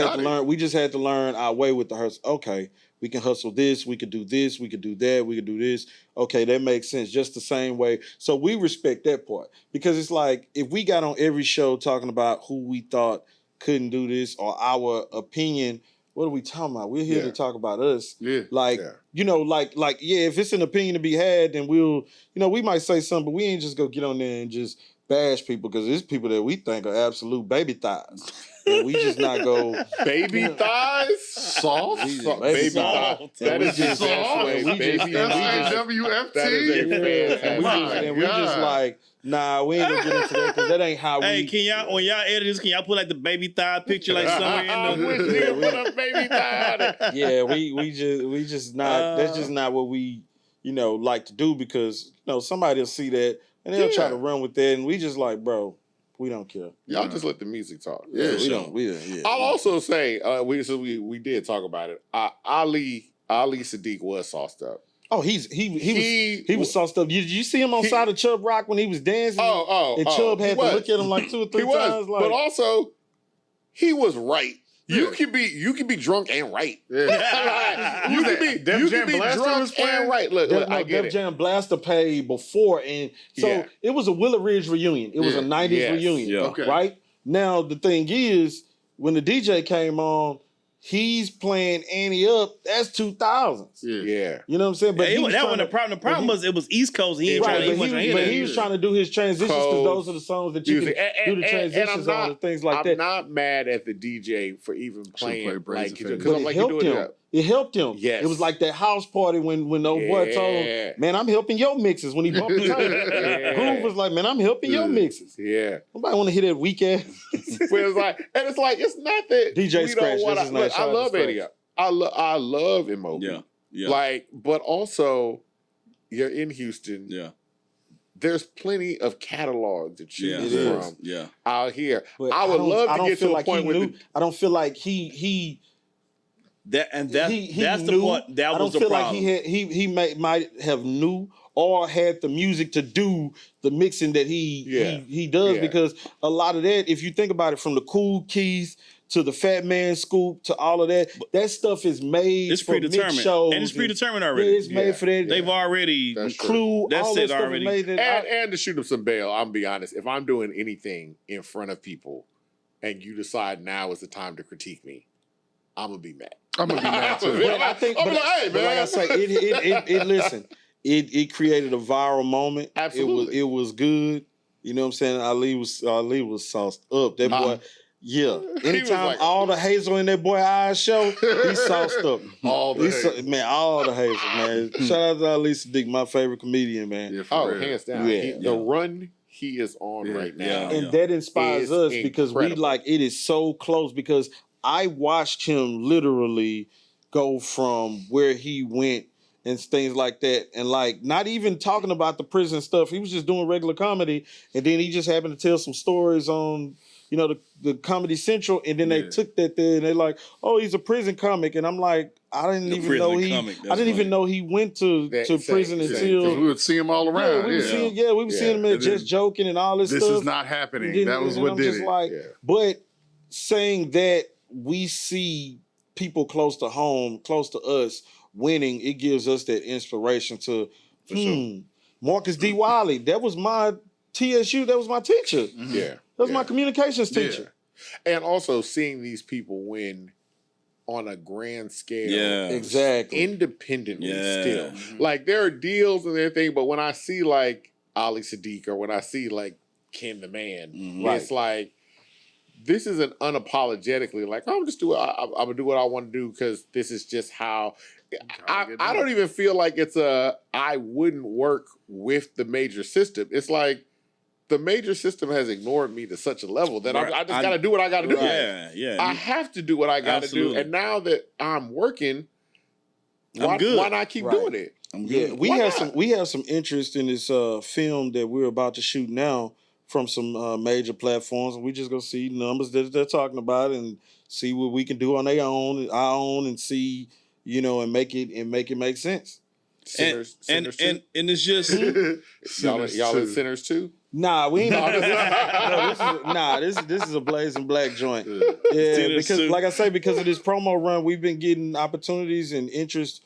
had to learn our way with the hustle. Okay, we can hustle this, we could do this, we could do that, we could do this. Okay, that makes sense. Just the same way. So we respect that part. Because it's like, if we got on every show talking about who we thought couldn't do this or our opinion, what are we talking about? We're here to talk about us. Yeah. Like, if it's an opinion to be had, then we'll, we might say something, but we ain't just go get on there and just bash people because there's people that we think are absolute baby thighs. And we just not go baby thighs, soft, baby thighs. That is just soft. baby thighs. WFT. That is a and we just like, nah, we ain't gonna get into that because that ain't how Hey, we. can y'all, when y'all edit this, can y'all put like the baby thigh picture like somewhere I in the... wish they would put a baby thigh on it. Yeah, we just not. That's just not what we, like to do because somebody will see that and they'll try to run with that, and we just like, bro, we don't care. Y'all just let the music talk. Yeah, we don't. Yeah. I'll also say, we did talk about it. Ali Sadiq was sauced up. Oh, he was sauced up. Did you see him on side of Chubb Rock when he was dancing? And Chubb had to look at him like 2 or 3 times. Like, but also, he was right. You can be drunk and right. Yeah. You can be drunk and right. Look, I get Def it. Jam Blaster paid before, and so it was a Willow Ridge reunion. It was a 90s reunion. Yeah. Okay. Right? Now the thing is, when the DJ came on, he's playing Annie Up. That's 2000s. Yeah. You know what I'm saying? But Hey, he was that trying wasn't the problem. The problem was it was East Coast. He ain't Right, trying to but he was trying to do his transitions because those are the songs that you can do the transitions on and things like that. I'm not mad at the DJ for even playing play Brazen like Fame. because I'm like you're doing that. It helped him. Yes. It was like that house party when old boy told him, man, I'm helping your mixes when he bumped the tape. Groove was like, man, I'm helping your mixes. Yeah. Nobody want to hear that weak ass. It's like it's not that DJ we Scratch, don't want this is nice. I love Eddie Up. I love Immobile. Yeah. Yeah. Like, but also you're in Houston. Yeah. There's plenty of catalog to choose Yeah. from Yeah. out here. But I would love to don't get feel to a like point he where knew. I don't feel like he That's he the knew. point. That I was don't the feel problem. like he might have knew or had the music to do the mixing that he does because a lot of that, if you think about it, from the Cool Keith to the Fat Man Scoop to all of that stuff is made. It's for predetermined, mix shows and it's predetermined already. Yeah, it's made for that. They've already That's true. Clue. That's all it that stuff already. is made. That And to shoot up some bail, I'm gonna be honest. If I'm doing anything in front of people, and you decide now is the time to critique me, I'm gonna be mad. I'm gonna be mad too. But I think, I'm like, hey, but like man. I say, it listen, it created a viral moment. Absolutely. It was good. You know what I'm saying? Ali was sauced up. That boy, yeah. Anytime like- all the hazel in that boy eyes show, he's sauced up. All the hazel. Man, all the hazel, man. Shout out to Ali Sadiq, my favorite comedian, man. Yeah, for Oh, real. hands down. Yeah. The run he is on right now. And that inspires us because we incredible. like, it is so close because I watched him literally go from where he went and things like that. And like, not even talking about the prison stuff. He was just doing regular comedy. And then he just happened to tell some stories on, the Comedy Central. And then they took that there and they're like, oh, he's a prison comic. And I'm like, I didn't The even prison know he. comic, I that's didn't even funny. know he went to prison Because until. we would see him all Yeah, around. we were seeing. Yeah, we were seeing him And at Just Joking and all this This stuff. is not happening. And then- That was and what I'm did just it. like, Yeah. but saying that we see people close to home, close to us, winning, it gives us that inspiration to. For sure. Marcus D. Wiley, that was my TSU. That was my teacher. Yeah. That was my communications teacher. And also seeing these people win on a grand scale. Yeah. Exactly. Independently Yeah. still. Mhm. Like there are deals and everything, but when I see like Ali Sadiq or when I see like Ken the Man, Mhm. it's like this isn't unapologetically like I'm gonna do what I want to do because this is just how I don't even feel like it's I wouldn't work with the major system. It's like the major system has ignored me to such a level that Right. I just got to do what I got to do. Yeah. I have to do what I got to do. Absolutely. And now that I'm working, I'm good. why not keep Right. doing it? I'm Yeah, good. we have some interest in this film that we're about to shoot now from some major platforms, and we just go see numbers that they're talking about and see what we can do on our own, and see, and make it make sense. Sinners and too? it's just Y'all are sinners too? Nah, we ain't. This is a blazing black joint. Yeah, Sinners because too. like I say, because of this promo run, we've been getting opportunities and interest,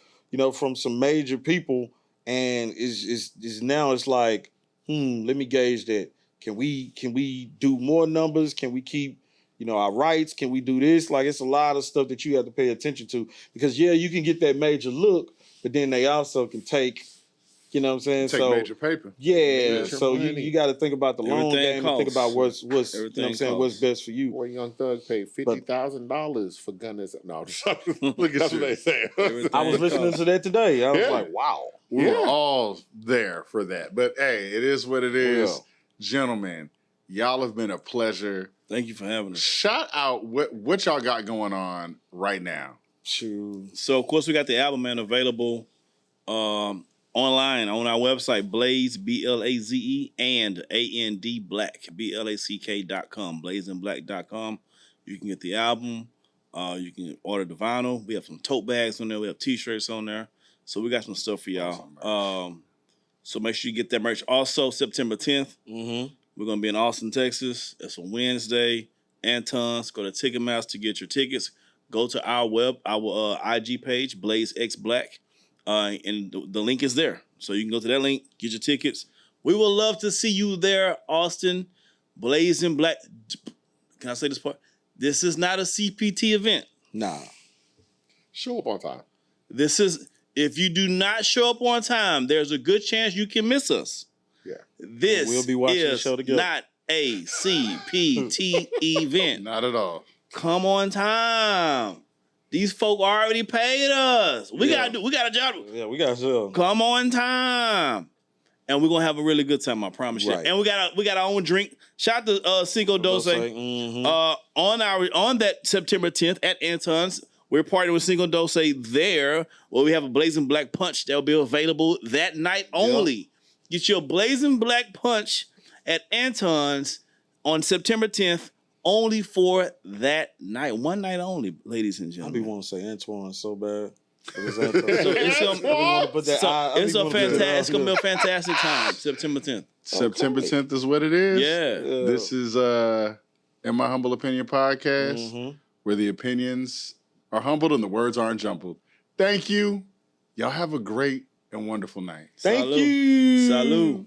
from some major people, and is now it's like, let me gauge that. Can we do more numbers? Can we keep, our rights? Can we do this? Like, it's a lot of stuff that you have to pay attention to, because you can get that major look, but then they also can take, you know what I'm saying? Take so major paper. yeah, Major so money. you got to think about the long Everything game and think costs. about what's Everything what's costs. best for you. Boy, Young Thug paid $50,000 for Gunners. No, Look at that's what you. they say. Everything I was listening costs. to that today. I was Yeah. like, wow. We Yeah. were all there for that. But hey, it is what it is. Yeah. Gentlemen, y'all have been a pleasure. Thank you for having us. Shout out what y'all got going on right now. Shoot. So of course we got the album, man, available online on our website, Blaze, BLAZE, and AND Black, BLACK.com, blazeandblack.com. You can get the album. You can order the vinyl. We have some tote bags on there. We have t-shirts on there. So we got some stuff for y'all. So make sure you get that merch. Also, September 10th, we're going to be in Austin, Texas. It's a Wednesday. Anton's. Go to Ticketmaster to get your tickets. Go to our IG page, Blaze X Black. And the link is there. So you can go to that link, get your tickets. We would love to see you there, Austin. Blazing Black. Can I say this part? This is not a CPT event. Nah. Show up on time. If you do not show up on time, there's a good chance you can miss us. Yeah. This We'll be watching the is show together. not a CPT event. Not at all. Come on time. These folk already paid us. We got a job. Yeah, we got some. Come on time. And we're gonna have a really good time, I promise you. Right. And we got our own drink. Shout out to Cinco Dose. On that September 10th at Anton's, we're partnering with Cinco Dose there, where we have a Blazing Black Punch that will be available that night only. Get your Blazing Black Punch at Anton's on September 10th, only for that night. One night only, ladies and I be gentlemen. wanting to say Antoine so bad. It's gonna be a fantastic time, September 10th. September 10th is what it is. Yeah. This is In My Humble Opinion podcast, where the opinions are humbled and the words aren't jumbled. Thank you. Y'all have a great and wonderful night. Thank Salud. you. Salud.